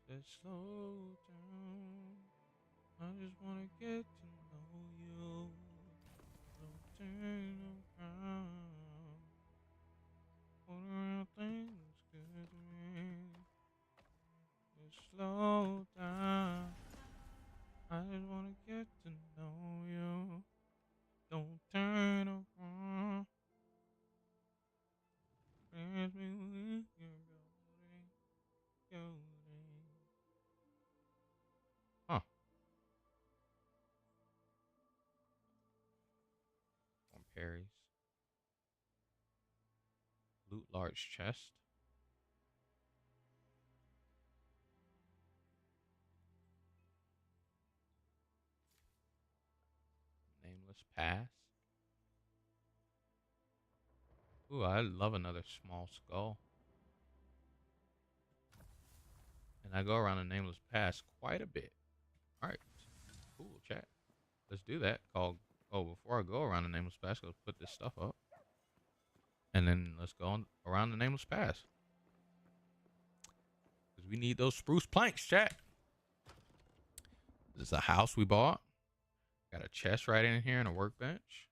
Just slow down. I just wanna get to know you. Don't turn around. All around things good to me. Just slow down. I just wanna get to know you. Don't turn around. Pass me with your golden. Huh. On Perry's. Loot large chest. Nameless pass. Ooh, I love another small skull. And I go around the nameless pass quite a bit. Alright. Cool, chat. Let's do that. Oh, before I go around the nameless pass, let's put this stuff up. And then let's go on around the nameless pass. Because we need those spruce planks, chat. This is a house we bought. Got a chest right in here and a workbench.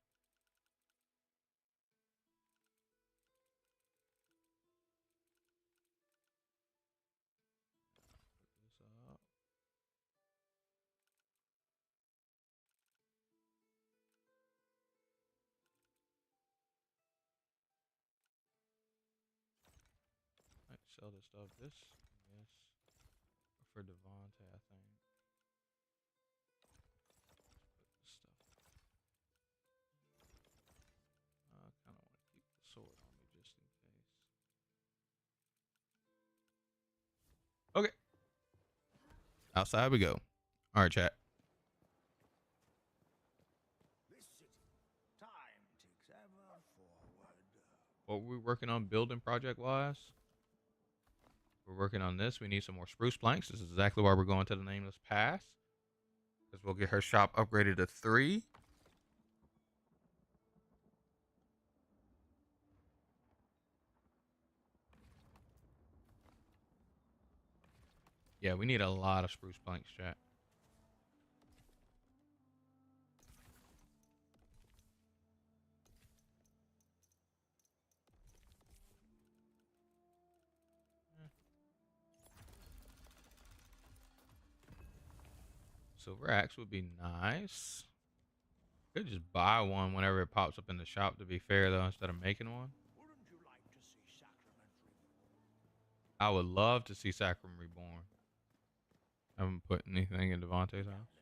Might sell this stuff. This, yes. For Devontae, I think. Put this stuff. I kind of want to keep the sword on me just in case. Okay. Outside we go. All right, chat. This city, time ticks ever forward. What we're working on building project wise, we're working on this. We need some more spruce planks. This is exactly why we're going to the nameless pass, because we'll get her shop upgraded to 3. Yeah, we need a lot of spruce planks, chat. Silver axe would be nice. Could just buy one whenever it pops up in the shop, to be fair, though, instead of making one. Wouldn't you like to see Sacrament reborn? I would love to see Sacrum reborn. I haven't put anything in Devontae's house.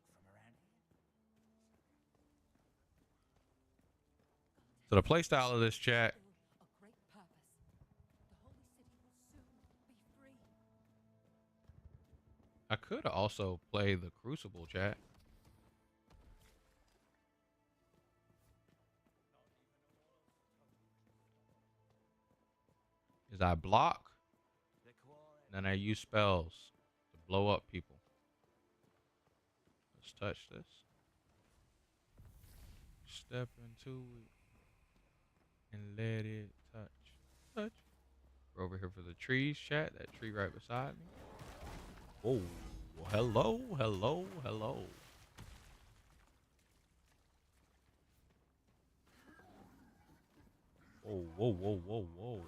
So the playstyle of this chat, A great purpose. The holy city will soon be free. I could also play the Crucible, chat. Is I block, then I use spells to blow up people. Let's touch this. Step into it and let it touch. Touch. We're over here for the trees, chat. That tree right beside me. Oh, hello, hello, hello. Whoa, whoa, whoa, whoa, whoa.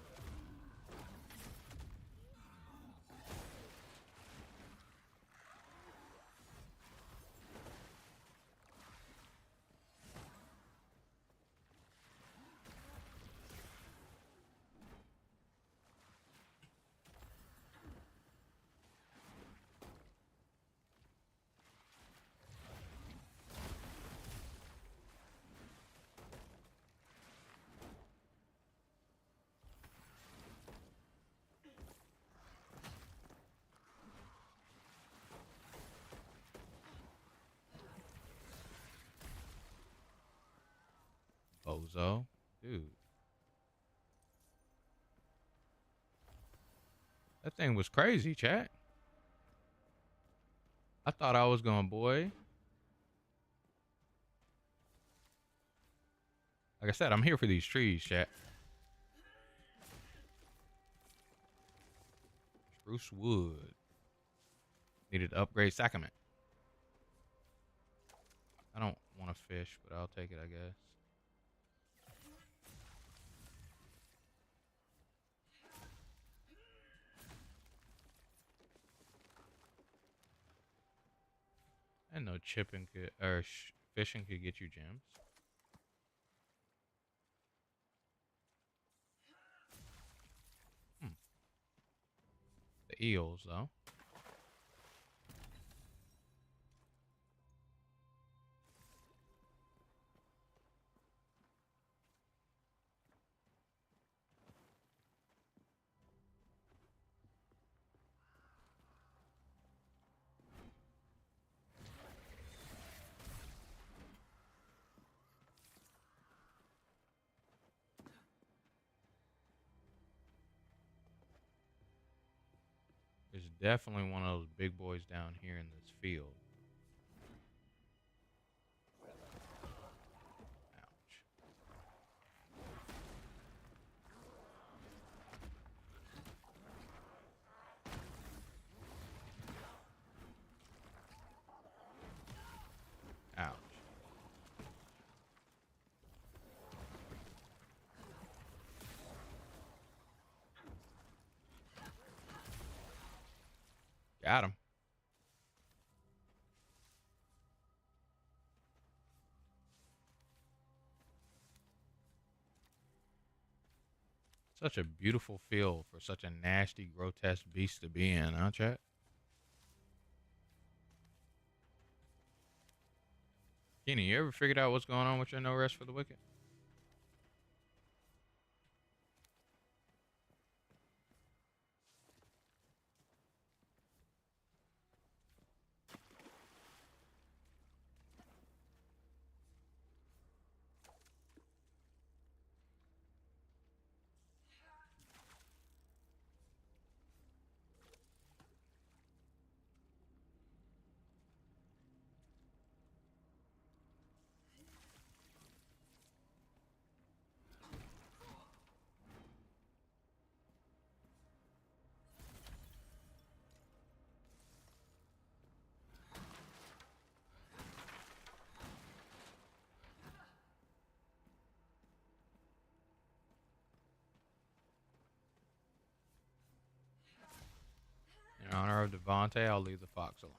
eels, though. Dude. That thing was crazy, chat. I thought I was going, boy. Like I said, I'm here for these trees, chat. Spruce wood. Needed to upgrade sacrament. I don't want to fish, but I'll take it, I guess. I know chipping could, or fishing could get you gems. The eels, though. There's definitely one of those big boys down here in this field. Ouch. Ouch. Got him. Such a beautiful field for such a nasty, grotesque beast to be in, huh, chat? Kenny, you ever figured out what's going on with your no rest for the wicked? In honor of Devontae, I'll leave the fox alone.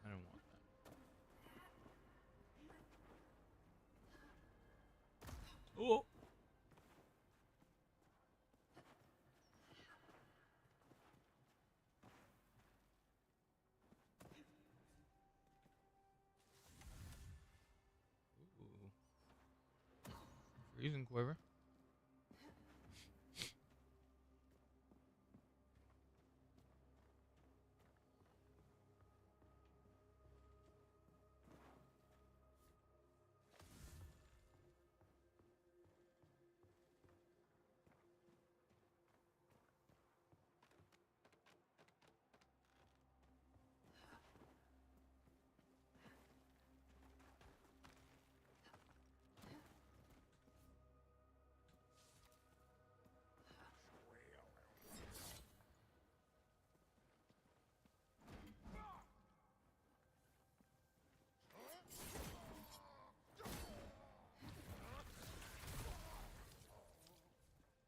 I don't want that. Oh. Ooh. Freezing quiver.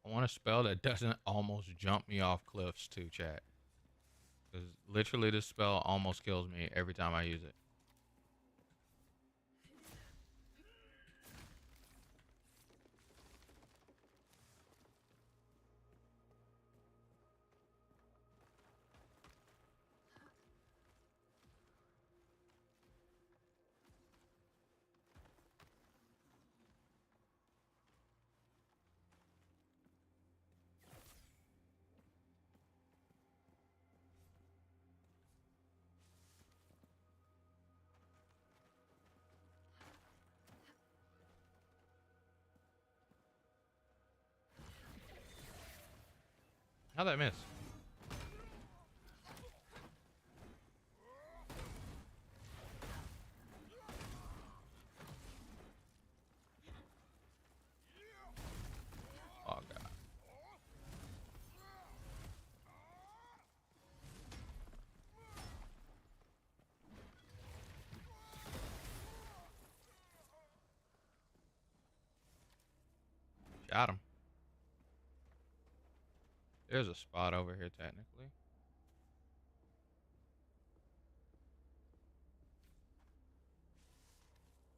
I want a spell that doesn't almost jump me off cliffs too, chat. Because literally this spell almost kills me every time I use it. How'd that miss? Oh god. Got him. There's a spot over here technically.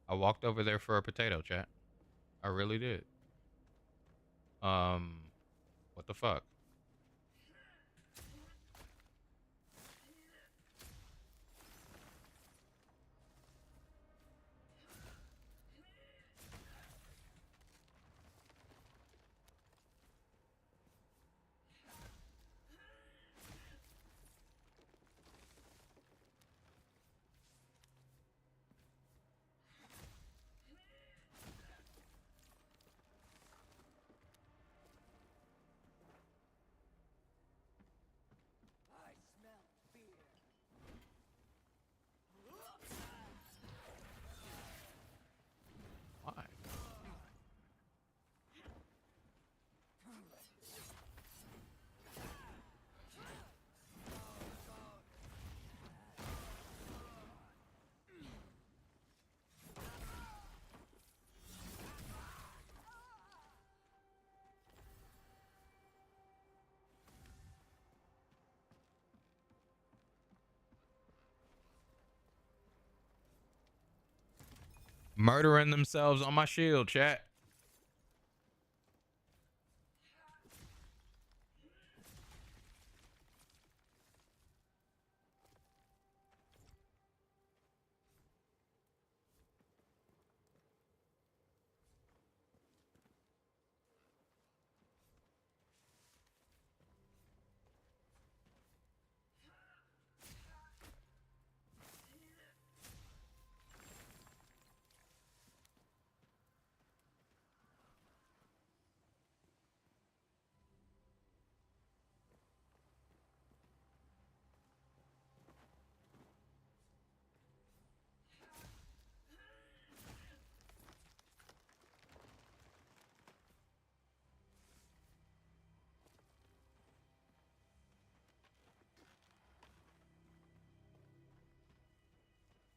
I walked over there for a potato, chat. I really did. What the fuck? I smell fear. Why? Murdering themselves on my shield, chat.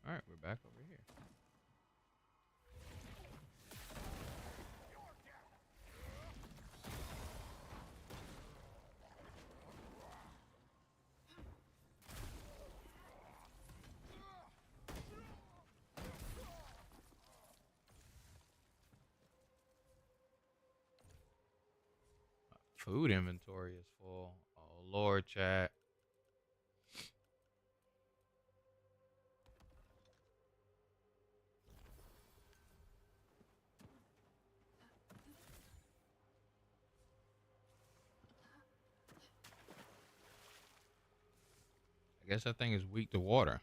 All right, we're back over here. Food inventory is full. Oh Lord, chat. I guess that thing is weak to water.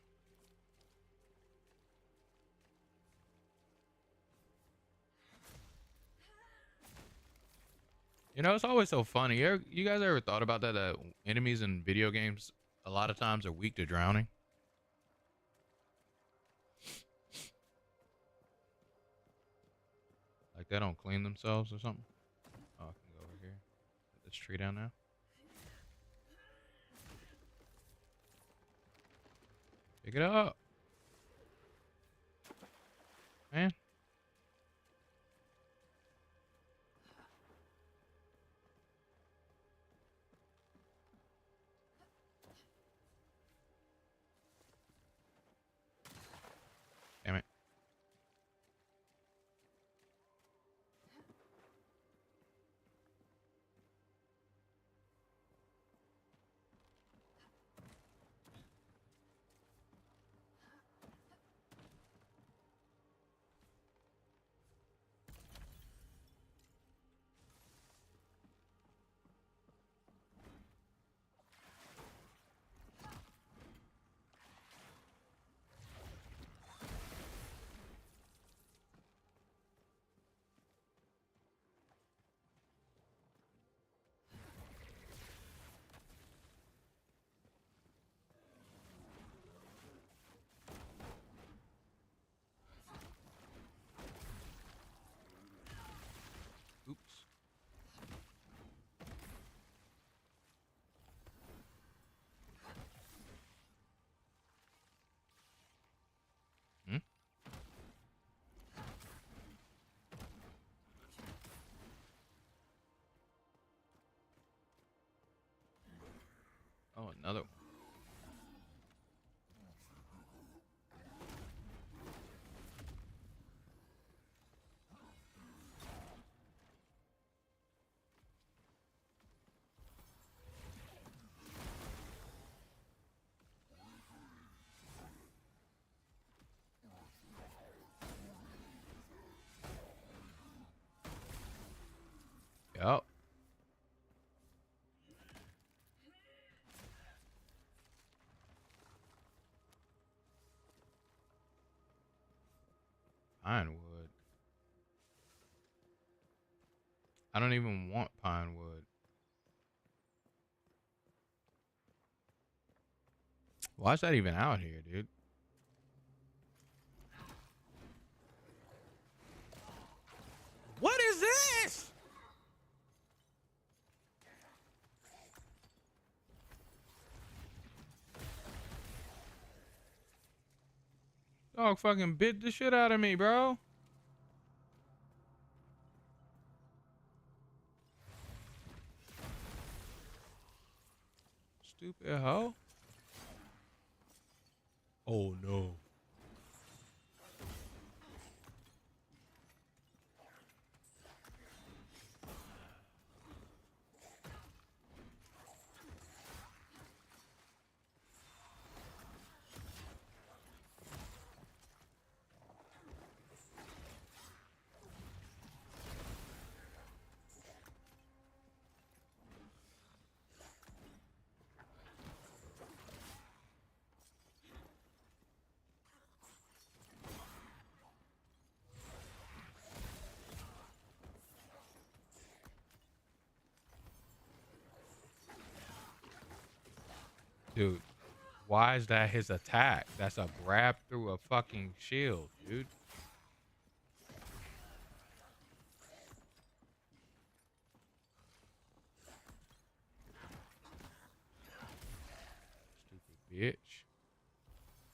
You know, it's always so funny. You guys ever thought about that? That enemies in video games a lot of times are weak to drowning. Like they don't clean themselves or something. Oh, I can go over here. Put this tree down now. Pick it up. Man. Pine wood. I don't even want pine wood. Why is that even out here, dude? What is this? Dog fucking bit the shit out of me, bro. Stupid hoe. Oh no. Dude, why is that his attack? That's a grab through a fucking shield, dude. Stupid bitch.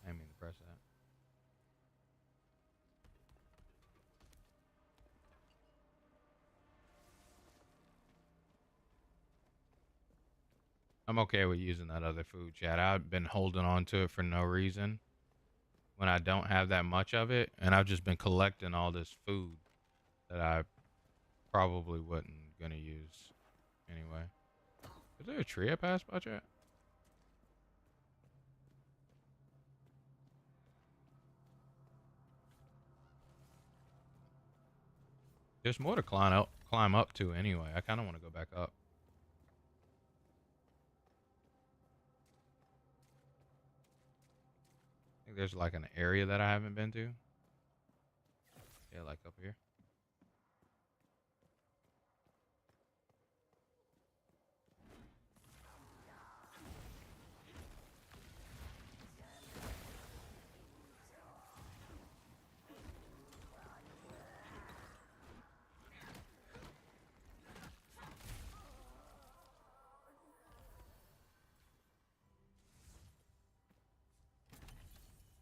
I didn't mean to press that. I'm okay with using that other food, chat. I've been holding on to it for no reason when I don't have that much of it, and I've just been collecting all this food that I probably wasn't gonna use anyway. Is there a tree I passed by, chat? There's more to climb up to anyway. I kind of want to go back up. I think there's like an area that I haven't been to. Yeah, like up here.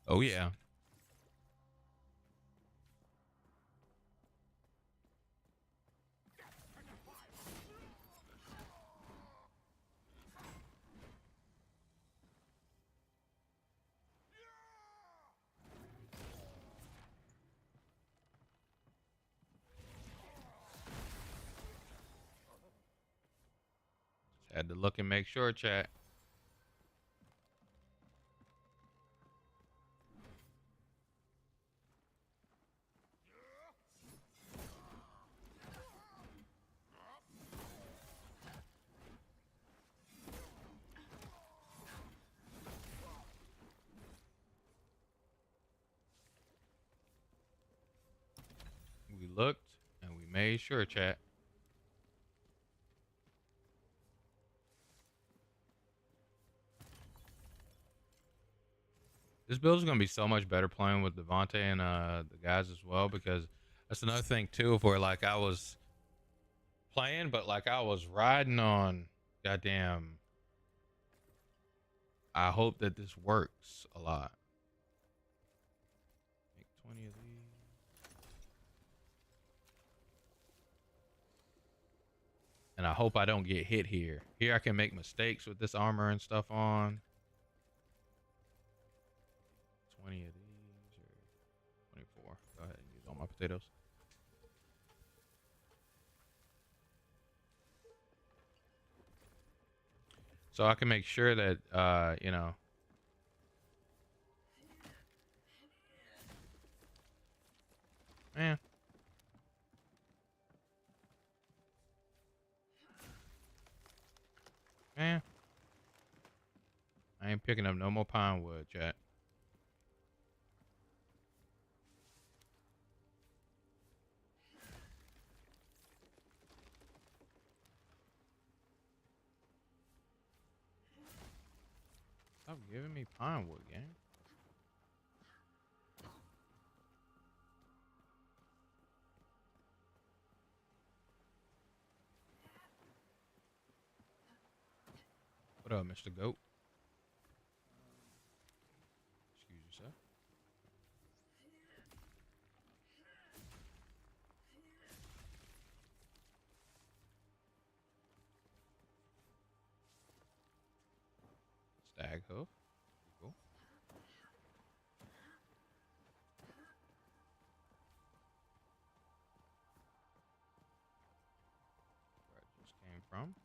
Oh yeah. Had to look and make sure, chat. We looked and we made sure, chat. This build is gonna be so much better playing with Devontae and the guys as well, because that's another thing too. Of where like I was playing, but like I was riding on goddamn. I hope that this works a lot. Make 20 of these, and I hope I don't get hit here. Here I can make mistakes with this armor and stuff on. 20 of these, or 24. Go ahead and use all my potatoes. So I can make sure that, you know. Man. Man. I ain't picking up no more pine wood, chat. Stop giving me pine wood, gang. What up, Mr. Goat? Excuse yourself. Stag hoof. Pretty cool. Where I just came from.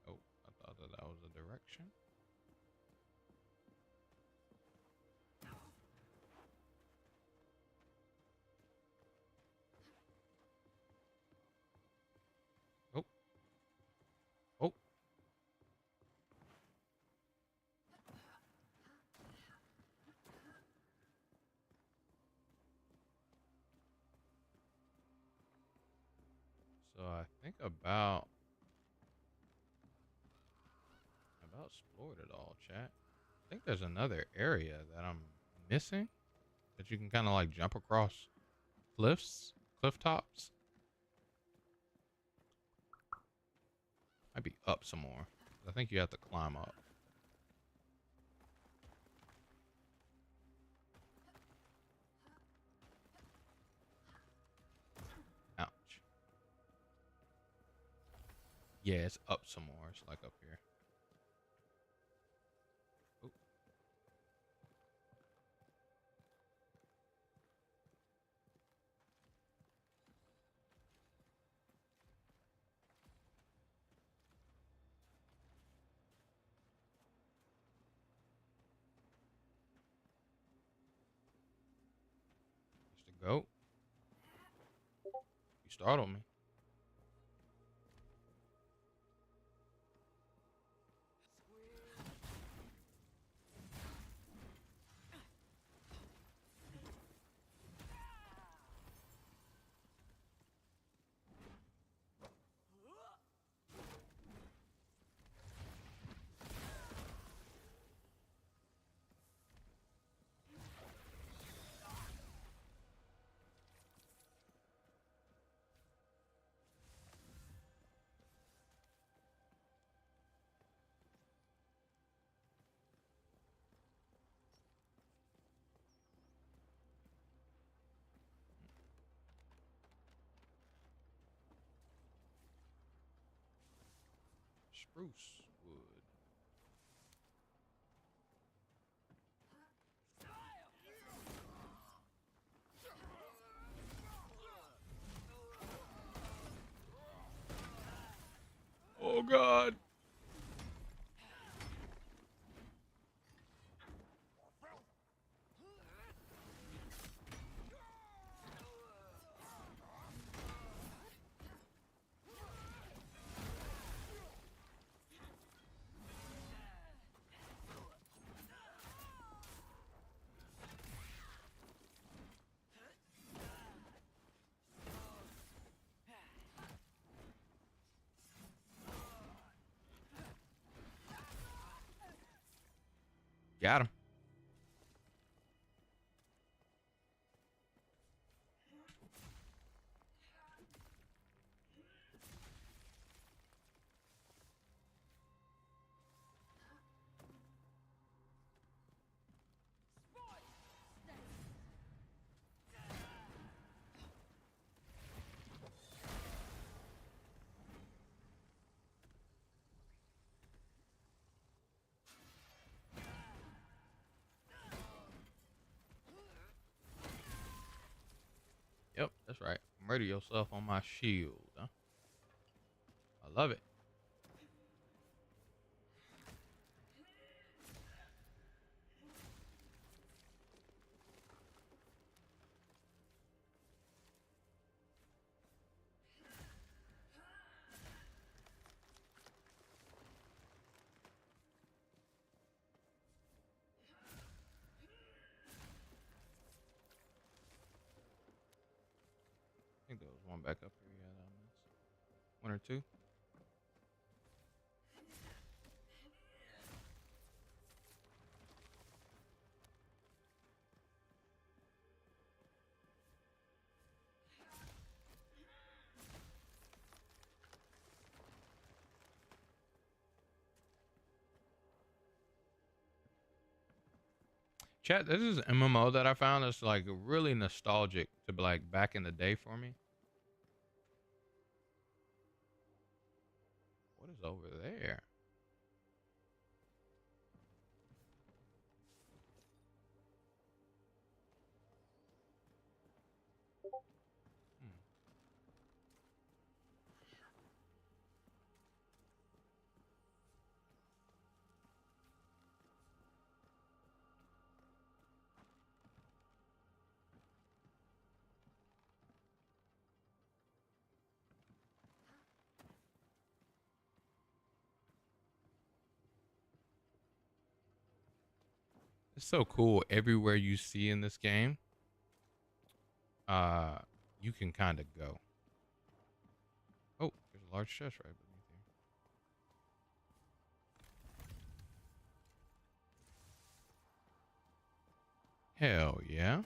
Oh, I thought that was a direction. Oh. Oh. So I think about explored it all, chat. I think there's another area that I'm missing that you can kind of like jump across cliff tops. Might be up some more. I think you have to climb up. Ouch. Yeah, it's up some more. It's like up here. Oh. Mr. Goat. You startled me. Spruce wood. Oh God. Got him. Yep, that's right. Murder yourself on my shield. Huh? I love it. I think there was one back up here. Yeah, that one or two. Chat, this is an MMO that I found that's like really nostalgic to be like back in the day for me. What is over there? Hmm. It's so cool. Everywhere you see in this game, uh, you can kind of go. Oh, there's a large chest right beneath here. Hell yeah.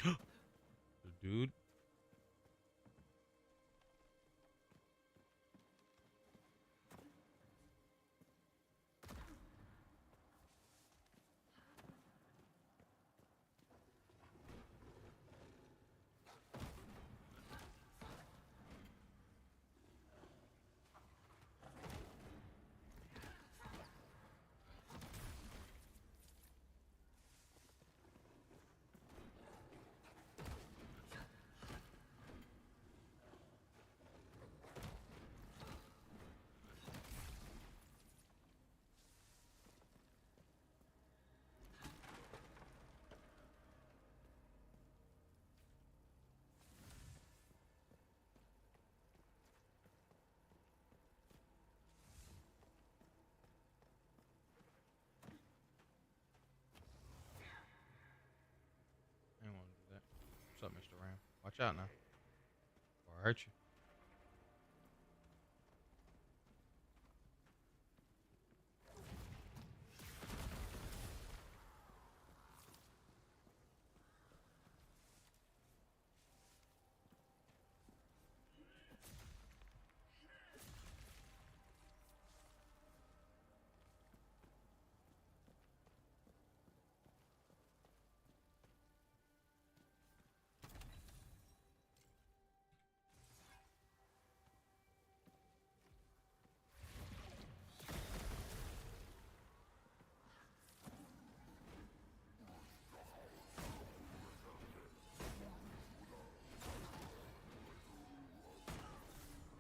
The dude. I don't want to do that. What's up, Mr. Ram? Watch out now. Or I hurt you.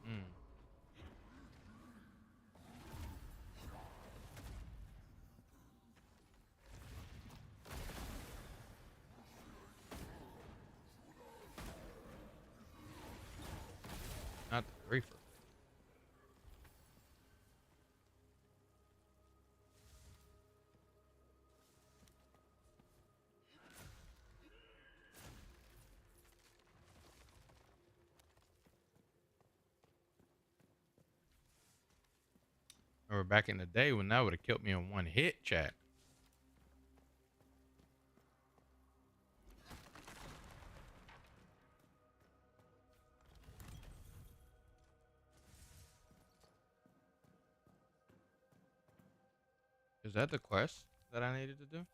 Mm. Not the reefer. Remember back in the day when that would have killed me in one hit, chat. Is that the quest that I needed to do?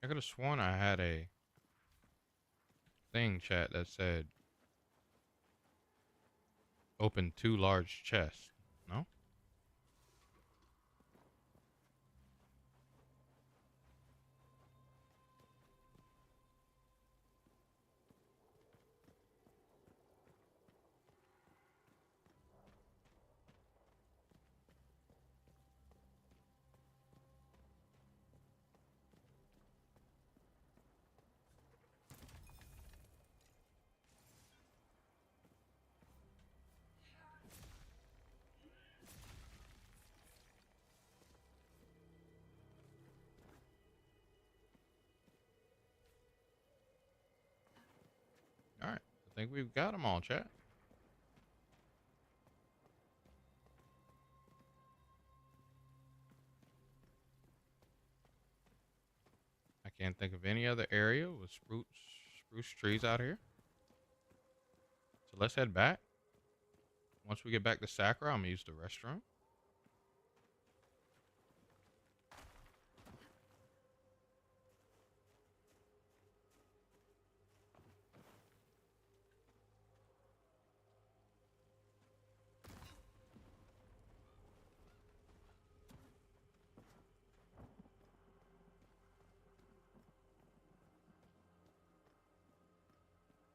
I could have sworn I had a thing chat that said open 2 large chests. No? All right. I think we've got them all, chat. I can't think of any other area with spruce trees out here. So let's head back. Once we get back to Sakura, I'm gonna use the restroom.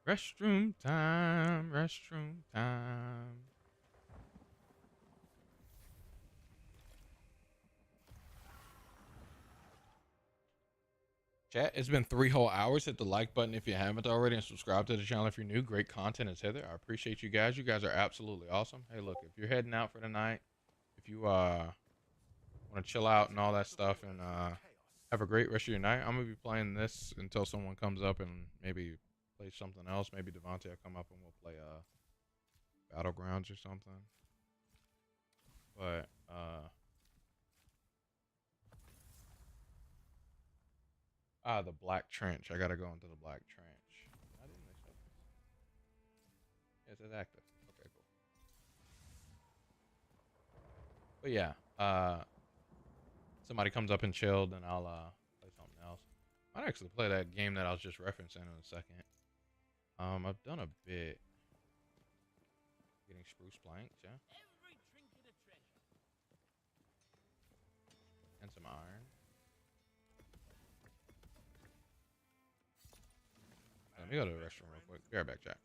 Restroom time, restroom time. Chat, it's been 3 whole hours. Hit the like button if you haven't already and subscribe to the channel if you're new. Great content is Heather. I appreciate you guys. You guys are absolutely awesome. Hey, look, if you're heading out for the night, if you want to chill out and all that stuff and have a great rest of your night, I'm going to be playing this until someone comes up and maybe play something else. Maybe Devontae will come up and we'll play Battlegrounds or something. But the Black Trench. I gotta go into the Black Trench. I didn't accept this. Yes, it's active. Okay, cool. But yeah, somebody comes up and chilled, and I'll play something else. Might actually play that game that I was just referencing in a second. I've done a bit. Getting spruce planks, yeah. Every trinket a treasure. And some iron. Let me go to the restroom real quick. Be right back, chat.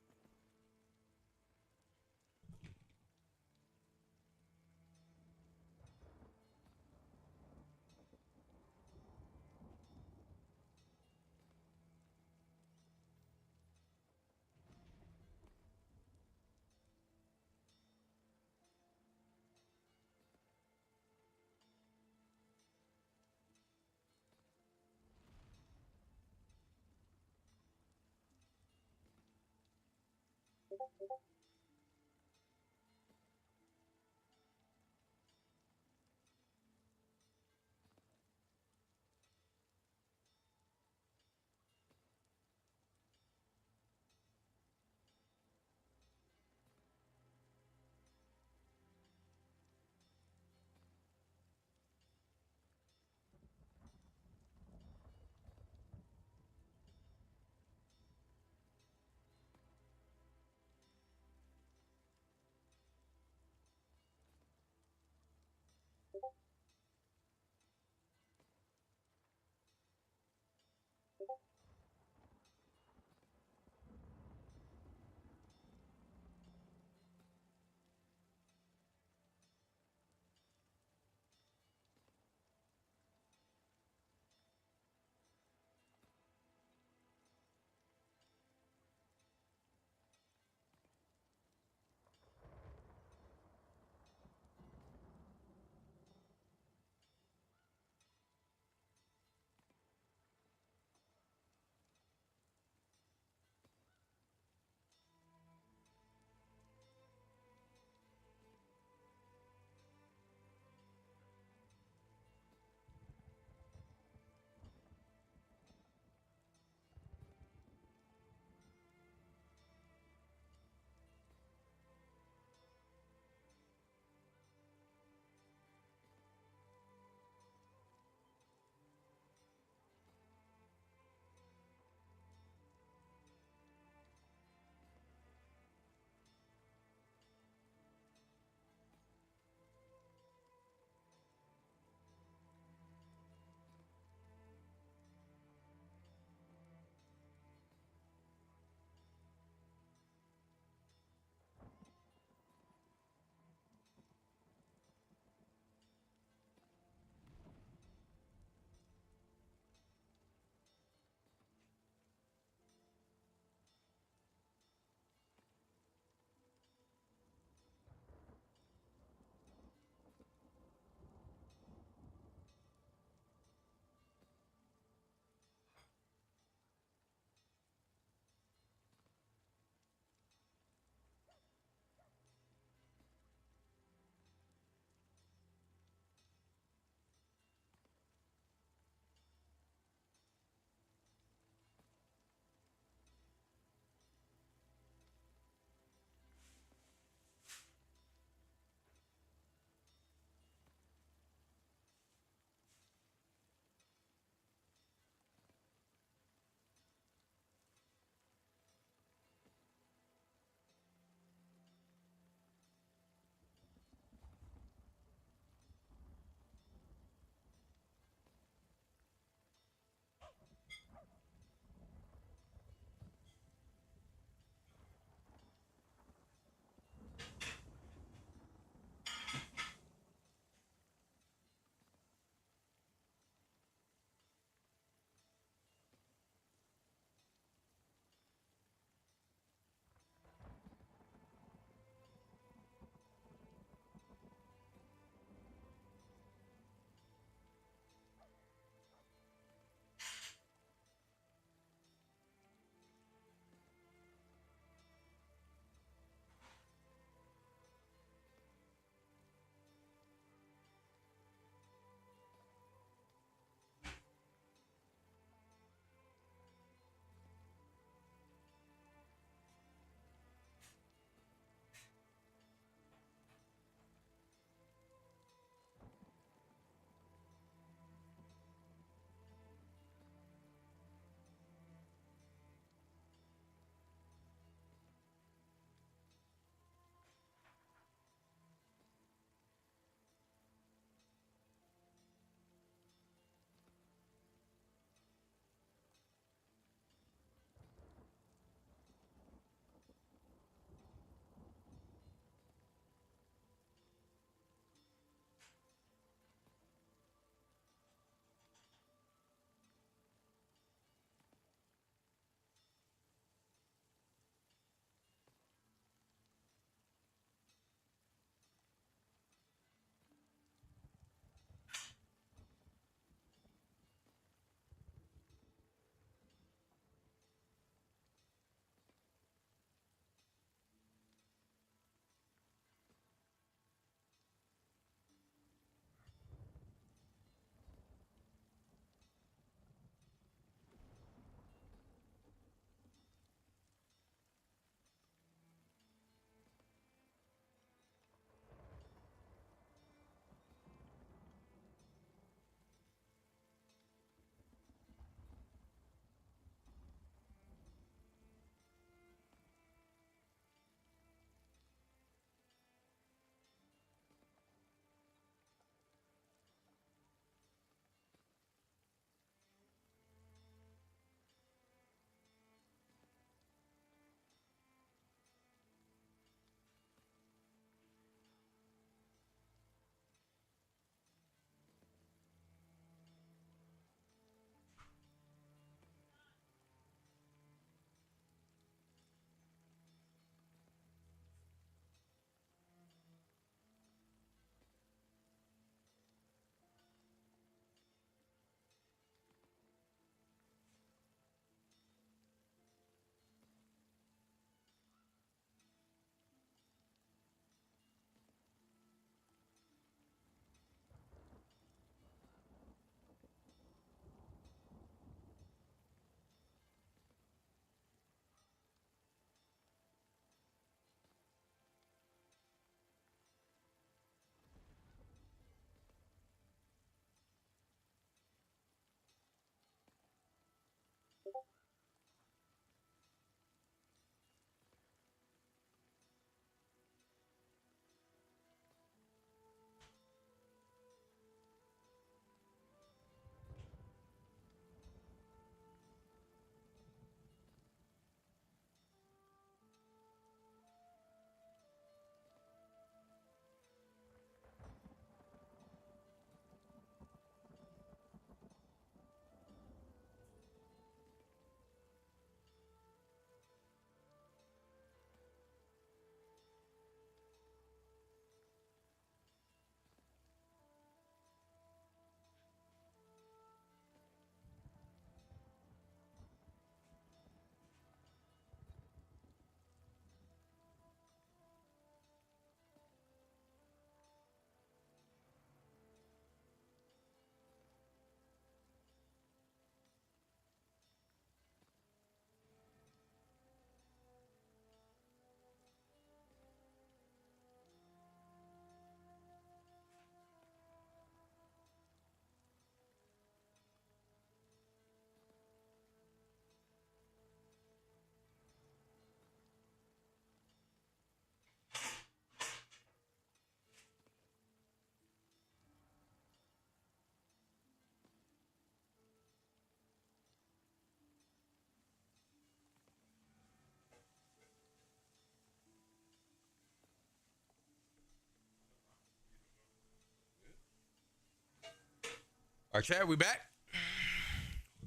All right, Chad, we back.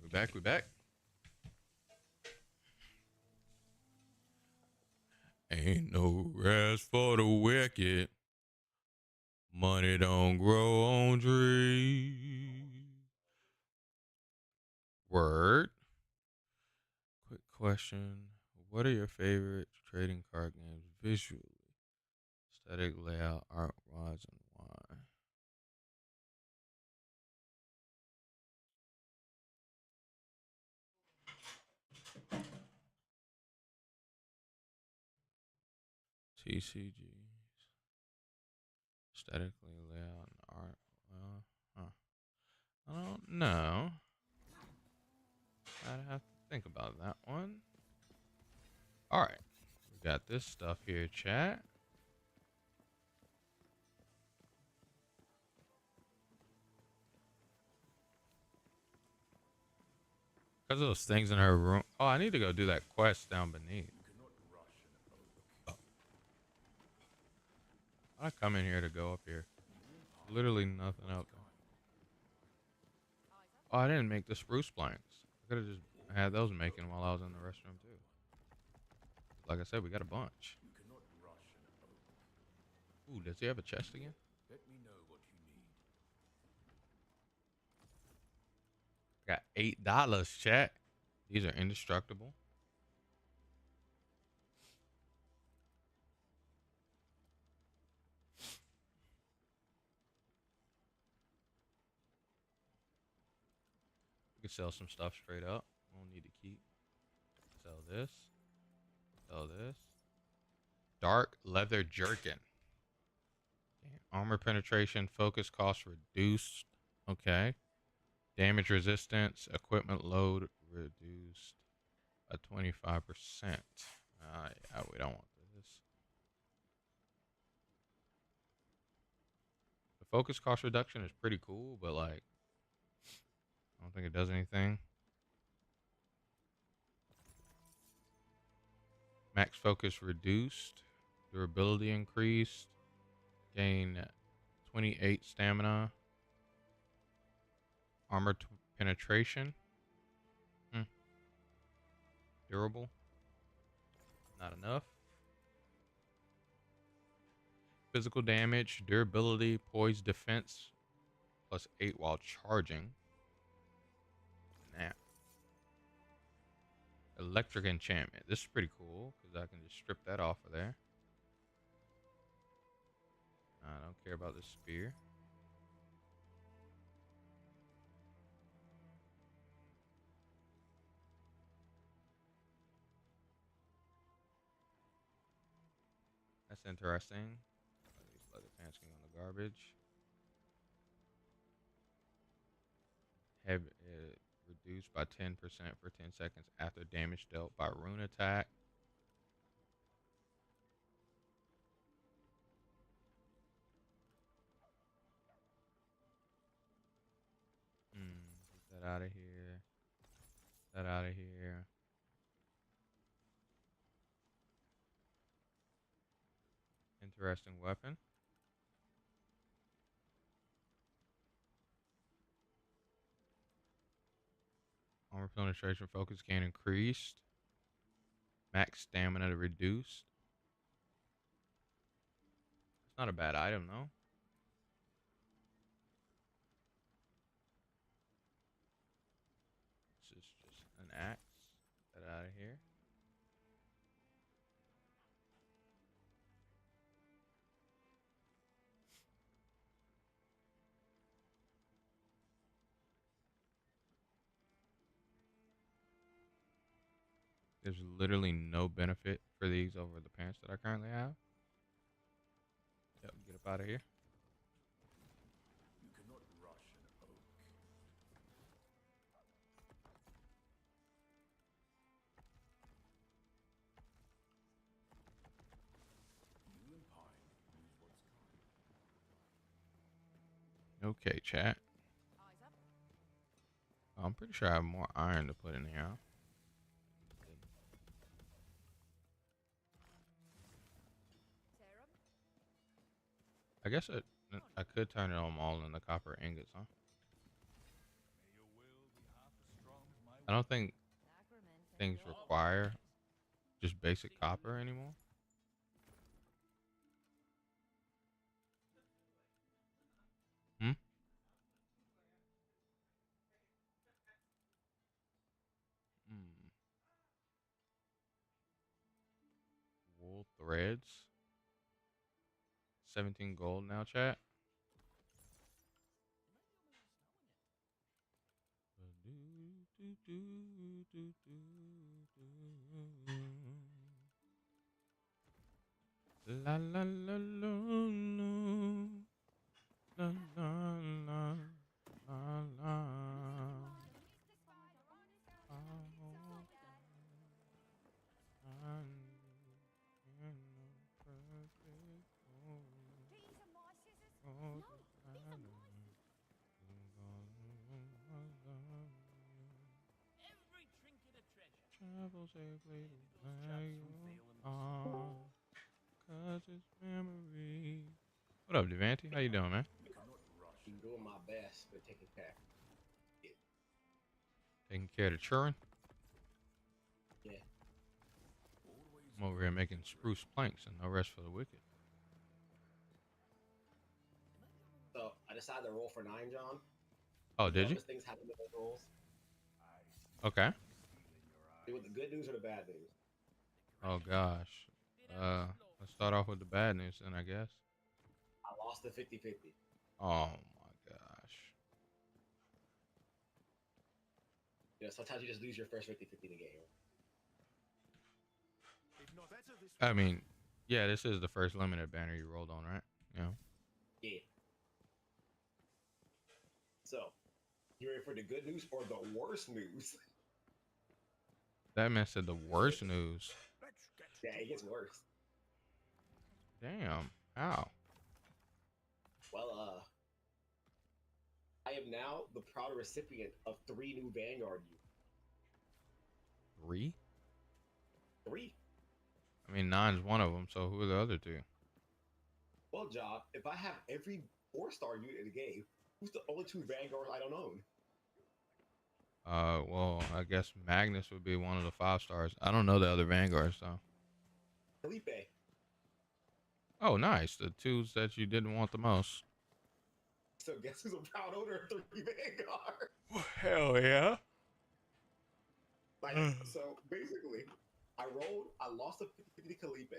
We back. We back. Ain't no rest for the wicked. Money don't grow on trees. Word. Quick question. What are your favorite trading card games visually? Aesthetic, layout, art, wise, and why? TCGs. Aesthetically, layout, and art. Well, I don't know. I'd have to think about that one. All right. We got this stuff here, chat. Because of those things in her room. Oh, I need to go do that quest down beneath. I come in here to go up here. Literally nothing out there. Oh, I didn't make the spruce planks. I could have just had those making while I was in the restroom too. Like I said, we got a bunch. Ooh, does he have a chest again? Let me know what you need. Got $8, chat. These are indestructible. We could sell some stuff straight up. We don't need to keep. Sell this. Sell this. Dark leather jerkin. Damn. Armor penetration, focus cost reduced. Okay. Damage resistance, equipment load reduced by 25%. Yeah, we don't want this. The focus cost reduction is pretty cool, but like, I don't think it does anything. Max focus reduced, durability increased, gain 28 stamina, armor penetration. Durable, not enough. Physical damage, durability, poise defense, plus 8 while charging. Nah. Electric enchantment. This is pretty cool because I can just strip that off of there. I don't care about this spear. That's interesting. These leather pants can go in the garbage. Have it reduced by 10% for 10 seconds after damage dealt by rune attack. Get that out of here. That out of here. Interesting weapon. Armor penetration focus gain increased. Max stamina reduced. It's not a bad item though. This is just an axe. Get that out of here. There's literally no benefit for these over the pants that I currently have. Yep, get up out of here. You cannot rush an oak. You and pine lose what's kind. Okay, chat. Eyes up. I'm pretty sure I have more iron to put in here. Serum. I guess I could turn it all in the copper ingots, huh? I don't think things require just basic copper anymore. Hmm? Hmm. Wool threads. 17 gold now, chat. La la la la la la la la la. These are my scissors. No, these are my. Every trinket a treasure. Travel safely to Those where chaps you from Vale and are, 'cause it's memory. What up, Devante? How you doing, man? we cannot rush. I'm doing my best, but taking care. Taking care of the children. Yeah. Always I'm over here making spruce planks and no rest for the wicked. So I decided to roll for 9, John. Oh, did you? Dumbest things happen with those rolls. Okay. Do you want the good news or the bad news? Oh gosh. Let's start off with the bad news then, I guess. I lost the 50-50. Oh my gosh. You know, sometimes you just lose your first 50-50 in the game. If not better this I mean, yeah, this is the first limited banner you rolled on, right? Yeah. Yeah. So, you ready for the good news or the worst news? That man said the worst news. let's get Yeah, it gets worse. Damn. How? Well, I am now the proud recipient of 3 new Vanguard units. 3? 3? I mean, 9's one of them, so who are the other 2? Well, John, if I have every 4-star unit in the game, who's the only 2 Vanguards I don't own? Well, I guess Magnus would be one of the 5 stars. I don't know the other Vanguards, though. Felipe. Oh, nice. The 2s that you didn't want the most. So guess who's a proud owner of 3 Vanguard? Well, hell yeah. Like, so basically, I lost a 50-50 Felipe,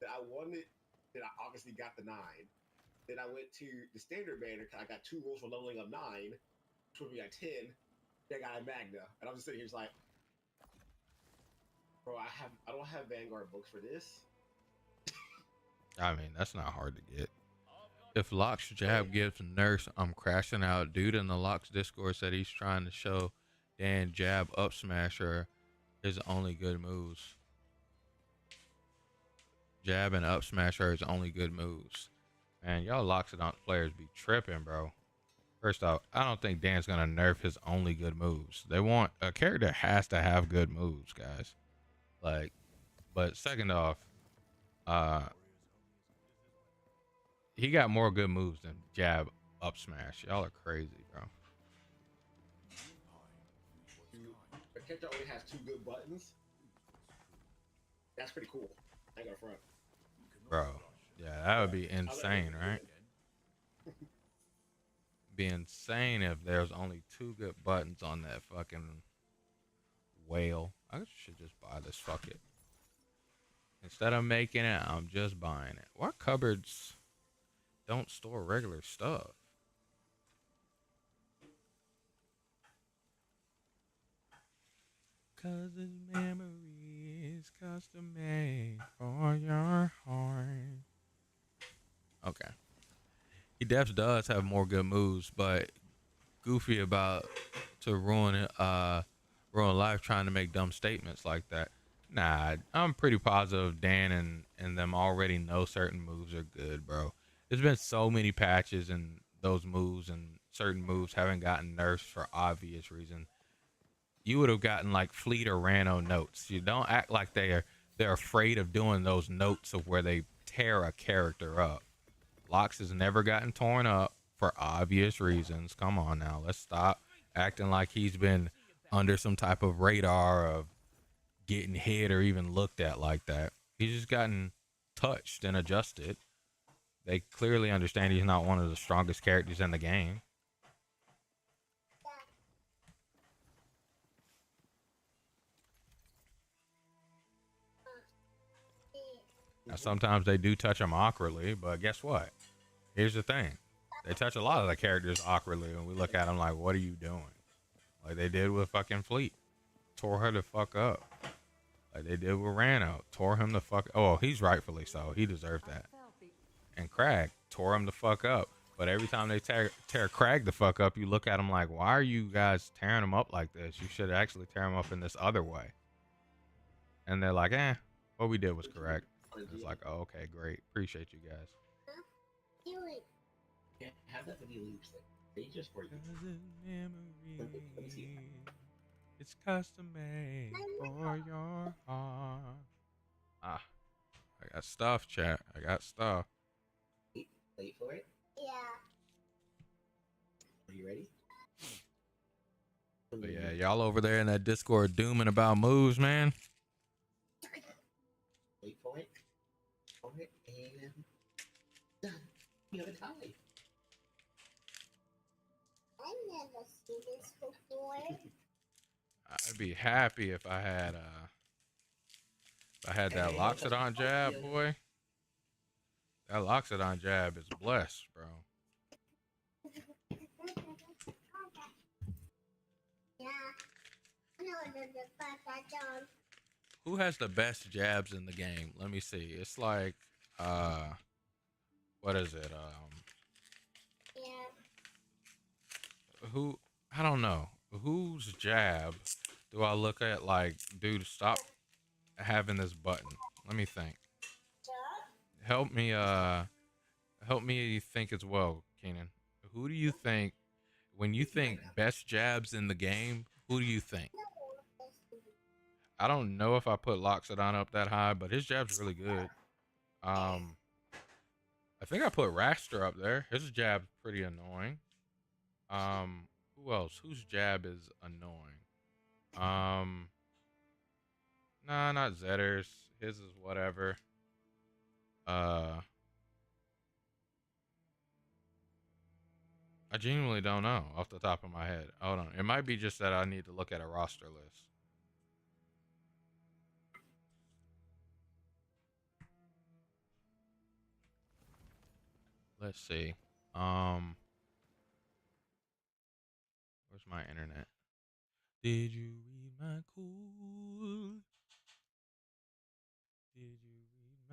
then I won it, then I obviously got the 9. Then I went to the standard banner, I got 2 rolls for leveling up 9, which would be at 10, then I got a Magna. And I'm just sitting here just like, bro, I don't have Vanguard books for this. I mean, that's not hard to get. If Locke's jab gives nurse, I'm crashing out. Dude in the Locke's Discord said he's trying to show Dan jab up smasher his only good moves. Jab and up smasher is only good moves. Man, y'all Locks players be tripping, bro. First off, I don't think Dan's gonna nerf his only good moves. They want a character has to have good moves, guys. Like, but second off, he got more good moves than jab up smash. Y'all are crazy, bro. A character only has 2 good buttons. That's pretty cool. I ain't gonna front. Bro, yeah, that would be insane, right? Be insane if there's only 2 good buttons on that fucking whale. I should just buy this. Fuck it. Instead of making it, I'm just buying it. What cupboards don't store regular stuff? Cause this memory is custom made for your heart. Okay. He def does have more good moves, but goofy about to ruin life trying to make dumb statements like that. Nah, I'm pretty positive Dan and them already know certain moves are good, bro. There's been so many patches and those moves and certain moves haven't gotten nerfed for obvious reason. You would have gotten like Fleet or Rano notes. You don't act like they're afraid of doing those notes of where they tear a character up. Locks has never gotten torn up for obvious reasons. Come on now, let's stop acting like he's been under some type of radar of getting hit or even looked at like that. He's just gotten touched and adjusted. They clearly understand he's not one of the strongest characters in the game. Now, sometimes they do touch him awkwardly, but guess what? Here's the thing. They touch a lot of the characters awkwardly, and we look at them like, what are you doing? Like they did with fucking Fleet. Tore her the fuck up. Like they did with Rano. Tore him the fuck. Oh, he's rightfully so. He deserved that. And Crag tore him the fuck up. But every time they tear Crag the fuck up, you look at him like, why are you guys tearing him up like this? You should actually tear him up in this other way. And they're like, what we did was correct. And it's like, oh, okay, great. Appreciate you guys. Yeah, have that when he leaves thing. They just for you. Let me see. It's custom made for your heart. I got stuff, chat. I got stuff. Wait for it. Yeah. Are you ready? But yeah, y'all over there in that Discord dooming about moves, man. Wait for it. And done. You have a tie. I've never seen this before. I'd be happy if I had that Loxodon jab, boy. That Loxodon jab is blessed, bro. Who has the best jabs in the game? Let me see. It's like what is it? Who, I don't know. Whose jab do I look at like, dude, stop having this button? Let me think. Help me think as well, Keenan. Who do you think, when you think best jabs in the game, who do you think? I don't know if I put Loxodon up that high, but his jab's really good. I think I put Raster up there. His jab's pretty annoying. Who else? Whose jab is annoying? Nah, not Zetter's. His is whatever. I genuinely don't know off the top of my head. Hold on. It might be just that I need to look at a roster list. Let's see. Where's my internet? Did you read my cool? Did you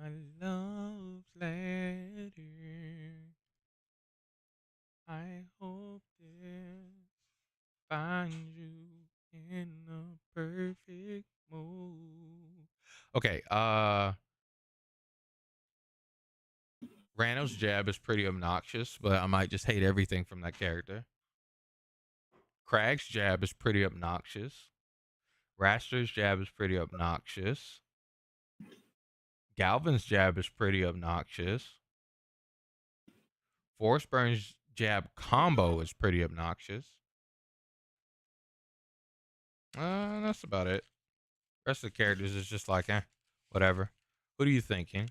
read my love letter? I hope this finds you in a perfect mood. Okay, Rano's jab is pretty obnoxious, but I might just hate everything from that character. Crag's jab is pretty obnoxious. Raster's jab is pretty obnoxious. Galvin's jab is pretty obnoxious. Force Burn's jab combo is pretty obnoxious. That's about it. Rest of the characters is just like, whatever. What are you thinking?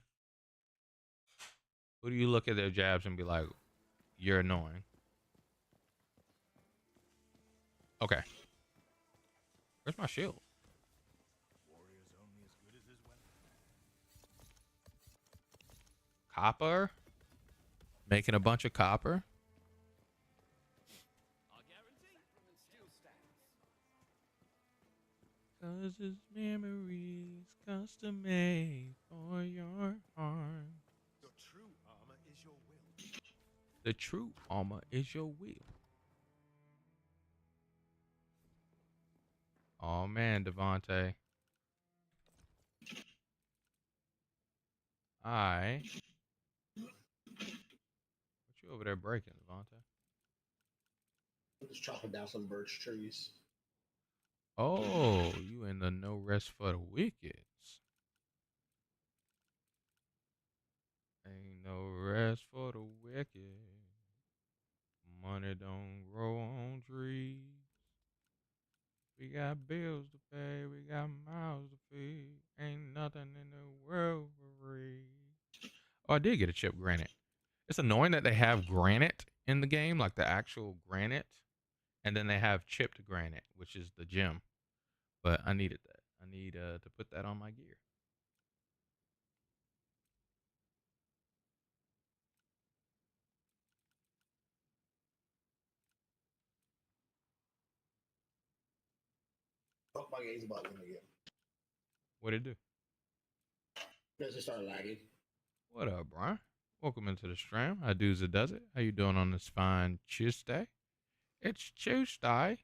Who do you look at their jabs and be like, you're annoying? Okay. Where's my shield? Copper? Making a bunch of copper? Cause this memory is custom made for your heart. The true armor is your will. The true armor is your will. Oh man, Devontae. What you over there breaking, Devontae? I'm just chopping down some birch trees. Oh, you in the no rest for the wickeds. Ain't no rest for the wicked. Money don't grow on trees. We got bills to pay. We got mouths to feed. Ain't nothing in the world for free. Oh, I did get a chip granite. It's annoying that they have granite in the game, like the actual granite, and then they have chipped granite, which is the gem. But I needed that. I need to put that on my gear. Oh, my game's bugging again. What'd it do? It just started lagging. What up, Brian? Welcome into the stream. How does it does it? How you doing on this fine Tuesday? It's Tuesday.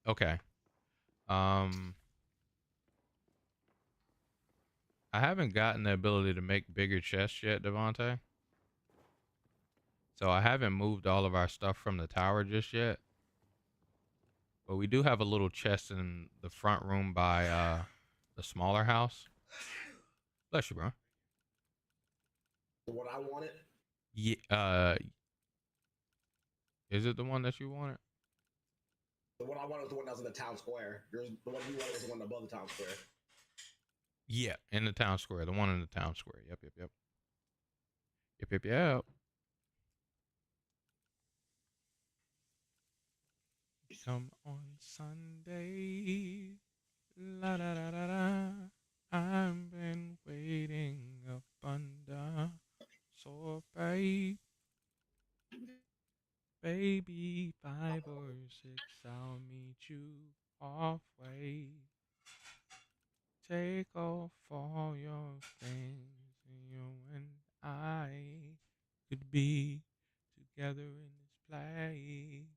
Okay. I haven't gotten the ability to make bigger chests yet, Devontae. So I haven't moved all of our stuff from the tower just yet. But we do have a little chest in the front room by the smaller house. Bless you, bro. What I wanted. Yeah. Is it the one that you wanted? The one I wanted was the one that was in the town square. The one you wanted was the one above the town square. Yeah, in the town square. The one in the town square. Yep. Yep. Come on Sunday. La da da da da. I've been waiting up under sorbet. Baby, 5 or 6, I'll meet you halfway. Take off all your things, and you and I could be together in this place.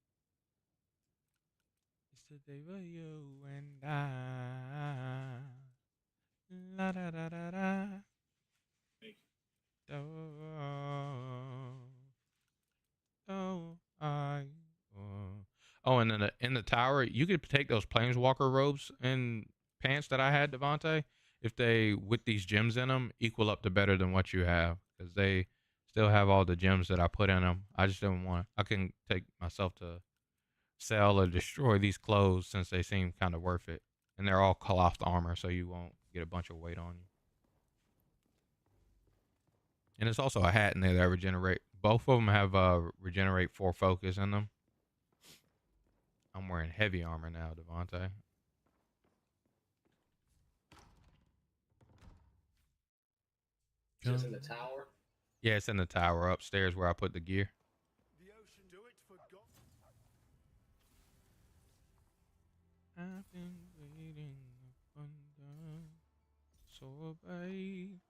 It's the day for you and I. La da da da da. Oh, and then in the tower, you could take those planeswalker robes and pants that I had, Devontae, if they, with these gems in them, equal up to better than what you have, because they still have all the gems that I put in them. I just didn't want. I can take myself to sell or destroy these clothes since they seem kind of worth it, and they're all cloth armor, so you won't get a bunch of weight on you. And there's also a hat in there that regenerate. Both of them have regenerate 4 focus in them. I'm wearing heavy armor now, Devontae. Just in the tower. Yeah, it's in the tower upstairs where I put the gear. The ocean do it for God. I've been waiting under sorbet.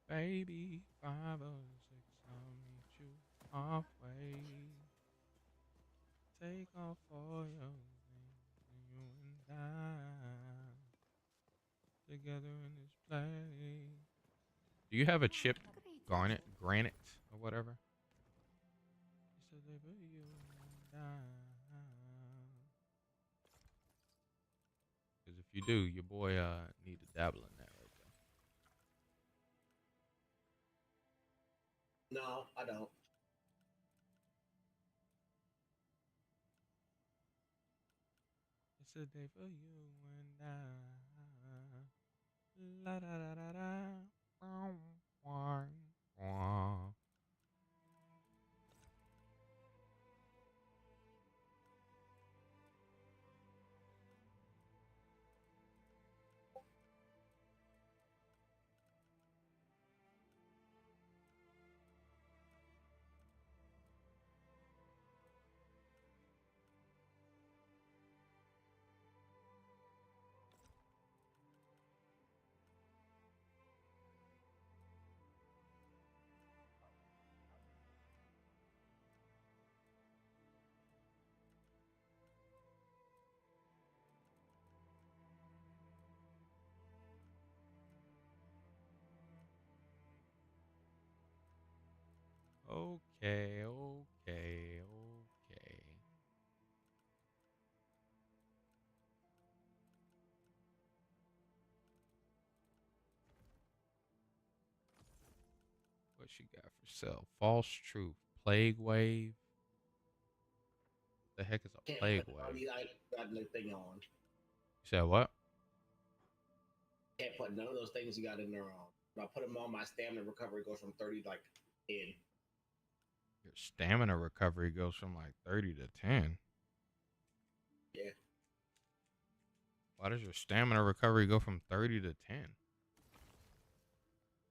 Baby, 5 or 6, I'll meet you halfway. Take off all your things, and you and I together in this place. Do you have a chipped granite or whatever? It's a day for you and I. Because if you do, your boy need to dabble in that right there. No, I don't. It's a day for you and I. La da da da da. Wah, wah. Okay. What she got for sale? False truth. Plague wave. The heck is a Can't plague put all wave? these items got no thing on. You said what? Can't put none of those things you got in there on. If I put them on, my stamina recovery goes from 30 to like 10. Your stamina recovery goes from like 30 to 10. Yeah. Why does your stamina recovery go from 30 to 10?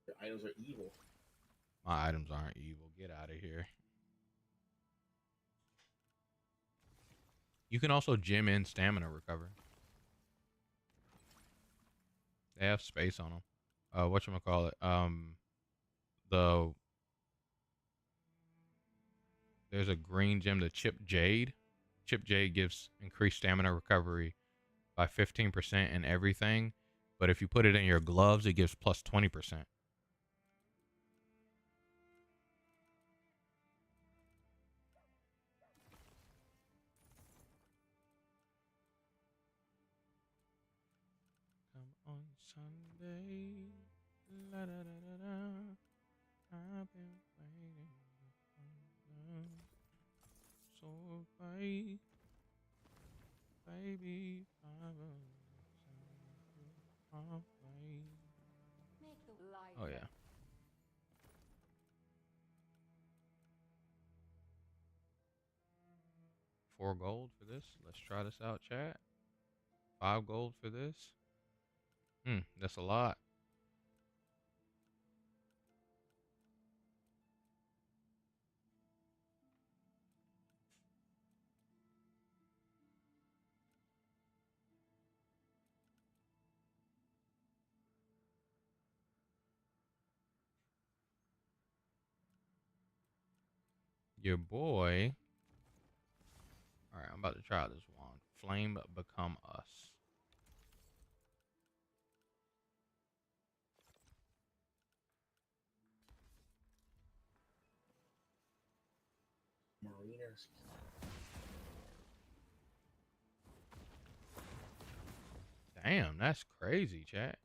Your items are evil. My items aren't evil. Get out of here. You can also gym in stamina recovery. They have space on them. Whatchamacallit? There's a green gem, the Chip Jade. Chip Jade gives increased stamina recovery by 15% in everything. But if you put it in your gloves, it gives plus 20%. Come on Sunday. La, da, da, da, da. I've been waiting so baby, Make the light. oh yeah. 4 gold for this. Let's try this out, chat. 5 gold for this. That's a lot. Your boy. All right, I'm about to try this wand. Flame become us. Mariners. Damn, that's crazy, chat.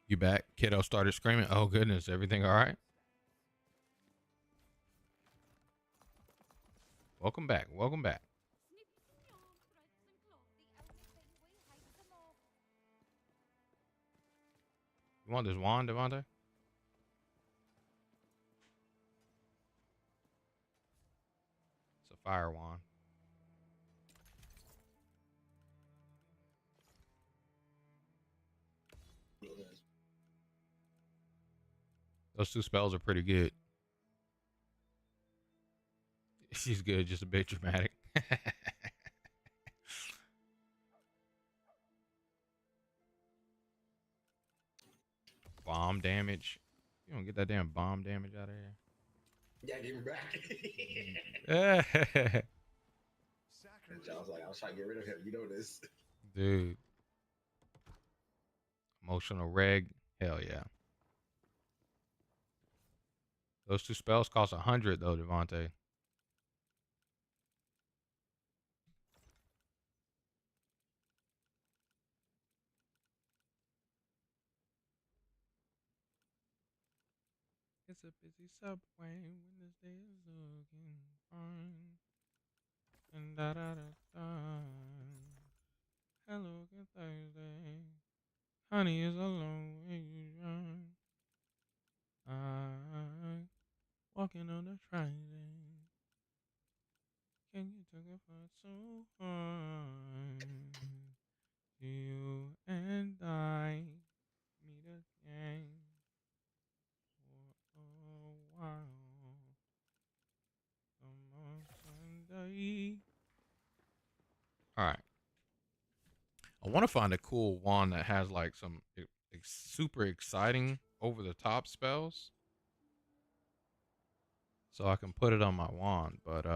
You back? Kiddo started screaming. Oh goodness, everything all right? Welcome back. Welcome back. Snippets and yarn, threads and cloth, the only thing we hate them all. You want this wand, Devontae? It's a fire wand. Those 2 spells are pretty good. She's good, just a bit dramatic. Bomb damage. You don't get that damn bomb damage out of here. Yeah, give me back. I was trying to get rid of him. You know this. Dude. Emotional reg. Hell yeah. Those 2 spells cost 100 though, Devontae. It's a busy subway when this day is looking fine. And da da da da. Hello, good Thursday. Honey is a long way you run. I walking on the Friday. Can you take it for so hard? You and I meet again for a while. Come on Sunday. All right. I want to find a cool wand that has like some super exciting over the top spells, so I can put it on my wand. But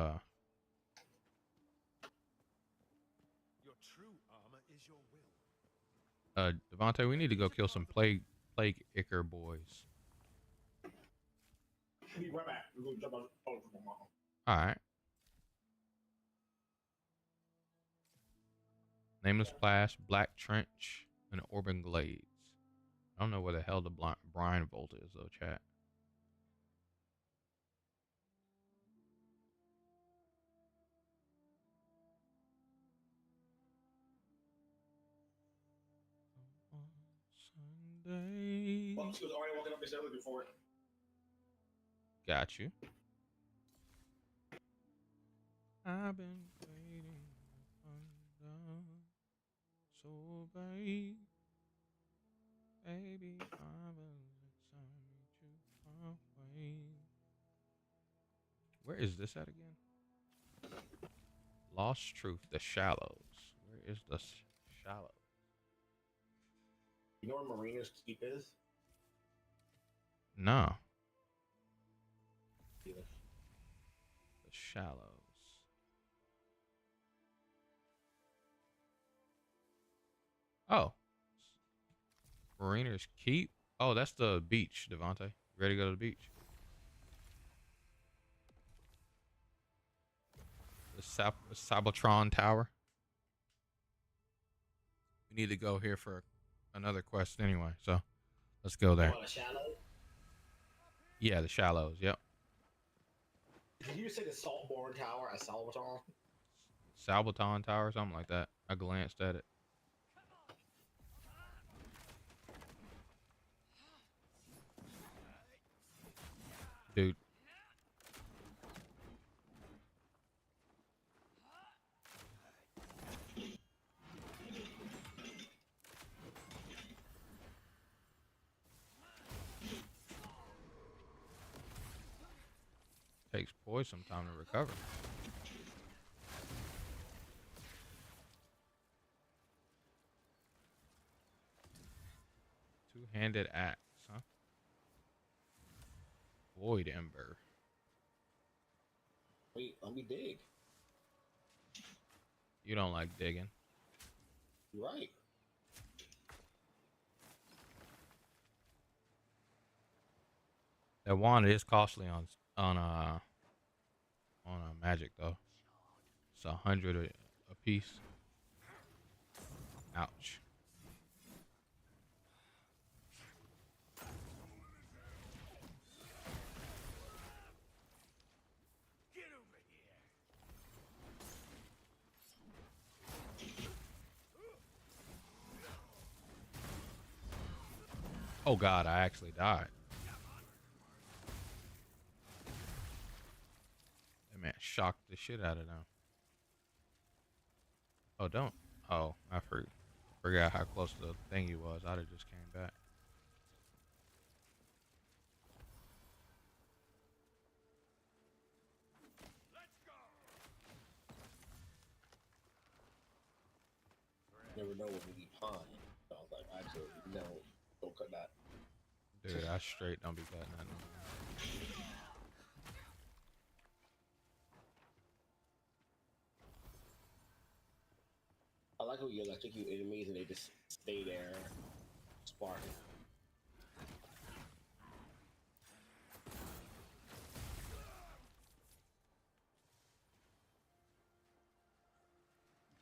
Your true armor is your will. Devontae, we need to go kill some plague ichor boys. Be right back. We're gonna jump on the phone for my mom. All right. Nameless Splash, Black Trench, and Orban Glades. I don't know where the hell the brine bolt is though, chat. Sunday. Well, she was already walking up this early before. Got you. I've been waiting to find out. So babe, baby, I was time to my way. Where is this at again? Lost Truth, The Shallows. Where is the Shallows? You know where Marina's keep is? No. Either. The Shallows. Oh. Mariner's Keep? Oh, that's the beach, Devontae. Ready to go to the beach? The Cybertron Tower. We need to go here for another quest anyway, so let's go there. On a shallow? Yeah, the Shallows, yep. Did you just say the Saltborn Tower at Salvatore? Salvaton Tower, something like that. I glanced at it. Dude. Takes boys some time to recover. Two-handed axe, huh? Void Ember. Wait, let me dig. You don't like digging. You're right. That wand is costly on magic though. It's 100 a piece. Ouch. Oh god, I actually died. That man shocked the shit out of them. Oh, don't. Oh, I forgot how close the thingy was. I'd have just came back. Never know when we need pine. So I was like, actually, no, don't cut that. Dude, I straight don't be cutting that no more. I like how you electrocute enemies and they just stay there, sparking.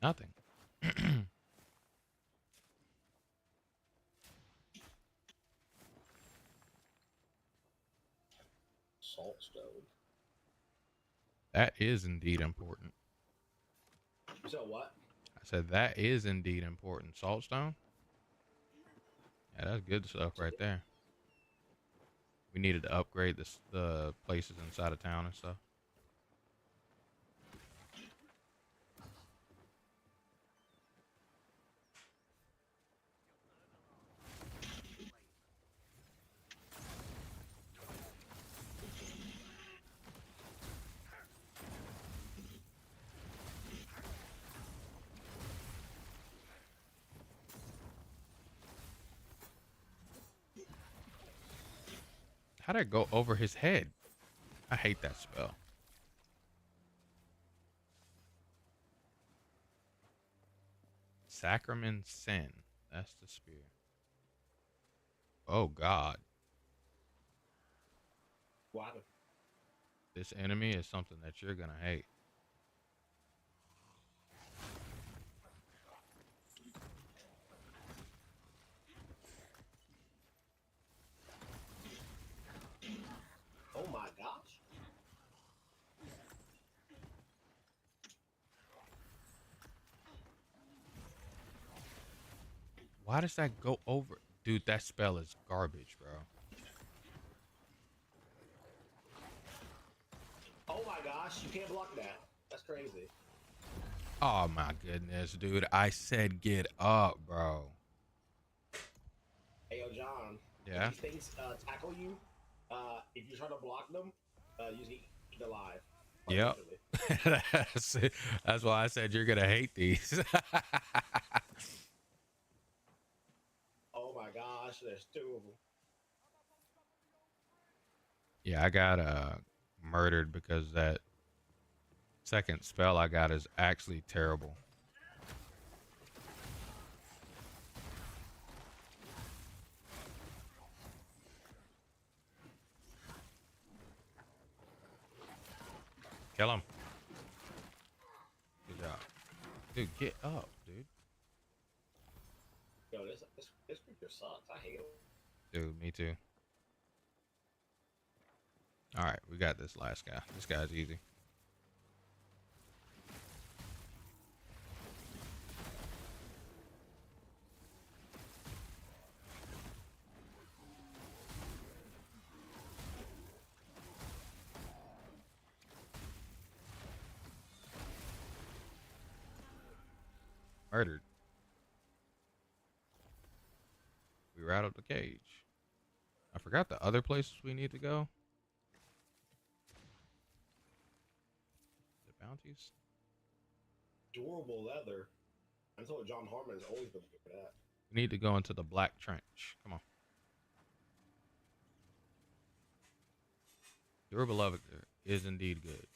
Nothing. Salt stone. That is indeed important. So what? I said that is indeed important. Saltstone? Yeah, that's good stuff right there. We needed to upgrade the places inside of town and stuff. How'd I go over his head? I hate that spell. Sacrament Sin. That's the spear. Oh god. Why? This enemy is something that you're gonna hate. Why does that go over? Dude, that spell is garbage, bro. Oh my gosh, you can't block that. That's crazy. Oh my goodness, dude. I said get up, bro. Hey, yo, John. Yeah? If these things tackle you, if you try to block them, you get eaten alive. Like, Yep. literally. That's why I said you're gonna hate these. Oh my gosh, there's 2 of them. Yeah, I got murdered because that second spell I got is actually terrible. Kill him. Good job. Dude, get up, dude. Yo, this creature sucks. I hate it. Dude, me too. All right, we got this last guy. This guy's easy. Murdered. We rattled the cage. I forgot the other places we need to go. The bounties? Durable leather. I told John Harmon's always been good for that. We need to go into the Black Trench. Come on. Durable leather is indeed good.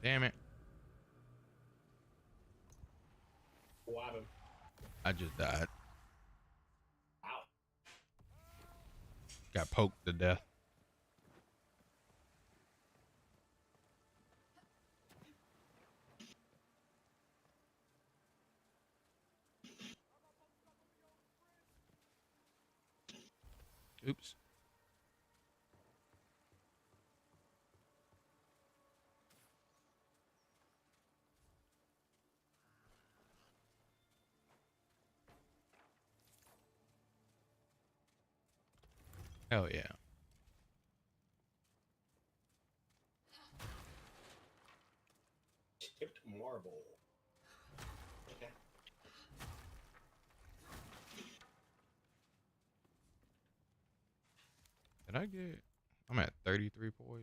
Damn it. What happened? I just died. Ow. Got poked to death. Oops. Hell yeah. Chipped marble. Okay. Did I get... I'm at 33 poise.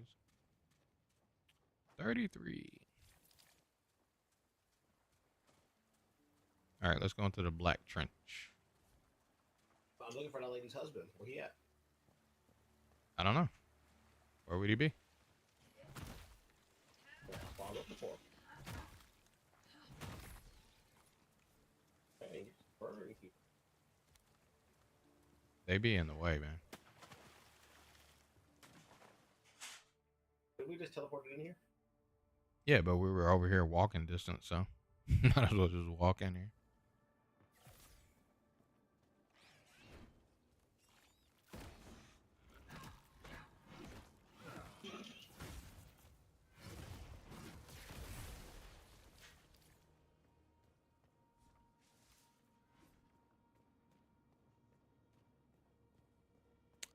33. All right, let's go into the Black Trench. I'm looking for that lady's husband. Where he at? I don't know. Where would he be? That's what I'm looking for. Dang, murdering people. They be in the way, man. Did we just teleported in here? Yeah, but we were over here walking distance, so might as well just walk in here.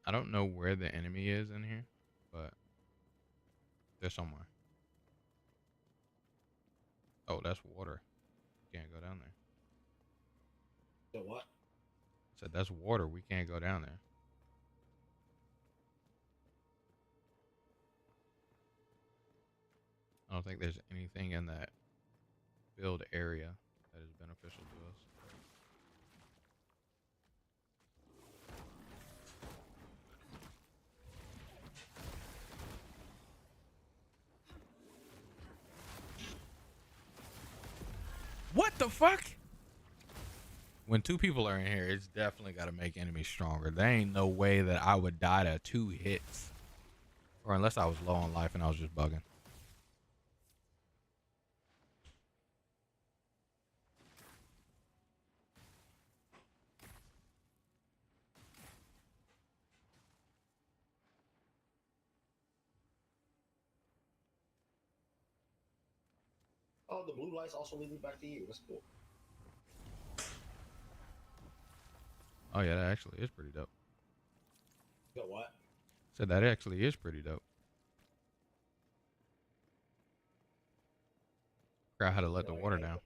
I don't know where the enemy is in here, but they're somewhere. Oh, that's water. Can't go down there. So what? Said that's water. We can't go down there. I don't think there's anything in that build area that is beneficial to us. What the fuck? when two people are in here, it's definitely got to make enemies stronger. There ain't no way that I would die to 2 hits, or unless I was low on life and I was just bugging. Oh, the blue lights also lead me back to you. That's cool. Oh yeah, that actually is pretty dope. You know what? Said that actually is pretty dope. Forgot how to let the water down.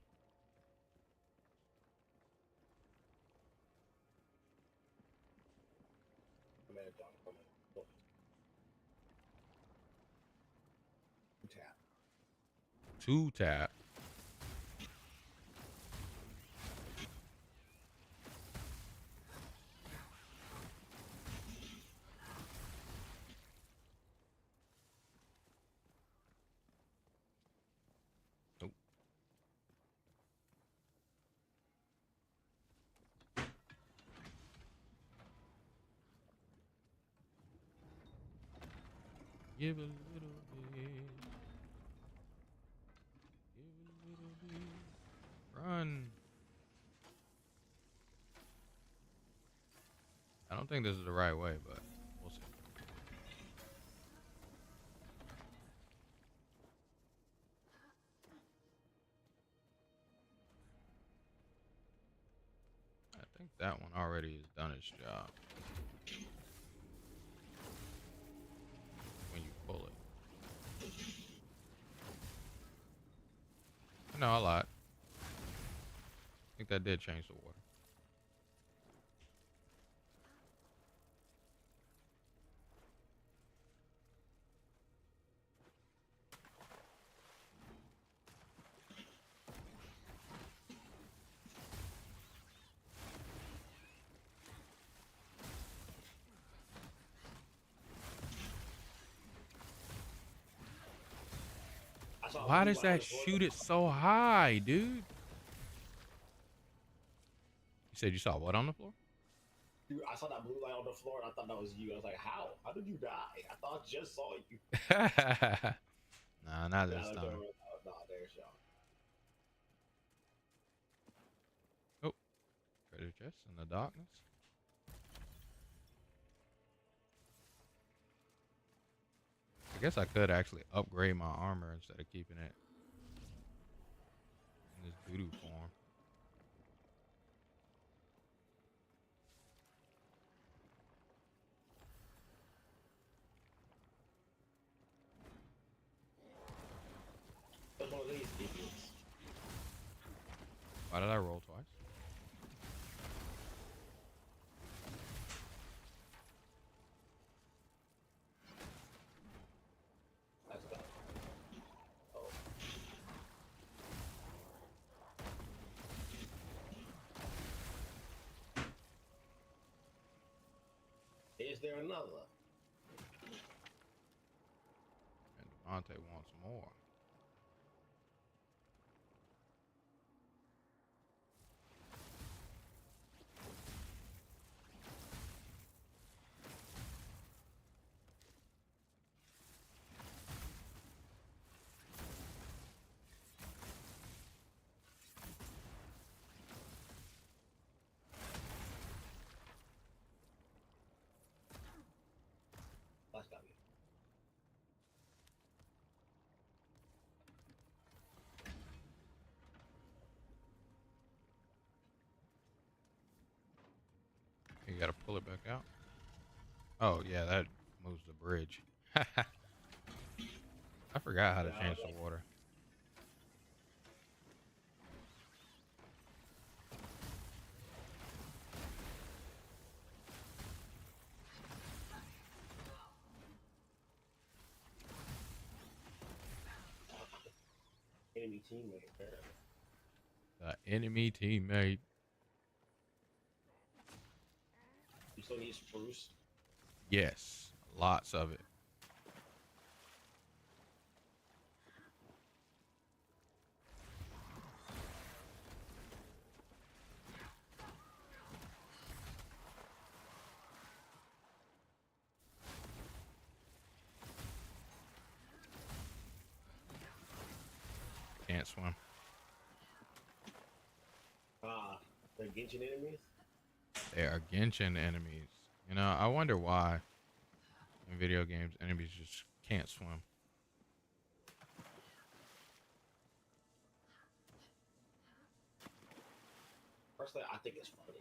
Tap. 2 tap. Nope. Give a little bit. Give a little bit. Run. I don't think this is the right way, but we'll see. I think that one already has done its job. When you pull it. No, a lot. I think that did change the water. Why does that shoot it so high, dude? You said you saw what on the floor? Dude, I saw that blue light on the floor and I thought that was you. I was like, how? How did you die? I thought I just saw you. Nah, not this time. Nah, there's y'all. Oh, treasure chest in the darkness. I guess I could actually upgrade my armor instead of keeping it in this doo-doo form. That's one of these idiots. Why did I roll twice? Let's go. Oh. Is there another? And Devontae wants more. That's gotta be. You gotta pull it back out. Oh yeah, that moves the bridge. I forgot how to change the water. Enemy teammate, apparently. The enemy teammate. You still need spruce? Yes, lots of it. can't swim. The Genshin enemies? They are Genshin enemies. You know, I wonder why in video games enemies just can't swim. Personally, I think it's funny.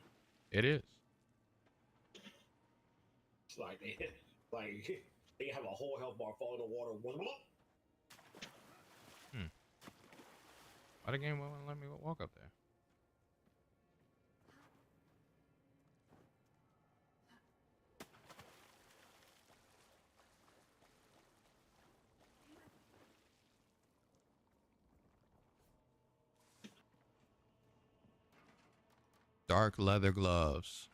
It is. It's like they have a whole health bar fall in the water. Why the game won't let me walk up there? Dark leather gloves.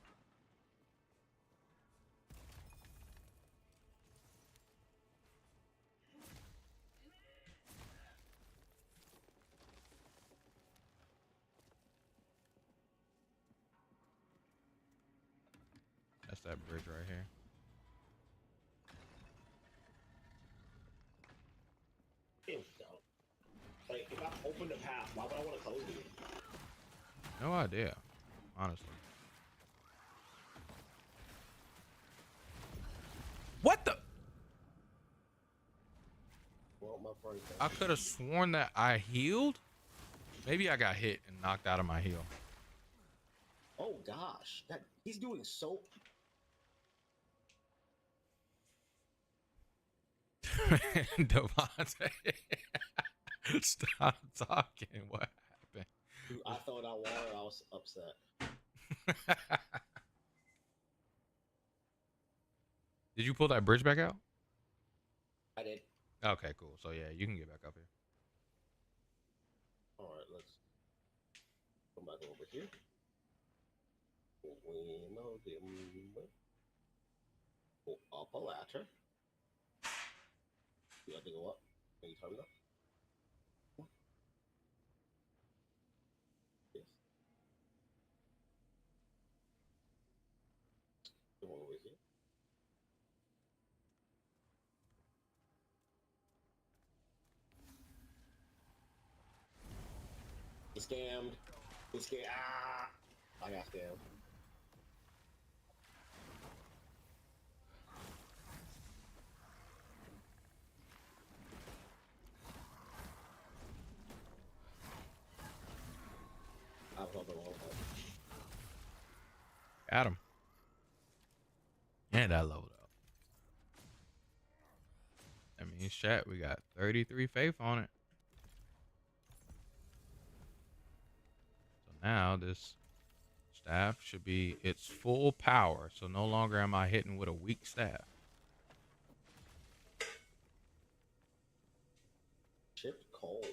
That's that bridge right here. Like, if I open the path, why would I want to close it? No idea, honestly. What the? Well, my friend. I could have sworn that I healed. Maybe I got hit and knocked out of my heal. Oh gosh, that he's doing so. Devontae, stop talking. What happened? Dude, I fell out water. I was upset. Did you pull that bridge back out? I did. Okay, cool. So yeah, you can get back up here. All right, let's come back over here. We know the go up a ladder. You have to go up. Can you turn it up? Yes. Come over here. Get scammed. Get scammed. Ah! I got scammed. I was on the wrong one. Got him. And I leveled up. That means, chat, we got 33 faith on it. So now this staff should be its full power. So no longer am I hitting with a weak staff. Chipped coal.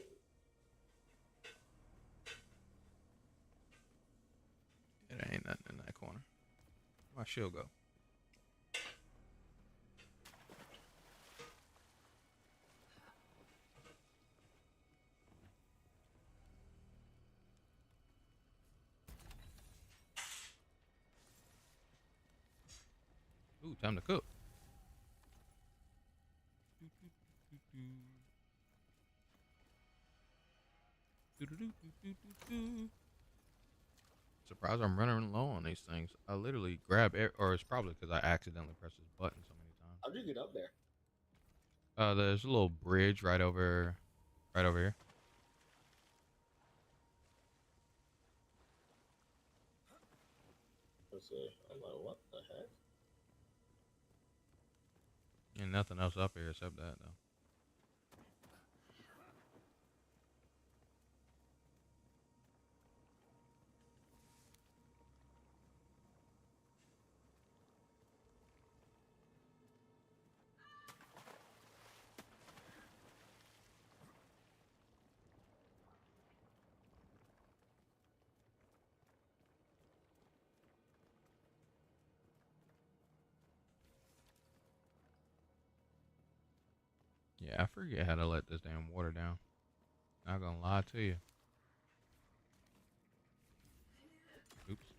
It ain't nothing in that corner. Where'd my shield go? Ooh, time to cook. Surprised I'm running low on these things. I literally grab air, or it's probably because I accidentally pressed this button so many times. How'd you get up there? There's a little bridge right over here. Let's see. I'm like, what the heck? And nothing else up here except that though. Yeah, I forget how to let this damn water down. Not gonna lie to you. Oops.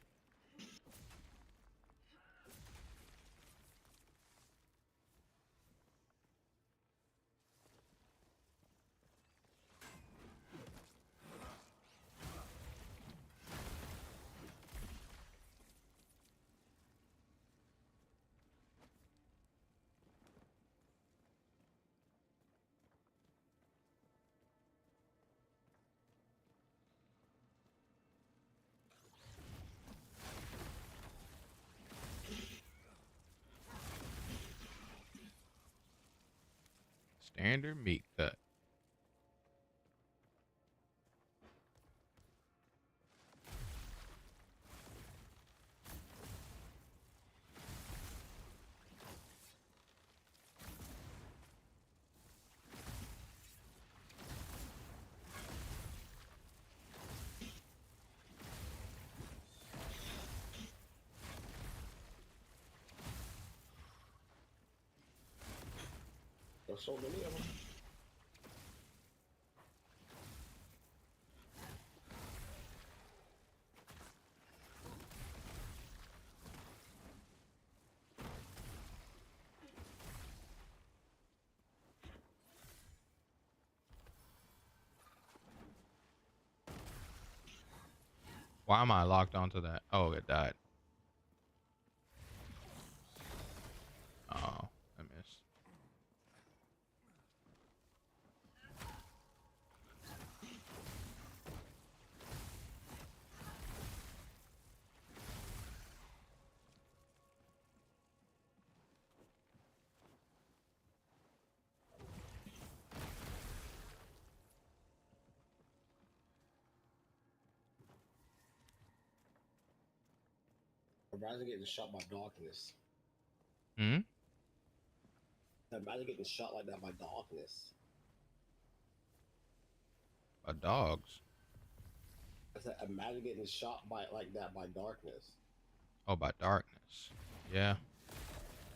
Standard meat cut. There's so many of them. Why am I locked onto that? Oh, it died. Oh, I missed. Imagine getting shot by darkness. Hmm? Imagine getting shot like that by darkness. Dogs. I said, imagine getting shot by like that by darkness. Oh, by darkness. Yeah.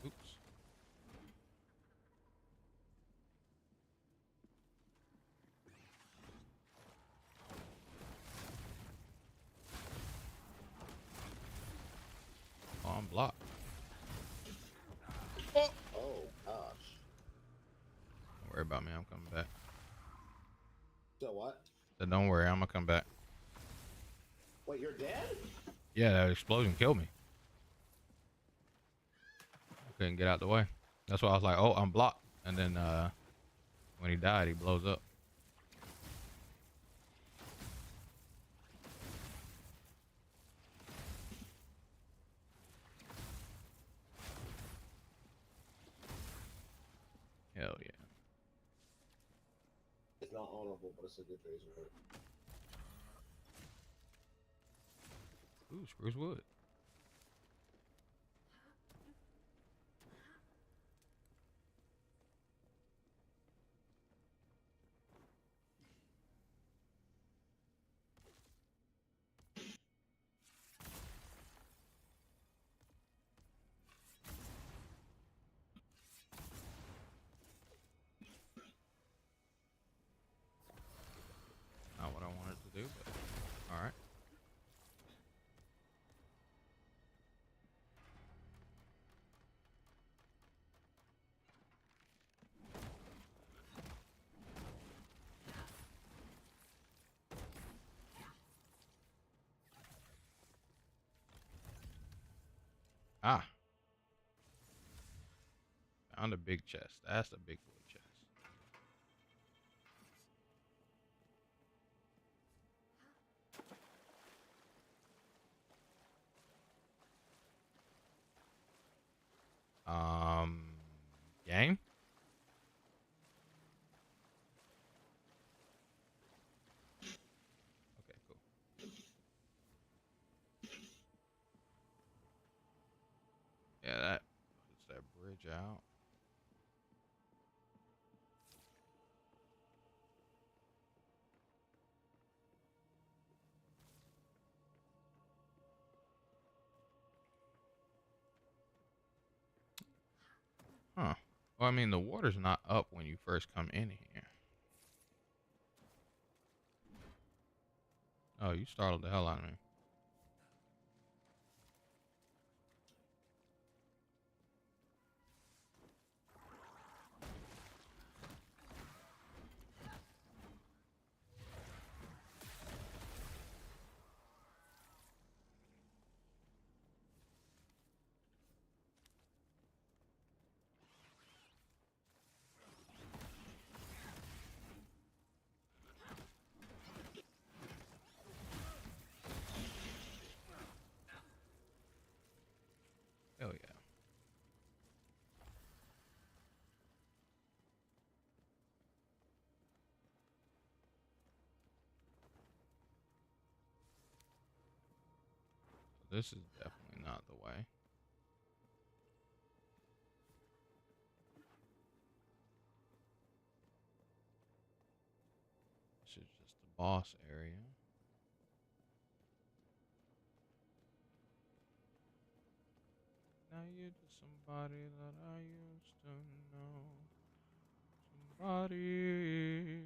Oops. Oh, I'm blocked. Oh gosh. Don't worry about me. I'm coming back. So what? So don't worry. I'm gonna come back. Wait, you're dead? Yeah, that explosion killed me. I couldn't get out the way. That's why I was like, oh, I'm blocked. And then when he died, he blows up. Hell yeah. It's not honorable, but it's a good day's work. Ooh, spruce wood. Not what I wanted to do, but all right. Ah. Found a big chest. That's a big boy chest. Game? Okay, cool. Yeah, that puts that bridge out. Huh. Well, I mean, the water's not up when you first come in here. Oh, you startled the hell out of me. This is definitely not the way. This is just the boss area. Now you're just somebody that I used to know. Somebody.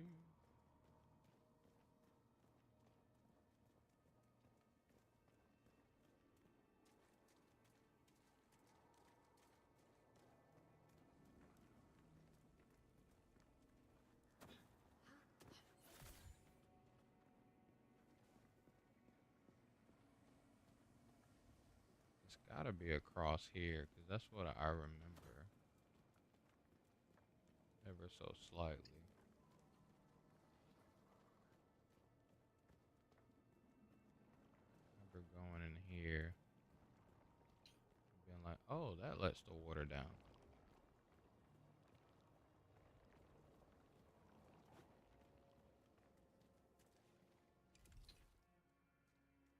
It's gotta be across here, because that's what I remember. Ever so slightly. Remember going in here. Being like, oh, that lets the water down.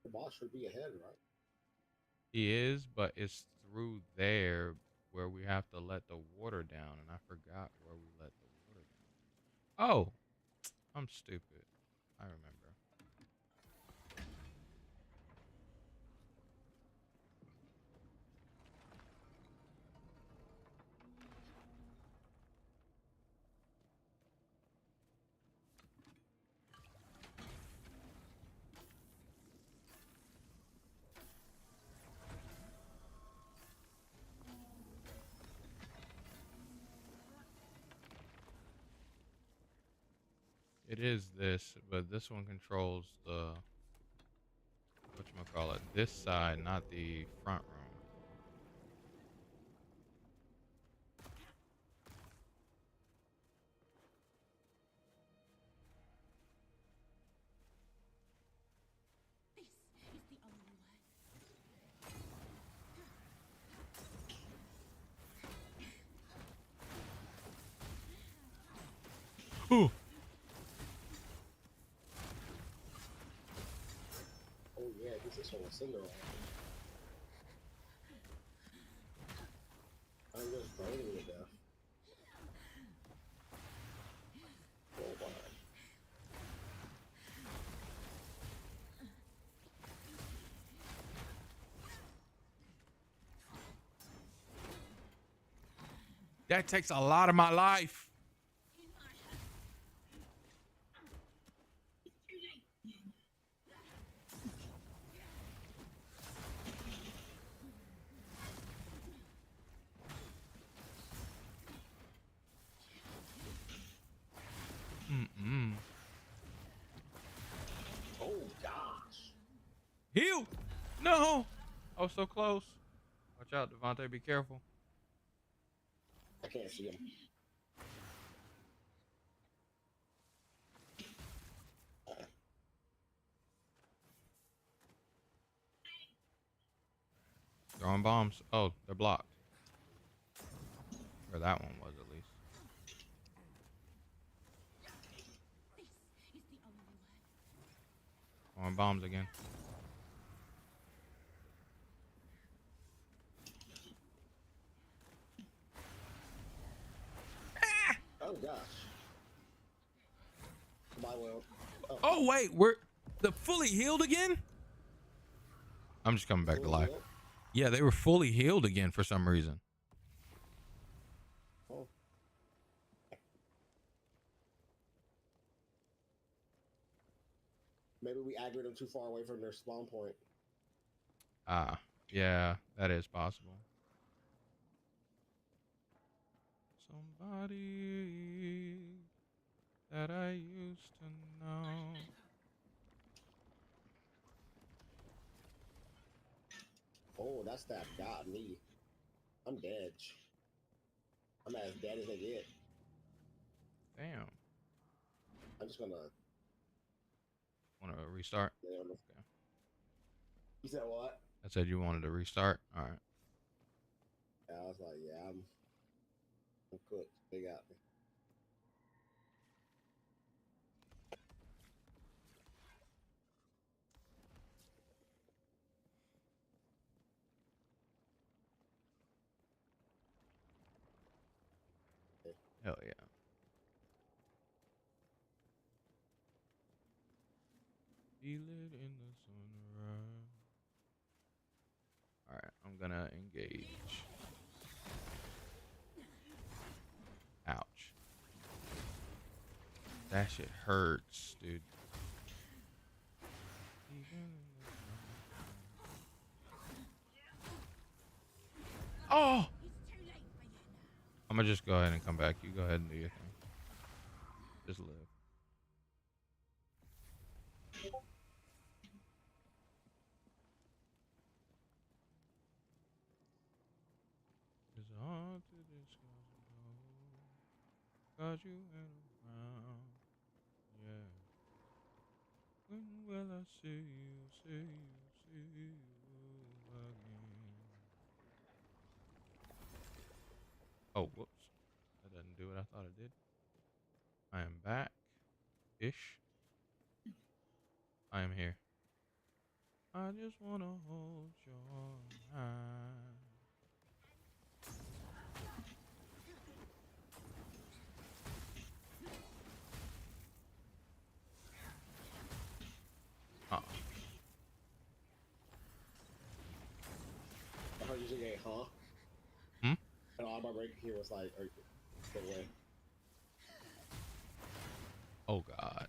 The boss should be ahead, right? He is, but it's through there where we have to let the water down, and I forgot where we let the water down. Oh, I'm stupid. I remember. It is this, but this one controls the whatchamacallit, this side, not the front room. This is the only way. Ooh. Oh yeah, this is from a cinder. I'm just burning to death. Oh my. That takes a lot of my life. Oh gosh. Heal! No! I was so close. Watch out, Devontae. Be careful. I can't see him. Throwing bombs. Oh, they're blocked. Or that one was, at least. This is the only way. Throwing bombs again. Oh gosh. Goodbye, Will. Oh, Oh, wait. We're the fully healed again? I'm just coming back to life. Yeah, they were fully healed again for some reason. Oh. Maybe we aggroed them too far away from their spawn point. Ah, yeah, that is possible. Somebody that I used to know. Oh, that's that got me. I'm dead. I'm as dead as they get. Damn. I'm just gonna. Want to restart? lay on the- Okay. You said what? I said you wanted to restart. All right. Yeah, I was like, yeah, I'm cooked. They got me. Hell yeah. Feel it in the sunrise. All right, I'm gonna engage. Ouch. That shit hurts, dude. Oh! I'm gonna just go ahead and come back. You go ahead and do your thing. Just live. It's hard to discuss cause you ain't around. Yeah. When will I see you again? Oh, whoops. That doesn't do what I thought it did. I am back. Ish. I am here. I just wanna hold your hand. Uh-uh. I heard you say, huh? Hmm? And all my break here was like, no way. Oh God.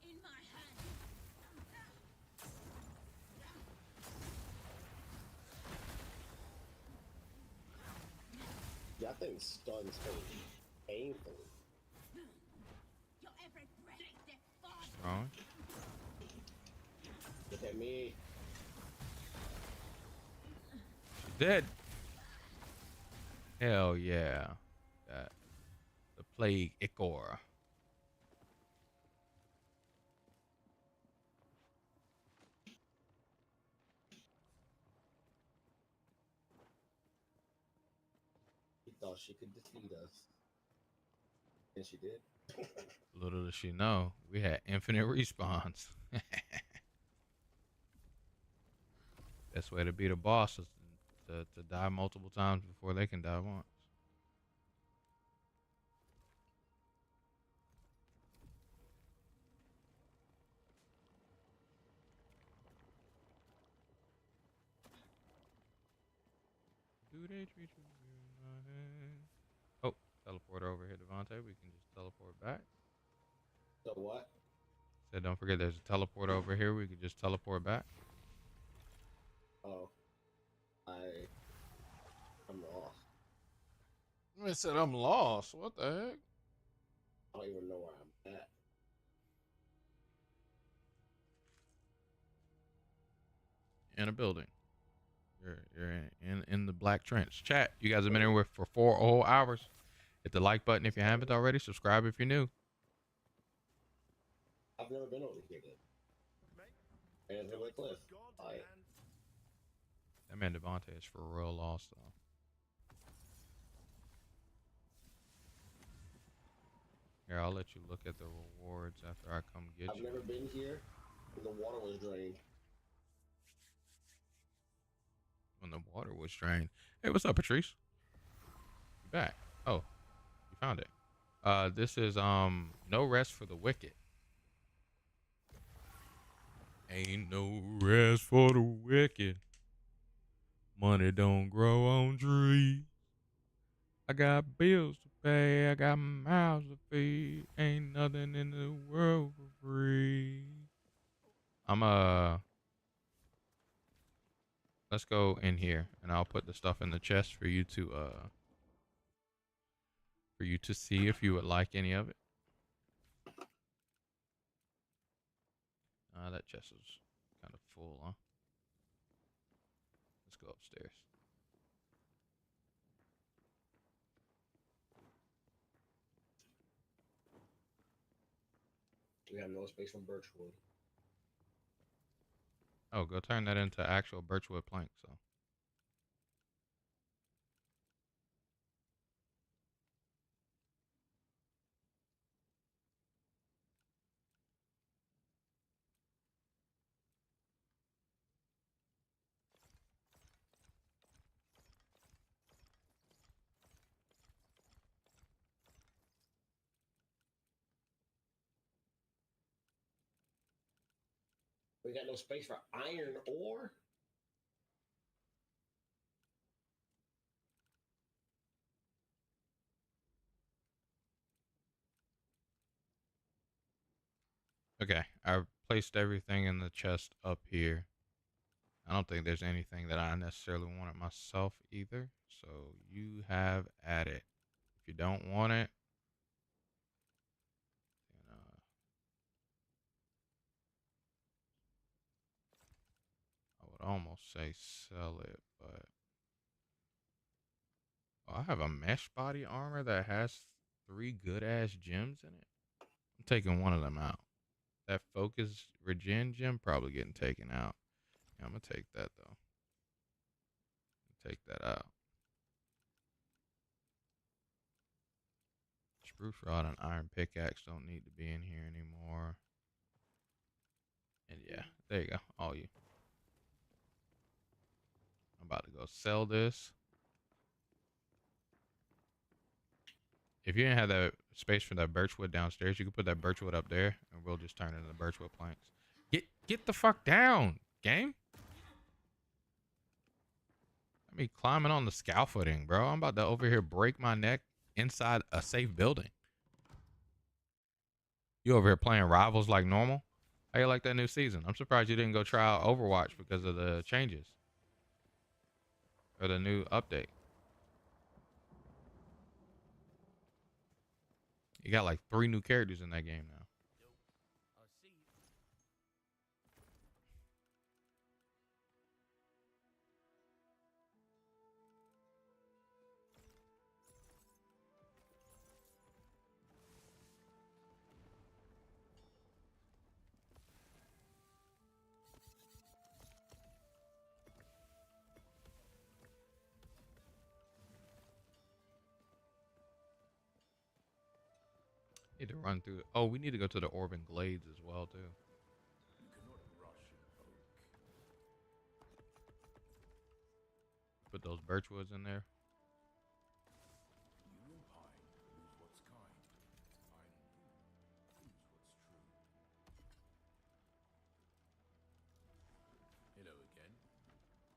In my hand. Yeah, I think stuns hurt painfully. Your every breath is death. Wrong. Look at me. She's dead. Hell yeah. That the plague ichor. She thought she could defeat us. And she did. Little does she know, we had infinite respawns. Best way to beat a boss is to die multiple times before they can die once. Do they treat you in my hand? Oh, teleporter over here, Devontae. We can just teleport back. So what? Said don't forget there's a teleporter over here. We could just teleport back. Oh. I'm lost. I said I'm lost. What the heck? I don't even know where I'm at. In a building. You're in the black trench. Chat. You guys have been in with for 4 whole hours. Hit the like button if you haven't already. Subscribe if you're new. I've never been over here then. And Hillary Cliff. That man Devontae is for real lost though. Here, I'll let you look at the rewards after I come get I've you. never been here when the water was drained. When the water was drained. Hey, what's up, Patrice? You back? Oh, you found it. This is no rest for the wicked. Ain't no rest for the wicked. Money don't grow on trees. I got bills to pay. I got mouths to feed. Ain't nothing in the world for free. Let's go in here and I'll put the stuff in the chest for you to see if you would like any of it. That chest is kind of full, huh? Let's go upstairs. We have no space for birchwood. Oh, go turn that into actual birchwood plank, so. We got no space for iron ore. Okay, I placed everything in the chest up here. I don't think there's anything that I necessarily wanted myself either. So you have at it. If you don't want it, then, I would almost say sell it, but oh, I have a mesh body armor that has 3 good ass gems in it. I'm taking one of them out. That focus regen gem probably getting taken out. Yeah, I'm gonna take that though. Take that out. Spruce rod and iron pickaxe don't need to be in here anymore. And yeah, there you go. All you. I'm about to go sell this. If you didn't have that space for that birchwood downstairs, you could put that birchwood up there, and we'll just turn it into birchwood planks. Get the fuck down, game. Let me climbing on the scaffolding, bro. I'm about to over here break my neck inside a safe building. You over here playing rivals like normal? How you like that new season? I'm surprised you didn't go try out Overwatch because of the changes or the new update. You got like 3 new characters in that game now. Need to run through. Oh, we need to go to the Orban Glades as well too. Put those birchwoods in there.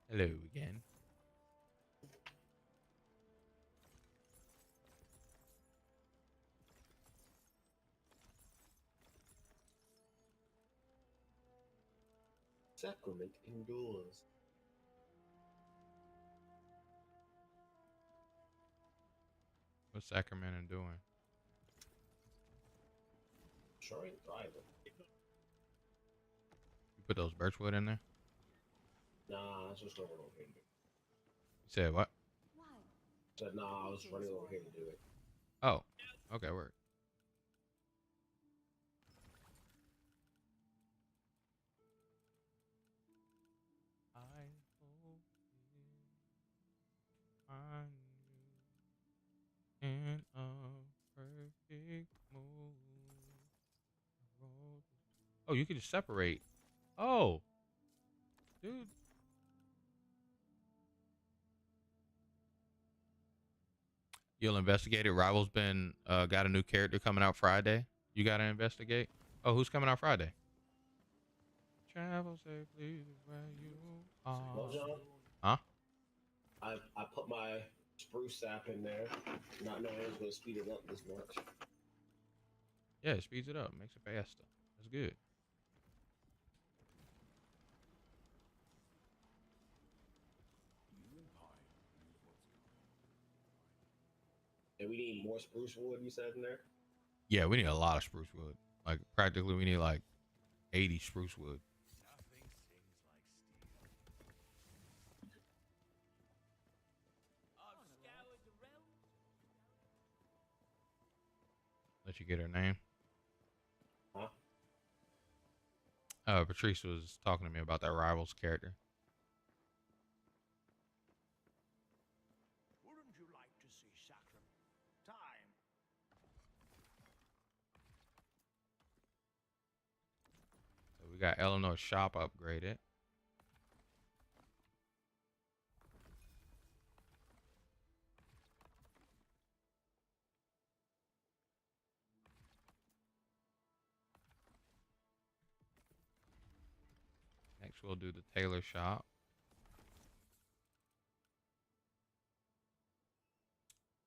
Hello again. Sacrament endures. What's Sacramento doing? Sure ain't thriving. You put those birchwood in there? Nah, I was just running over here to do it. You said what? Why? Said nah, I was running over here to do it. Oh, okay, work. I hope you find you in a perfect mood. Oh, you can just separate. Oh, dude. You'll investigate it. Rival's been got a new character coming out Friday. You gotta investigate. Oh, who's coming out Friday? Travel safely to where you are. Well, John, Huh? I put my spruce sap in there, not knowing it was going to speed it up this much. Yeah, it speeds it up, makes it faster. That's good. And we need more spruce wood, you said in there? Yeah, we need a lot of spruce wood. Like practically we need like 80 spruce wood. Let you get her name. Huh? Patrice was talking to me about that Rivals character. Wouldn't you like to see sacrament? Time. So we got Eleanor's shop upgraded. Next, we'll do the tailor shop.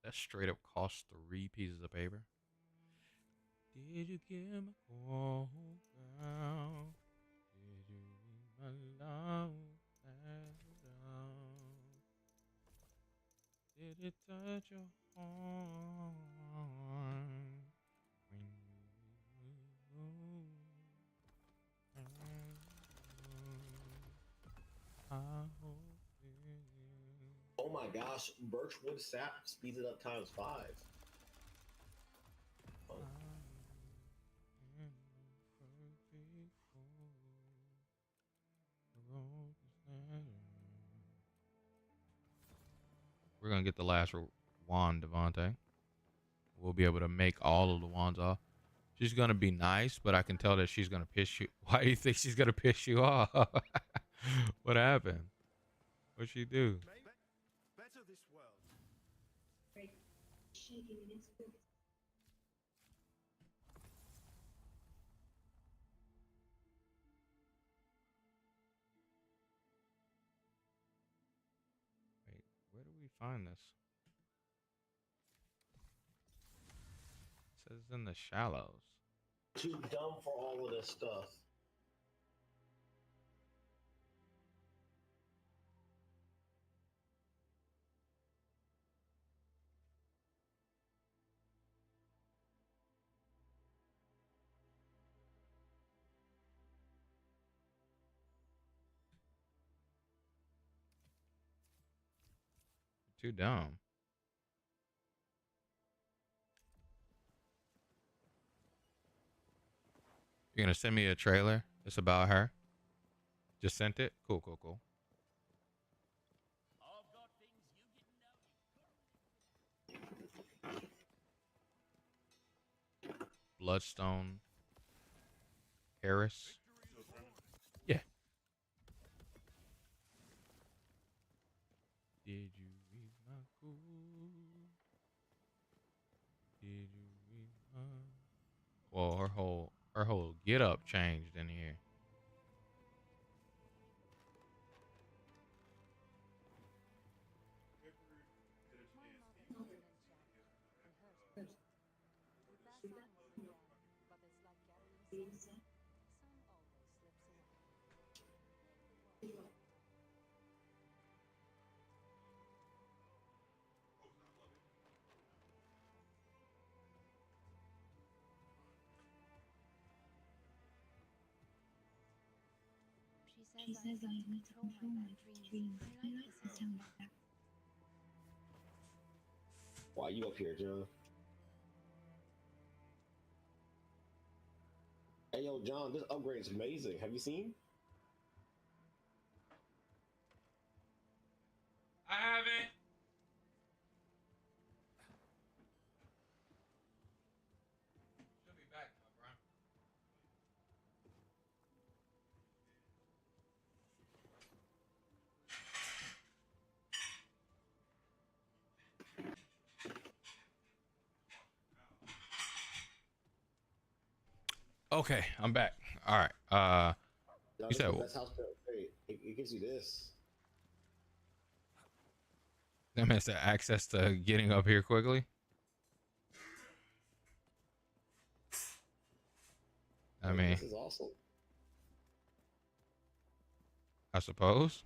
That straight up costs 3 pieces of paper. Did you give my call down? Did you read my love down? Did it touch your heart when you I hope Oh my gosh, Birchwood sap speeds it up ×5. Oh. We're gonna get the last wand, Devontae. We'll be able to make all of the wands off. She's gonna be nice, but I can tell that she's gonna piss you. Why do you think she's gonna piss you off? What happened? What'd she do? Better this world. Wait, where do we find this? It says it's in the shallows. Too dumb for all of this stuff. Too dumb. You're gonna send me a trailer? It's about her. Just sent it? Cool, cool, cool. Bloodstone. Harris. Yeah. Did you read my cool? Did you read my... Well, her whole get up changed in here. She says I need to control my dreams. I like the sound of that. Why you up here, John? Hey, yo, John, this upgrade is amazing. Have you seen? I haven't. She'll be back, my bro. Okay, I'm back. All right. John, You said that's house upgrade. It gives you this. that means the access to getting up here quickly. I mean, This is awesome. I suppose.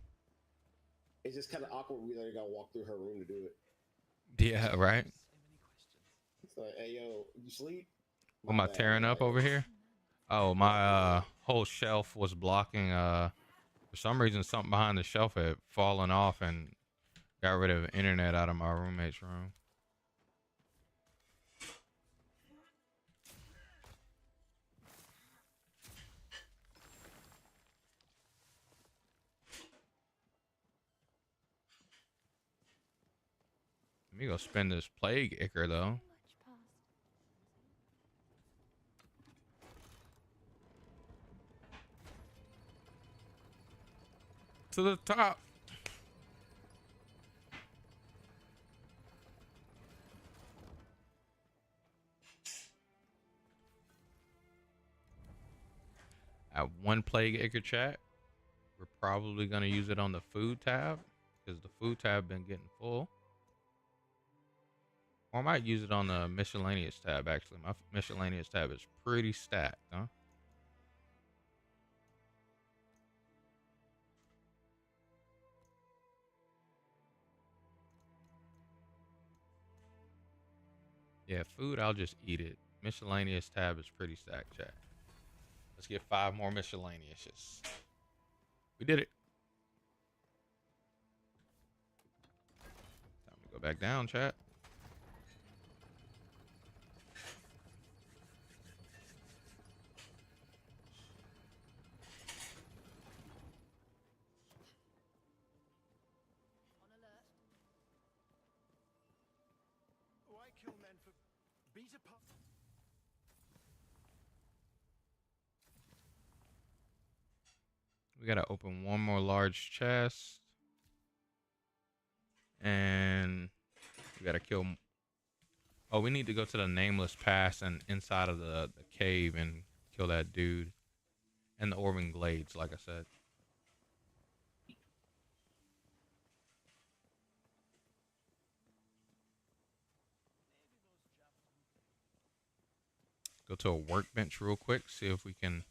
It's just kind of awkward. We like gotta walk through her room to do it. Yeah, right. It's like, hey, yo, you sleep? What am I tearing up over here? Oh, my whole shelf was blocking. For some reason, something behind the shelf had fallen off and got rid of internet out of my roommate's room. Let me go spin this plague ichor though. To the top. I have one plague ichor chat. We're probably gonna use it on the food tab because the food tab been getting full. Or I might use it on the miscellaneous tab. Actually, my miscellaneous tab is pretty stacked, huh? Yeah, food, I'll just eat it. Miscellaneous tab is pretty stacked, chat. Let's get 5 more miscellaneous. We did it. Time to go back down, chat. Why kill men for beta pop? We gotta open one more large chest. And we gotta kill. Oh, we need to go to the nameless pass and inside of the cave and kill that dude. And the Orban Glades, like I said. Go to a workbench real quick, see if we can.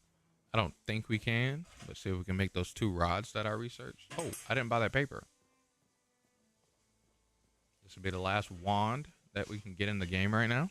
I don't think we can, but see if we can make those 2 rods that I researched. Oh, I didn't buy that paper. This will be the last wand that we can get in the game right now.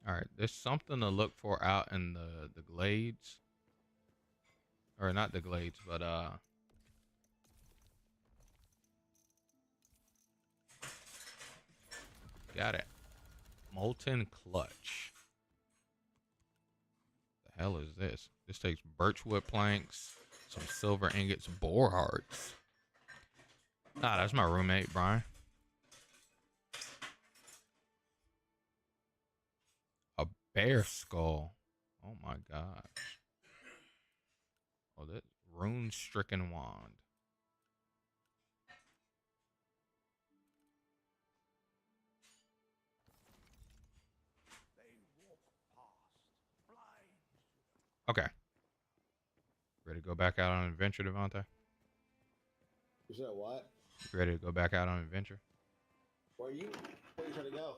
All right, there's something to look for out in the glades, or not the glades, but got it. Molten clutch. The hell is this? This takes birchwood planks, some silver ingots, boar hearts. Ah, that's my roommate, Brian. A bear skull. Oh my gosh. Oh, that rune-stricken wand. They walk past, blind. Okay. Ready to go back out on an adventure, Devontae? You said what? Ready to go back out on an adventure? Where are you trying to go?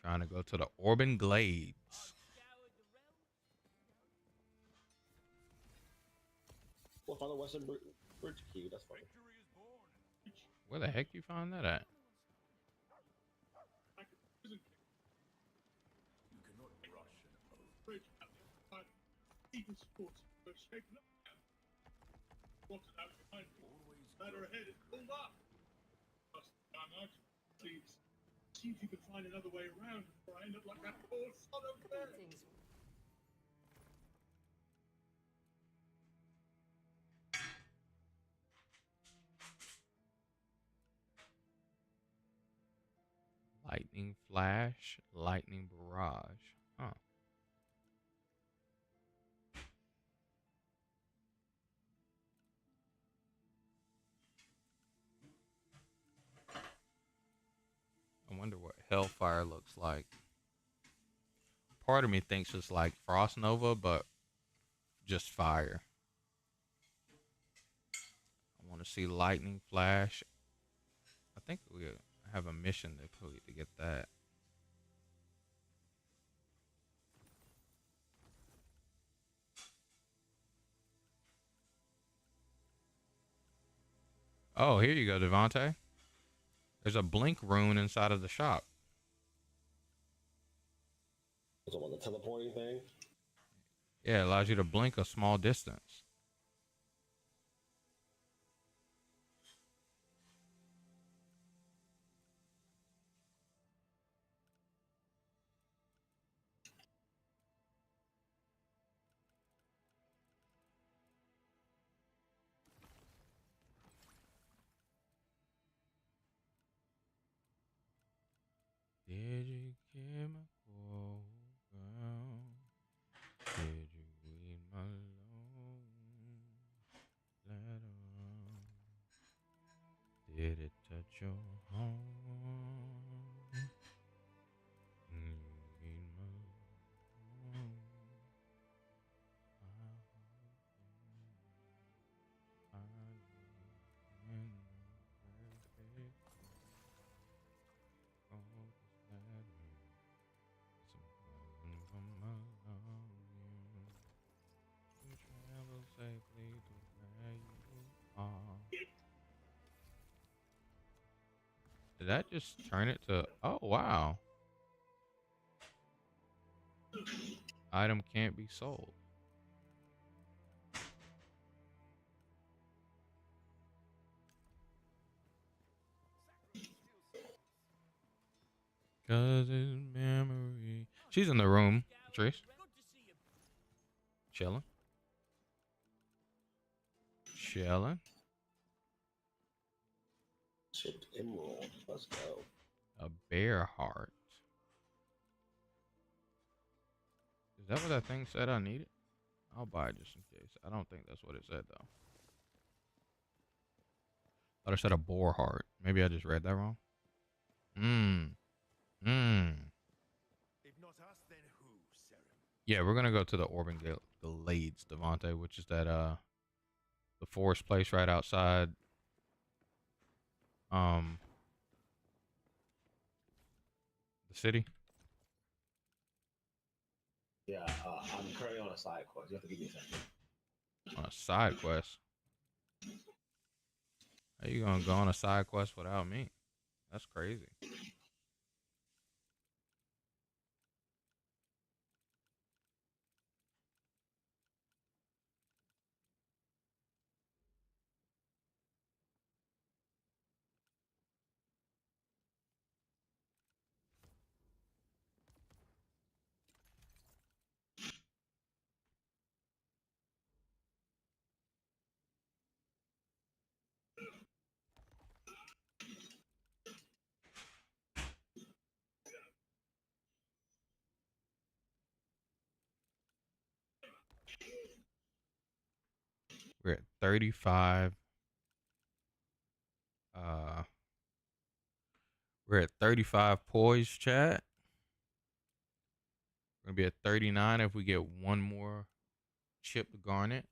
Trying to go to the Orban Glades. Well, find the Western Bridge key. That's fine. Where the heck you find that at? See if you can find another way around before I end up like that poor son of a bitch. Lightning flash, lightning barrage. Huh. I wonder what Hellfire looks like. Part of me thinks it's like Frost Nova, but just fire. I want to see lightning flash. I think we have a mission to complete to get that. Oh, here you go, Devontae. There's a blink rune inside of the shop. Is it on the teleporting thing? Yeah, it allows you to blink a small distance. your home. Travel safely to where you are. Did that just turn it to? Oh wow! Item can't be sold. Cause it's memory. She's in the room, Patrice. Chilling. Chilling. Chipped emerald. Let's go. A bear heart. Is that what that thing said I needed? I'll buy it just in case. I don't think that's what it said though. Thought it said a boar heart. Maybe I just read that wrong. If not us, then who, Serum? Yeah, we're gonna go to the Orban Glades, Devontae, which is that the forest place right outside the city. Yeah, I'm currently on a side quest. You have to give me a second. On a side quest. How you gonna go on a side quest without me? That's crazy. We're at 35. We're at 35 poise, chat. We're gonna be at 39 if we get one more chipped garnet.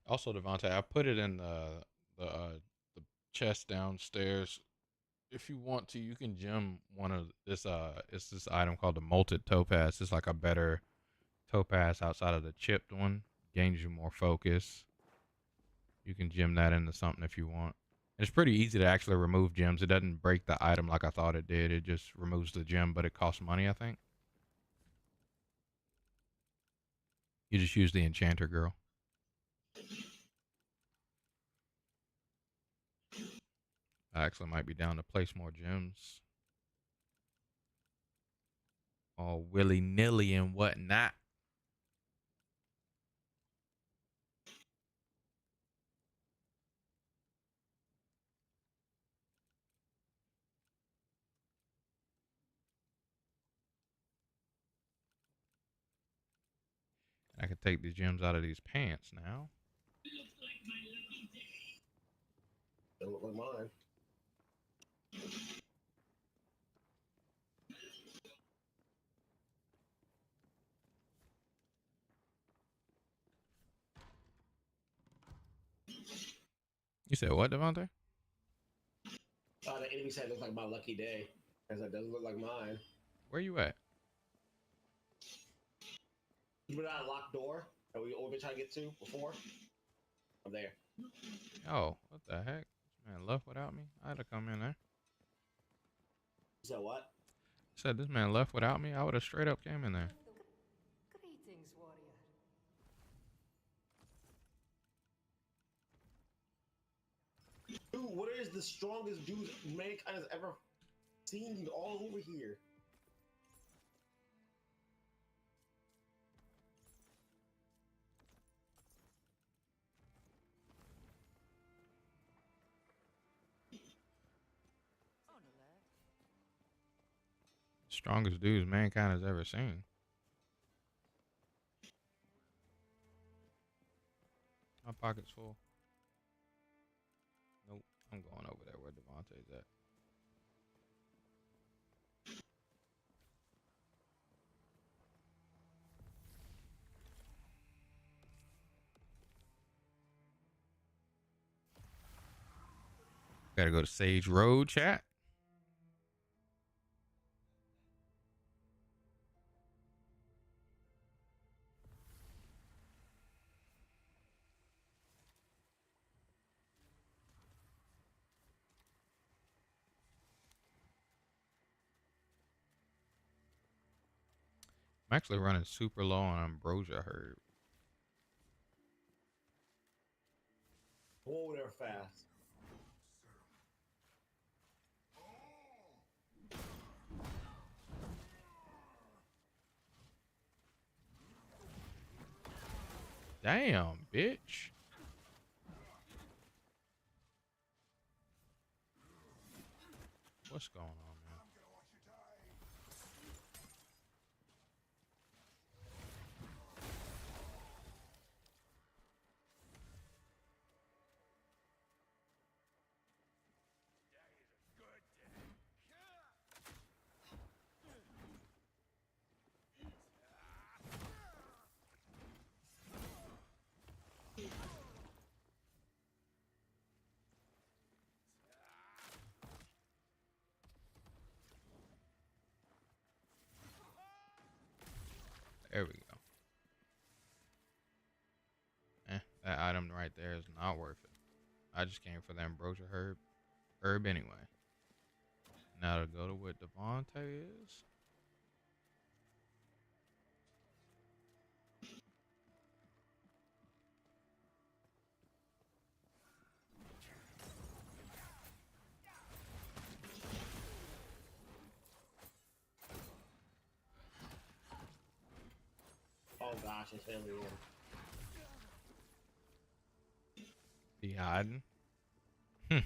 Also, Devontae, I put it in the chest downstairs. If you want to, you can gem one of this. It's this item called the Molted Topaz. It's like a better topaz outside of the chipped one. Gains you more focus. You can gem that into something if you want. It's pretty easy to actually remove gems. It doesn't break the item like I thought it did. It just removes the gem, but it costs money, I think. You just use the enchanter girl. I actually might be down to place more gems. All willy-nilly and whatnot. I can take the gems out of these pants now. Don't look like mine. You said what, Devontae? lot of enemies said it looks like my lucky day, as it doesn't look like mine. Where you at? You know that locked door that we always try to get to before? I'm there. Oh, what the heck? This man left without me. I had to come in there. You said what? Said this man left without me. I would have straight up came in there. Greetings, warrior. Dude, what is the strongest dude mankind has ever seen all over here? Strongest dudes mankind has ever seen. My pocket's full. Nope. I'm going over there where Devontae's at. Gotta go to Sage Road, chat. I'm actually running super low on ambrosia herb. Go there fast. Damn, bitch. What's going on, man? There we go. That item right there is not worth it. I just came for the ambrosia herb anyway. Now to go to what Devontae is. Oh gosh, it's alien. He hiding. Oh,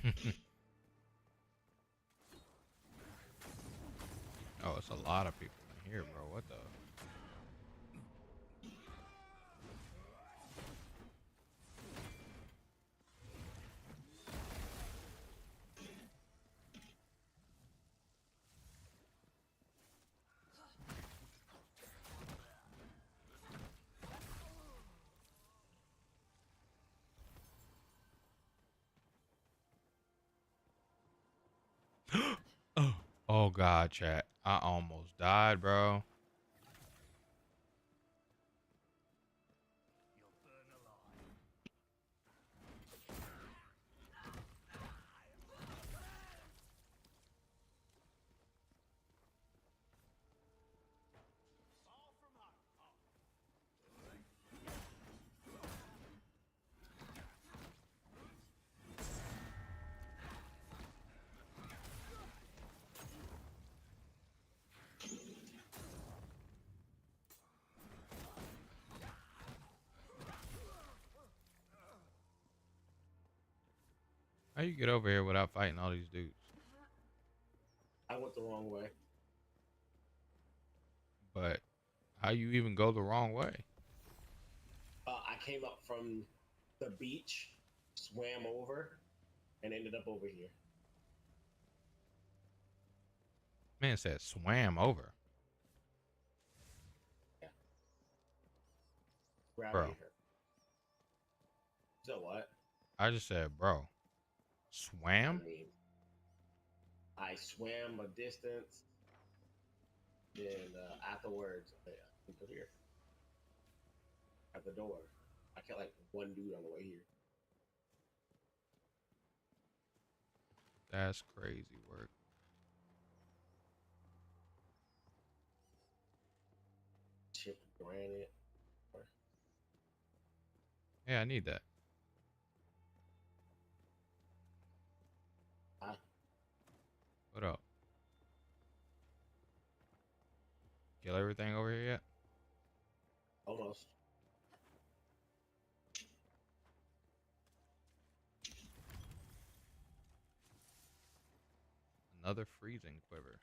it's a lot of people in here, bro. What the? Oh God, chat. I almost died, bro. How you get over here without fighting all these dudes? I went the wrong way. But how you even go the wrong way? I came up from the beach, swam over, and ended up over here. Man said swam over. Yeah. Bro. Here. So what? I just said, bro. Swam? I mean, I swam a distance. Then afterwards, over here at the door, I killed like one dude on the way here. That's crazy work. Chip granite. Yeah, I need that. What up? Kill everything over here yet? Almost. Another freezing quiver.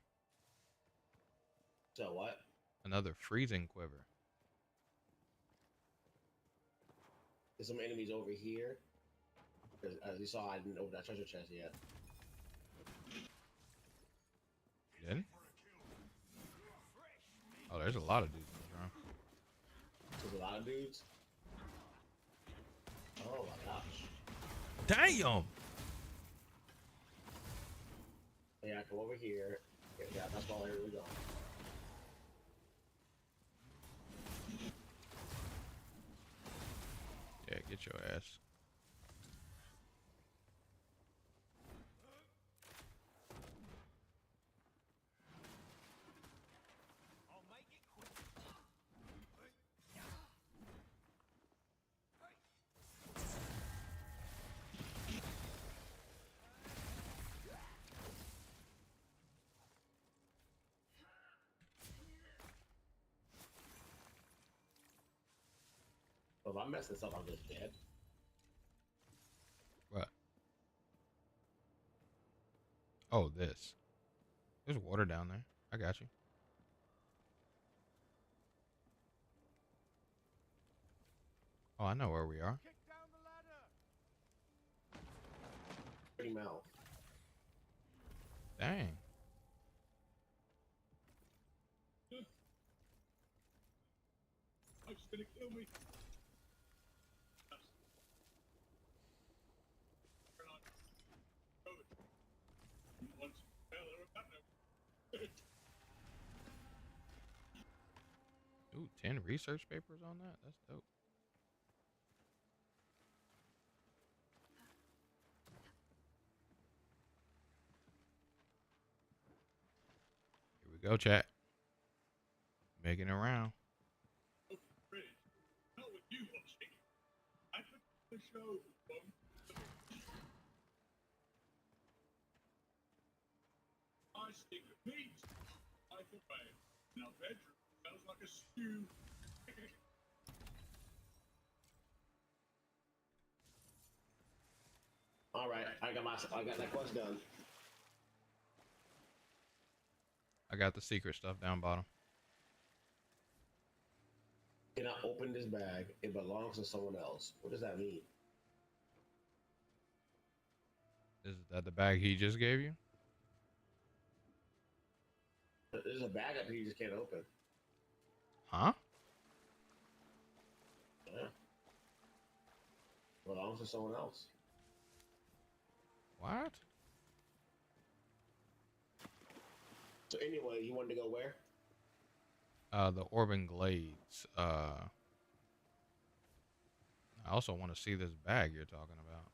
So what? Another freezing quiver. There's some enemies over here. As you saw, I didn't open that treasure chest yet. You didn't? Oh, there's a lot of dudes in this room. There's a lot of dudes. Oh my gosh. Damn! Yeah, come over here. Yeah, that's all. Here we go. Yeah, get your ass. If I mess this up, I'm just dead. What? Oh, this. There's water down there. I got you. Oh, I know where we are. Pretty mouth. Dang. I'm just gonna kill me. Once Ooh, 10 research papers on that? That's dope. Here we go, chat. Making it around. not with you watching. I put the show. I stick with meat. I can pay. In our bedroom smells like a stew. All right, I got that quest done. I got the secret stuff down bottom. Can I open this bag? It belongs to someone else. What does that mean? Is that the bag he just gave you? There's a bag up here you just can't open. Huh? Yeah. Belongs to someone else. What? So anyway, you wanted to go where? The Orban Glades. I also want to see this bag you're talking about.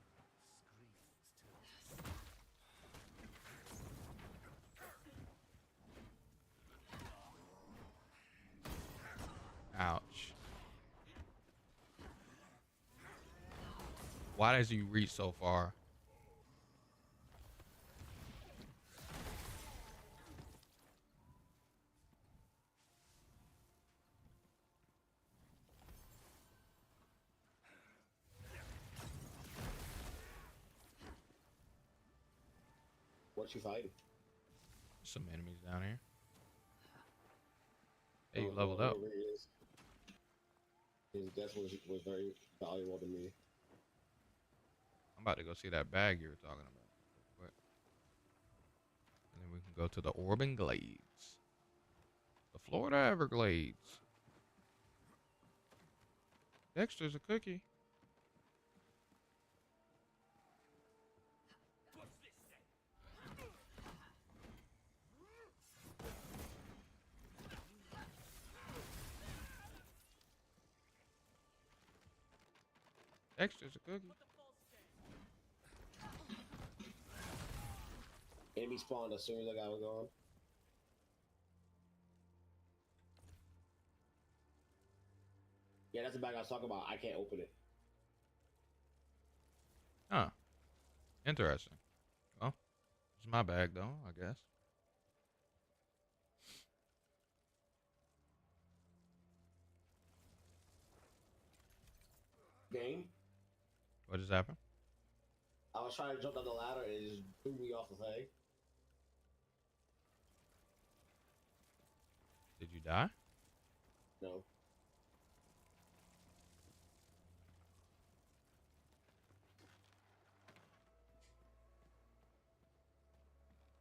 Ouch. Why does he reach so far? What you fighting? Some enemies down here. Hey, you leveled up. His death was very valuable to me. I'm about to go see that bag you were talking about. Quick. And then we can go to the Orban Glades. The Florida Everglades. Dexter's a cookie. Extra's a cookie. Enemy spawned as soon as I got going. Yeah, that's the bag I was talking about. I can't open it. Huh. Interesting. Well, it's my bag though, I guess. Game. What just happened? I was trying to jump down the ladder and it just threw me off the thing. Did you die? No.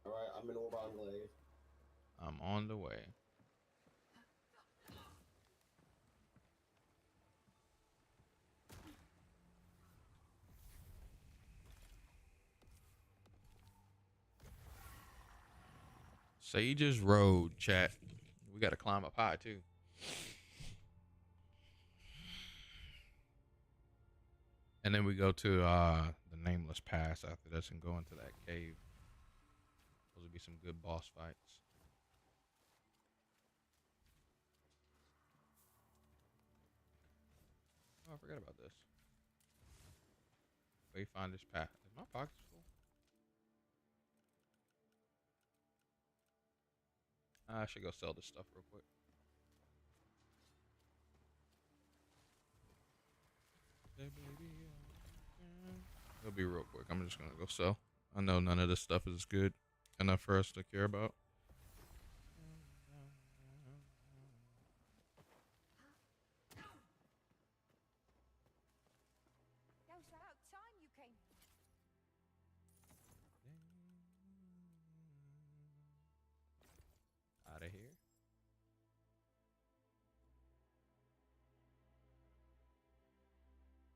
Alright, I'm in Orb Enclave. I'm on the way. Sage's Road, chat. We gotta climb up high too. And then we go to the Nameless Pass after this and go into that cave. Those will be some good boss fights. Oh, I forgot about this. Wayfinder's Path. Is my pockets full? I should go sell this stuff real quick. It'll be real quick. I'm just gonna go sell. I know none of this stuff is good enough for us to care about. That was about time you came. Out of here.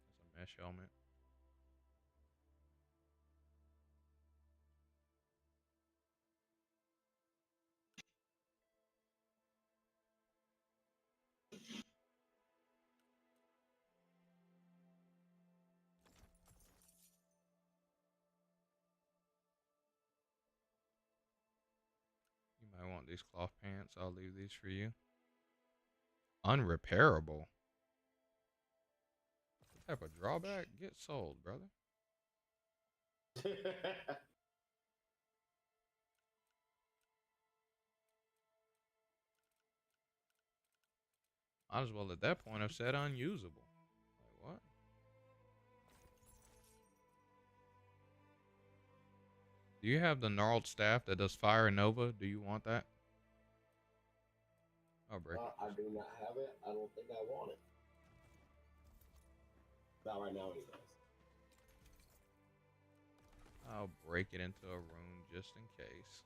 That's a mesh helmet. You might want these cloth pants. I'll leave these for you. Unrepairable. What type of drawback? Get sold, brother. Might as well at that point have said unusable. Like what? Do you have the gnarled staff that does fire nova? Do you want that? I'll break it. I do not have it. I don't think I want it. Not right now, anyways. I'll break it into a rune just in case.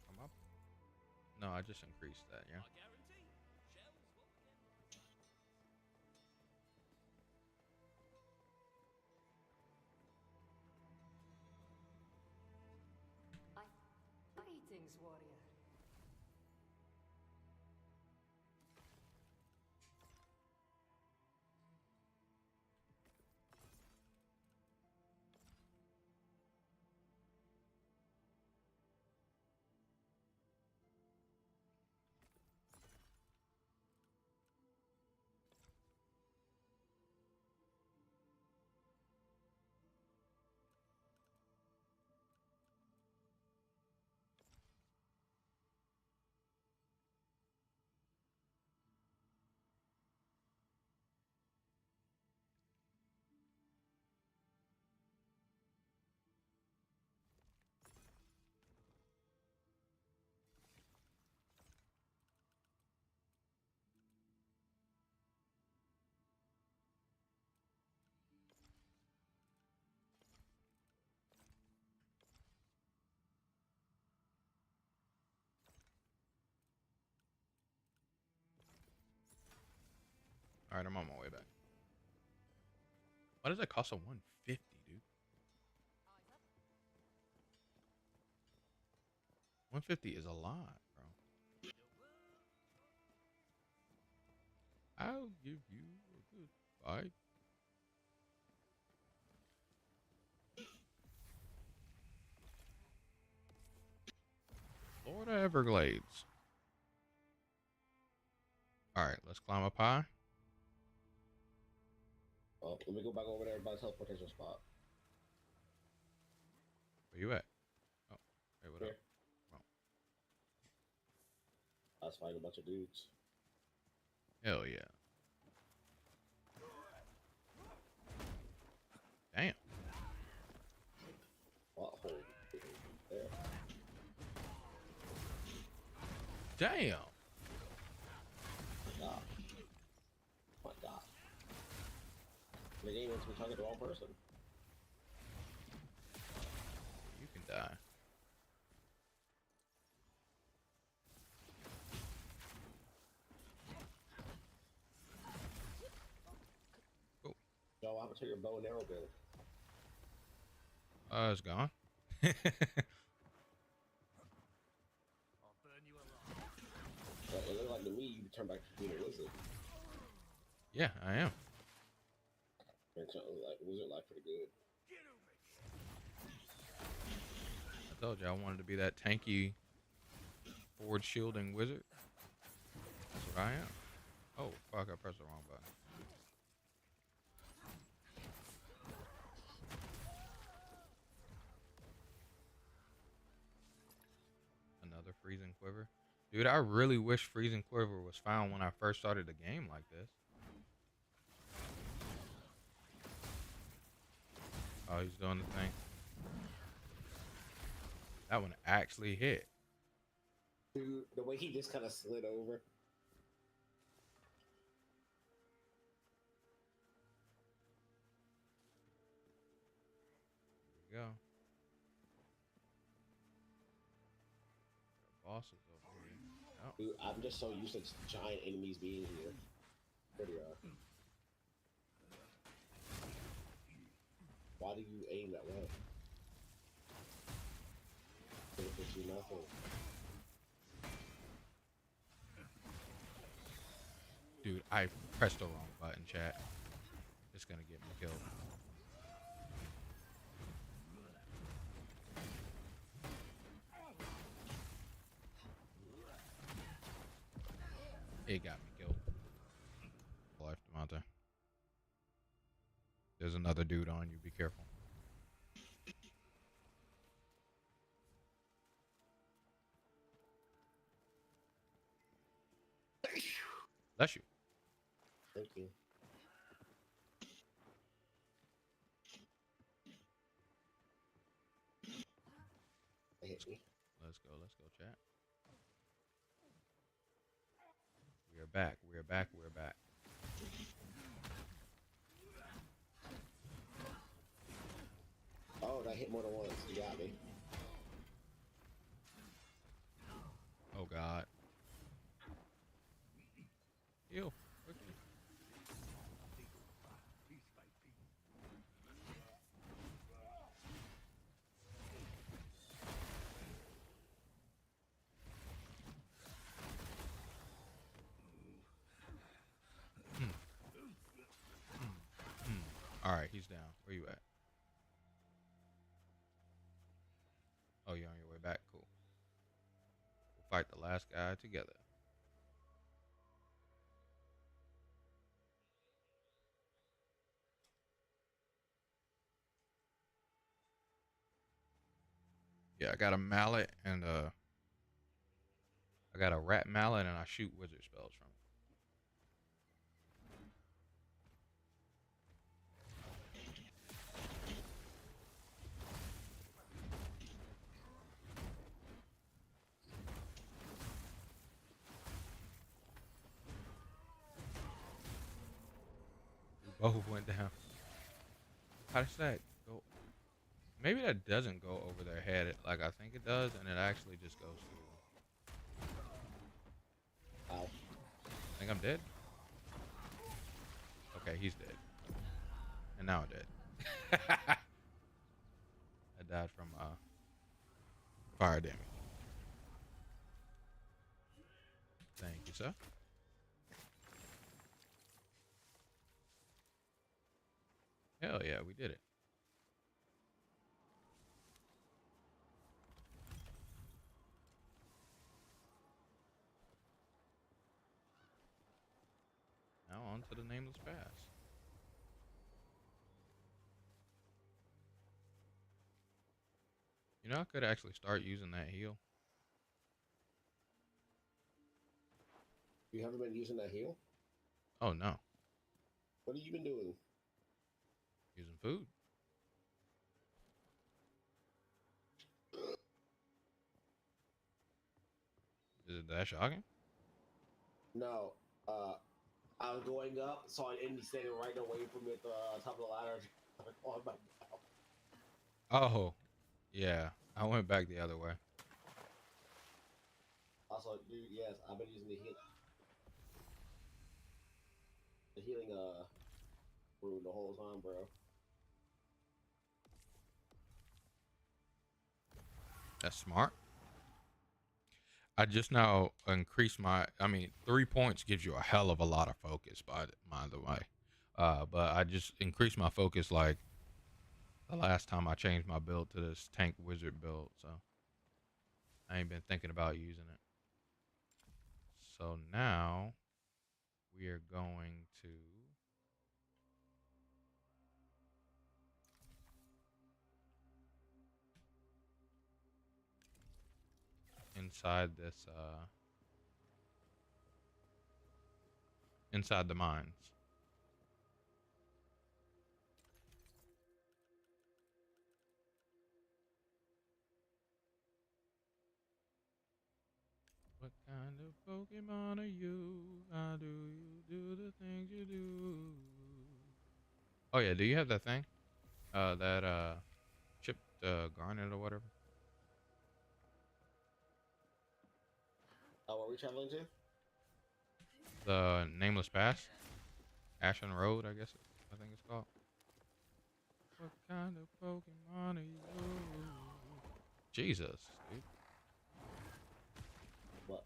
Come up. No, I just increased that, yeah. Greetings, warrior. Alright, I'm on my way back. Why does that cost a 150, dude? 150 is a lot, bro. I'll give you a good fight. Florida Everglades. All right, let's climb up high. Oh, let me go back over there by the teleportation spot. Where you at? Oh, hey, what Here. up? Oh, I was fighting a bunch of dudes. hell yeah. Damn. Butthole. There. Damn. God. My God. The game wants me talking to the wrong person. You can die. Cool. Joe, what happened to your bow and arrow build? It's gone. It looked like to me you turned back to being a wizard. Yeah, I am. And so, like, wizard life pretty good. I told you I wanted to be that tanky forward shielding wizard. That's what I am. Oh, fuck, I pressed the wrong button. Another freezing quiver. Dude, I really wish freezing quiver was found when I first started the game like this. Oh, he's doing the thing. That one actually hit. Dude, the way he just kind of slid over. There we go. Bosses over here. Oh. Dude, I'm just so used to giant enemies being here. Pretty rough. Why do you aim that way? It gives you nothing. Dude, I pressed the wrong button, chat. It's gonna get me killed. It got me killed. Left him out there. There's another dude on you. Be careful. Bless you. Thank you. They hit me. Let's go, chat. We are back. We are back. We are back. Oh, that hit more than once. You got me. Oh God. Heal. Quickly. All right, he's down. Where you at? Oh, you're on your way back. Cool. We'll fight the last guy together. Yeah, I got a mallet and I got a rat mallet and I shoot wizard spells from it. We both went down. How does that go? Maybe that doesn't go over their head like I think it does, and it actually just goes through. Ow. I think I'm dead. Okay, he's dead. And now I'm dead. I died from fire damage. Thank you, sir. Hell yeah, we did it. Now on to the nameless pass. You know, I could actually start using that heal. You haven't been using that heal? Oh no, What have you been doing? using food. Is it that shocking? No. I was going up, saw an enemy standing right away from me at the top of the ladder. On my mouth. Oh, yeah. I went back the other way. Also, dude, yes, I've been using the healing rune the whole time, bro. That's smart. I just now increased my. I mean, 3 points gives you a hell of a lot of focus. By the way, but I just increased my focus like the last time I changed my build to this tank wizard build. So I ain't been thinking about using it. So now we are going to inside this inside the mines. What kind of Pokemon are you? How do you do the things you do? Oh yeah, do you have that thing? That chipped garnet or whatever? Oh, where are we traveling to? The Nameless Pass? Ashen Road, I guess I think it's called. What kind of Pokemon are you? Jesus, dude. What?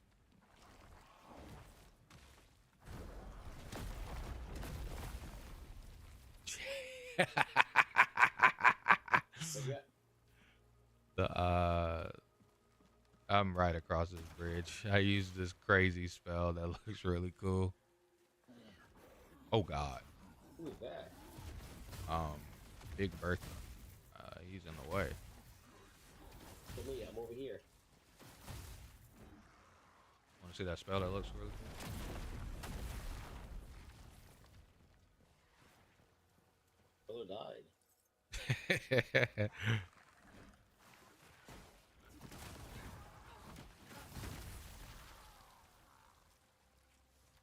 I'm right across this bridge. I used this crazy spell that looks really cool. Oh God. Who is that? Big Bertha. He's in the way. For me, I'm over here. Want to see that spell that looks really Brother died. cool?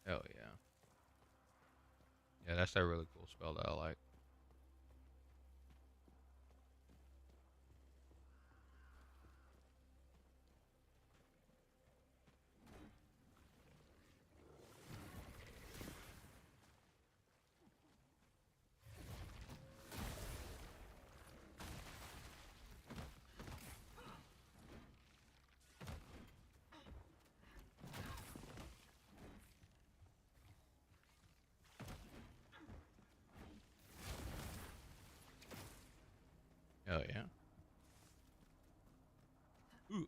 Hell yeah. Yeah, that's that really cool spell that I like. Hell yeah. Ooh.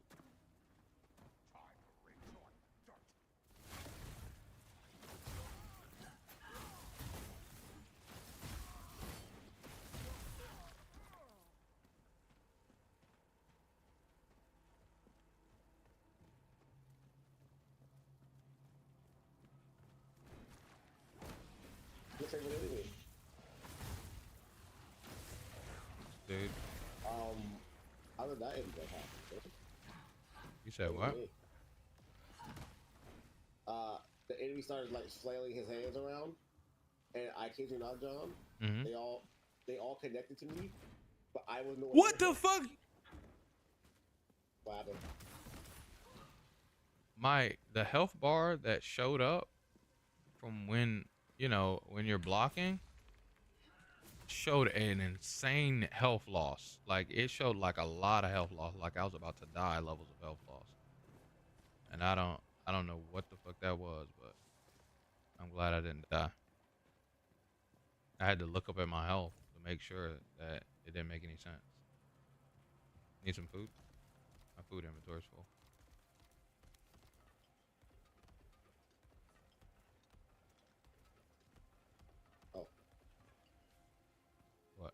Your favorite enemy? Dude. How did that end up happening? You said what? The enemy started like flailing his hands around, and I kid you not, John. Mm-hmm. They all connected to me, but I was no. What the fuck? What happened? The health bar that showed up from when you're blocking showed an insane health loss. Like it showed like a lot of health loss. Like I was about to die levels of health loss. And I don't know what the fuck that was, but I'm glad I didn't die. I had to look up at my health to make sure that it didn't make any sense. Need some food? My food inventory's full. Oh. What?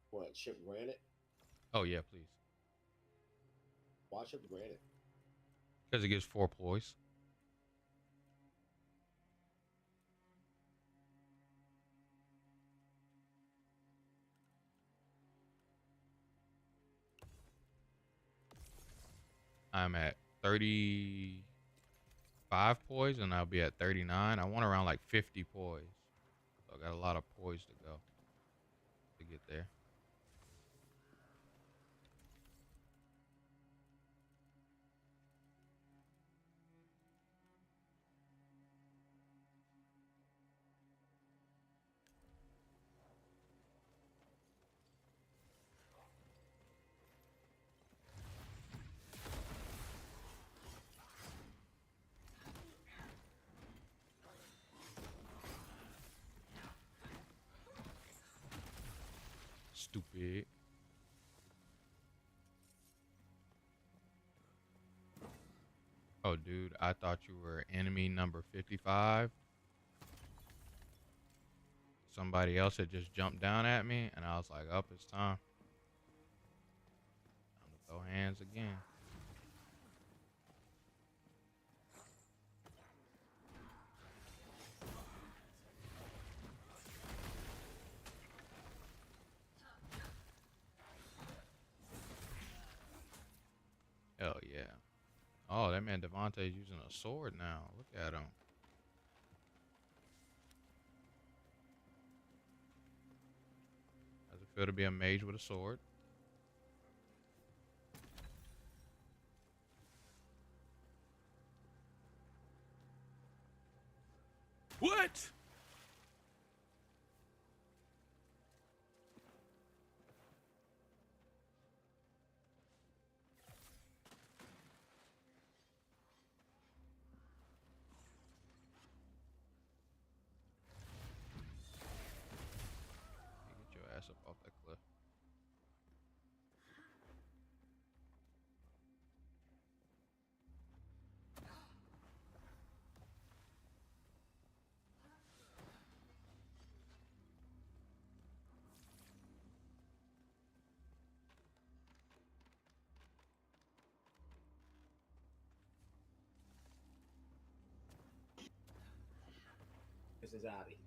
What, ship granite? Oh yeah, please. Why ship granite? Because it gives 4 poise. I'm at 35 poise and I'll be at 39. I want around like 50 poise. So I got a lot of poise to go to get there. Stupid. Oh, dude, I thought you were enemy number 55. Somebody else had just jumped down at me, and I was like, up, it's time. Time to throw hands again. Hell yeah. Oh, that man Devontae's using a sword now. Look at him. How's it feel to be a mage with a sword? What? Get your ass up off that cliff. This is Abby.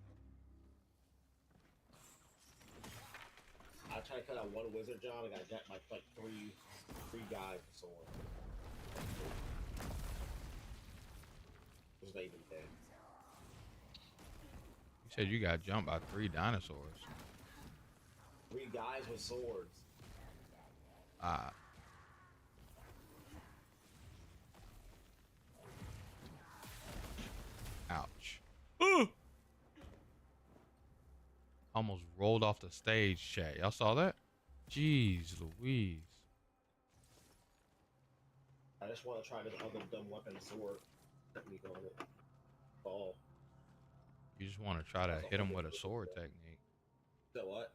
I tried to cut out one wizard job and I got like three guys with swords. It was not even dead. You said you got jumped by 3 dinosaurs. 3 guys with swords. Ah. Ouch. Almost rolled off the stage, chat. Y'all saw that? Jeez Louise. I just want to try this other dumb weapon sword technique on it. Oh. You just want to try to hit him with a sword technique. So what?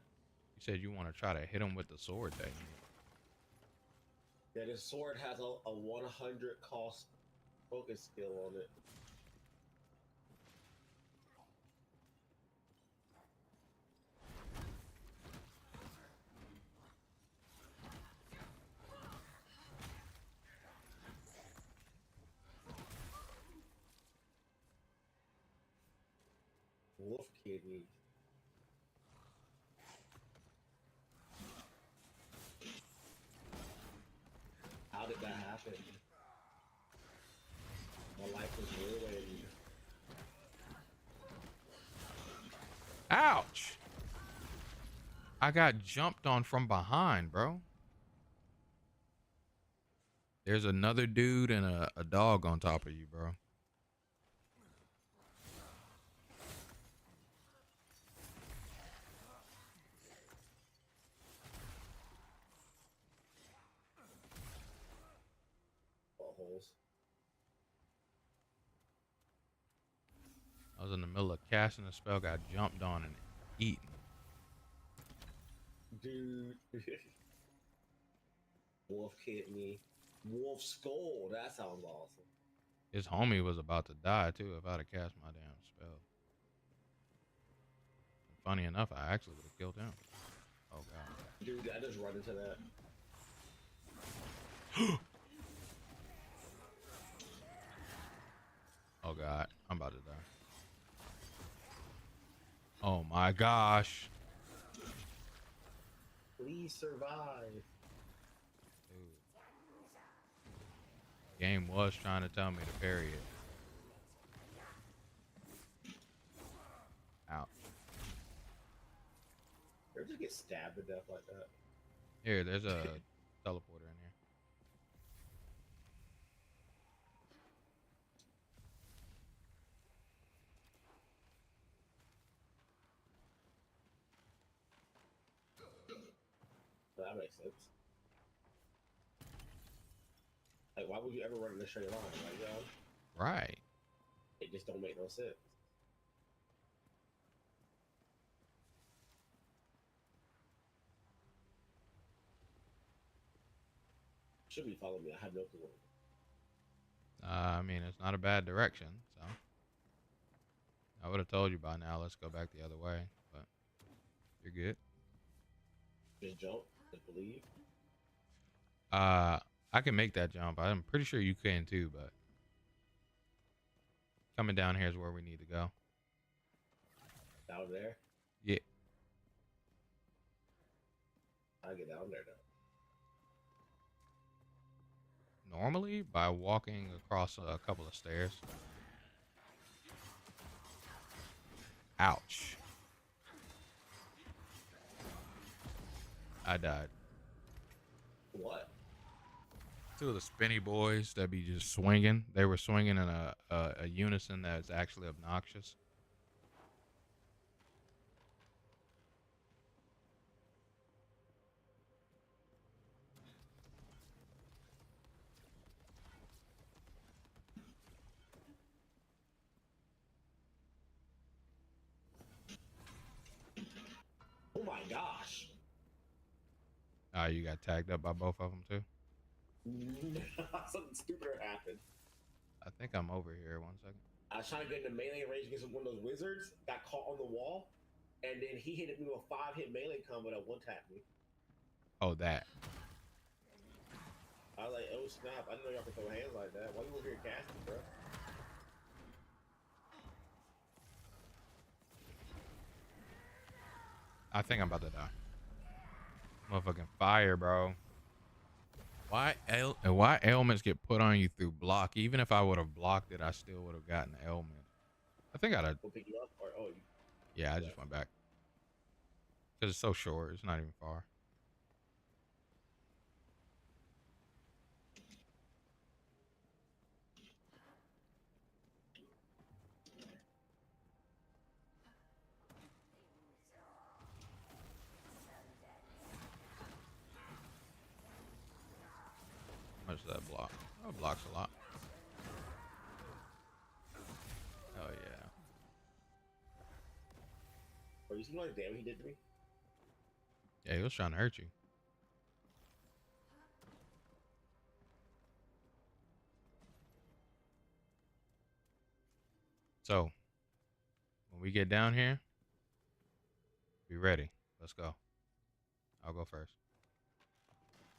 You said you want to try to hit him with the sword technique. Yeah, this sword has a 100 cost focus skill on it. Wolf kidney. How did that happen? My life was ruined. Ouch! I got jumped on from behind, bro. There's another dude and a dog on top of you, bro. holes. I was in the middle of casting a spell, got jumped on and eaten. Dude. Wolf kidney. Wolf skull. That sounds awesome. His homie was about to die too if I'd have cast my damn spell. And funny enough, I actually would have killed him. Oh god. Dude, I just run into that. Oh god, I'm about to die. Oh my gosh. Please survive. Dude. Game was trying to tell me to parry it. Ouch. You ever just get stabbed to death like that? Here, there's a teleporter in here. That makes sense. Like, why would you ever run in a straight line? Like, you know, Right. it just don't make no sense. Should be following me. I have no clue. I mean, it's not a bad direction, so. I would have told you by now, let's go back the other way, but you're good. Just jump. Just believe. I can make that jump. I'm pretty sure you can too, but coming down here is where we need to go. Down there? Yeah. I get down there though. Normally by walking across a couple of stairs. Ouch. I died. What? Two of the spinny boys that be just swinging. They were swinging in a unison that's actually obnoxious. Oh my gosh. You got tagged up by both of them too? Something stupider happened. I think I'm over here. 1 second. I was trying to get into melee range against one of those wizards, got caught on the wall, and then he hit me with a 5-hit melee combo that one-tapped me. Oh, that. I was like, oh snap, I didn't know y'all could throw hands like that. Why you over here casting, bro? I think I'm about to die. Motherfucking fire, bro. Why ailments get put on you through block? Even if I would have blocked it, I still would have gotten the ailment. I think I'd have... We'll pick you up, or oh, you... Yeah, I just went back. Because it's so short. It's not even far. How much does that block? Oh, it blocks a lot. Oh, yeah. Bro, you see how much damage he did to me? Yeah, he was trying to hurt you. So, when we get down here, be ready. Let's go. I'll go first.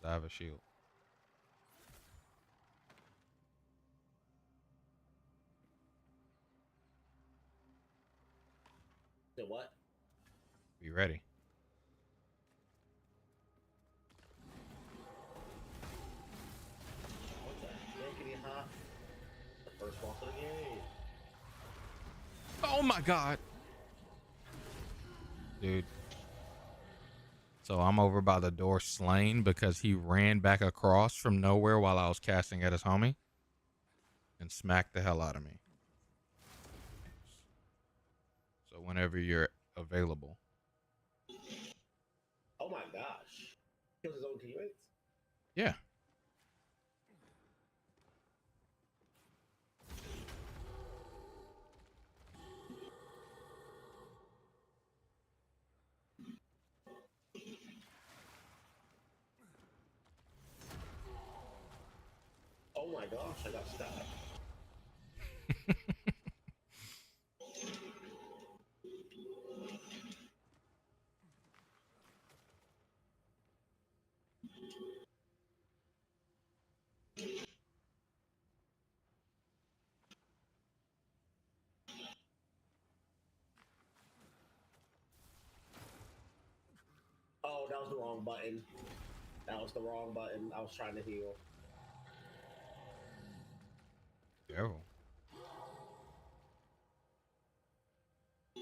I have a shield. Say what? Be ready. What the heckity hop? The first boss of the game. Oh my god. Dude. So I'm over by the door slain because he ran back across from nowhere while I was casting at his homie and smacked the hell out of me. So whenever you're available. Oh my gosh. Kills his own teammates? Yeah. my gosh, I got stabbed. Oh, that was the wrong button. That was the wrong button. I was trying to heal. Careful. I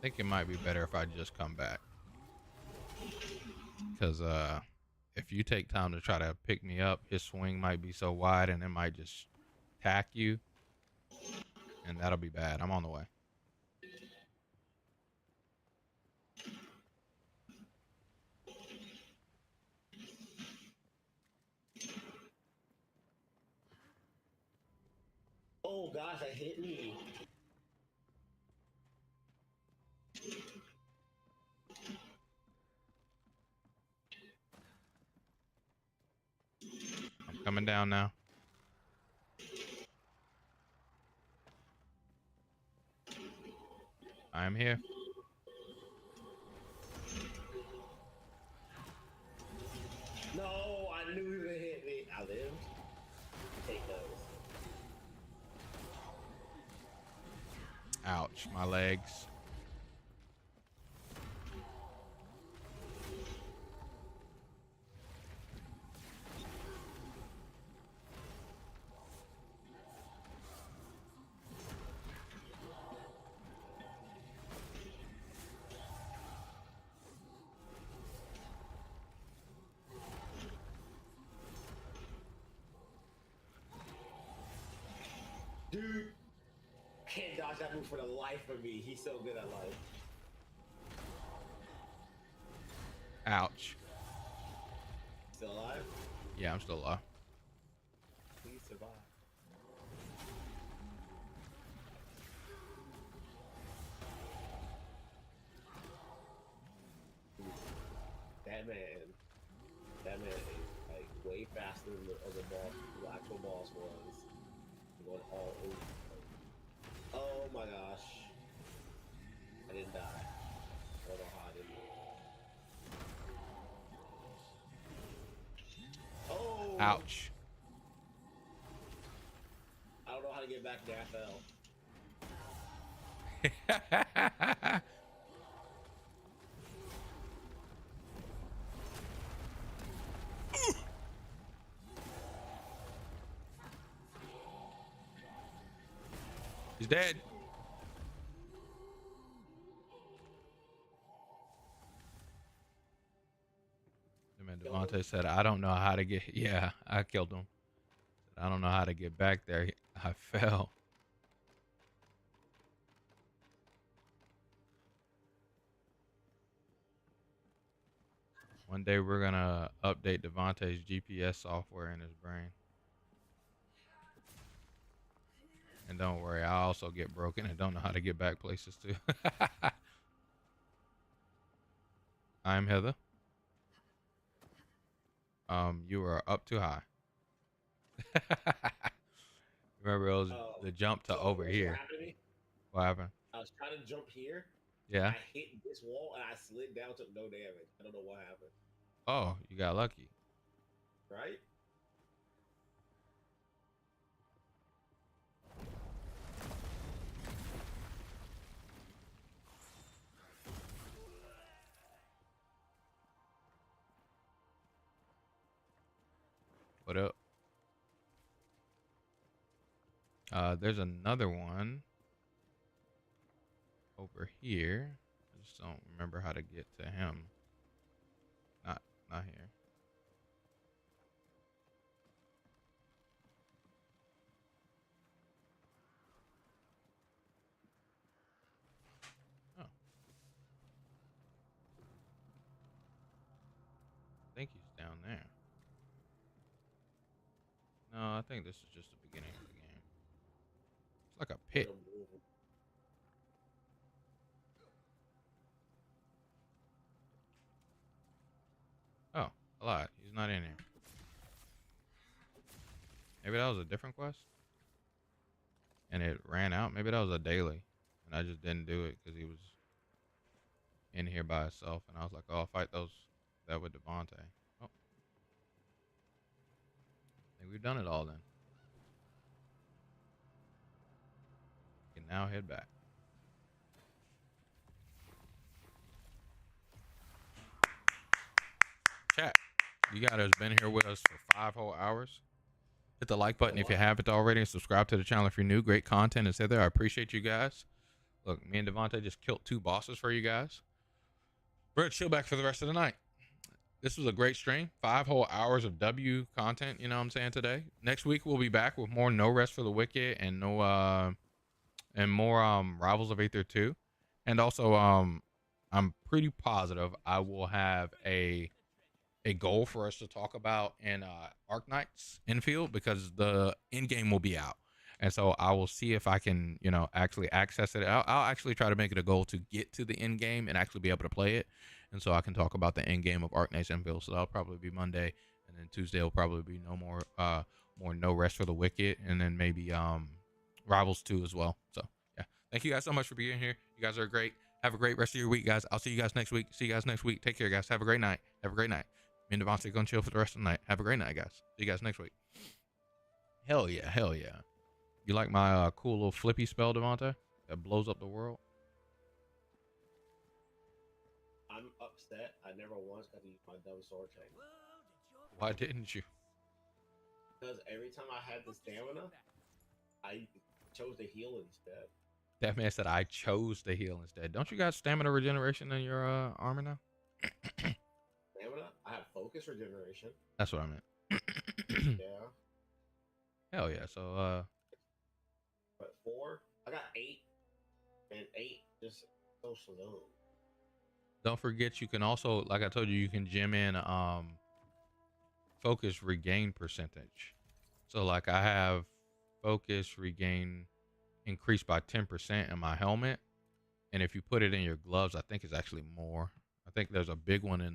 think it might be better if I just come back. Because if you take time to try to pick me up, his swing might be so wide and it might just tack you. And that'll be bad. I'm on the way. Oh gosh, that hit me. I'm coming down now. I am here. No, I knew he was gonna hit me. I lived. Take those. Ouch, my legs. Dude, can't dodge that move for the life of me. He's so good at life. Ouch. Still alive? Yeah, I'm still alive. Please survive. That man is like way faster than the other boss, the actual boss was. Going all over. Oh my gosh. I didn't die. I don't know how I didn't. Oh! Ouch. I don't know how to get back there. I fell. He's dead. Man, Devontae said, I don't know how to get... Yeah, I killed him. I don't know how to get back there. I fell. One day we're going to update Devontae's GPS software in his brain. And don't worry, I also get broken and don't know how to get back places too. I'm Heather. You are up too high. Remember, it was the jump to over here. What happened? I was trying to jump here. Yeah. I hit this wall and I slid down, took no damage. I don't know what happened. Oh, you got lucky. Right? What up? There's another one over here. I just don't remember how to get to him. Not here. Oh. I think he's down there. No, I think this is just the beginning of the game. It's like a pit. I lied. He's not in here. Maybe that was a different quest. And it ran out. Maybe that was a daily. And I just didn't do it because he was in here by himself. And I was like, oh, I'll fight that with Devontae. Oh. I think we've done it all then. We can now head back. Chat, you guys have been here with us for 5 whole hours. Hit the like button if you haven't already, and subscribe to the channel if you're new. Great content is there. I appreciate you guys. Look, me and Devontae just killed 2 bosses for you guys. We're gonna chill back for the rest of the night. This was a great stream. 5 whole hours of W content, you know what I'm saying, today. Next week we'll be back with more No Rest for the Wicked and more Rivals of Aether 2. And also I'm pretty positive I will have a goal for us to talk about in Arknights Infield, because the end game will be out. And so I will see if I can, you know, actually access it. I'll actually try to make it a goal to get to the end game and actually be able to play it. And so I can talk about the end game of Arknights Infield. So that'll probably be Monday. And then Tuesday will probably be more No Rest for the Wicked. And then maybe Rivals 2 as well. So yeah, thank you guys so much for being here. You guys are great. Have a great rest of your week, guys. I'll see you guys next week. See you guys next week. Take care, guys. Have a great night. Have a great night. Me and Devontae gonna chill for the rest of the night. Have a great night, guys. See you guys next week. Hell yeah, hell yeah. You like my cool little flippy spell, Devontae? That blows up the world? I'm upset. I never once got to use my double sword chain. Why didn't you? Because every time I had the stamina, I chose to heal instead. That man said I chose to heal instead. Don't you got stamina regeneration in your armor now? Stamina? I have focus regeneration. That's what I meant. Yeah. Hell yeah. So But 4? I got 8. And 8 just so slow. don't forget, you can also, like I told you, you can gem in focus regain percentage. So like I have focus regain increased by 10% in my helmet. And if you put it in your gloves, I think it's actually more. I think there's a big one in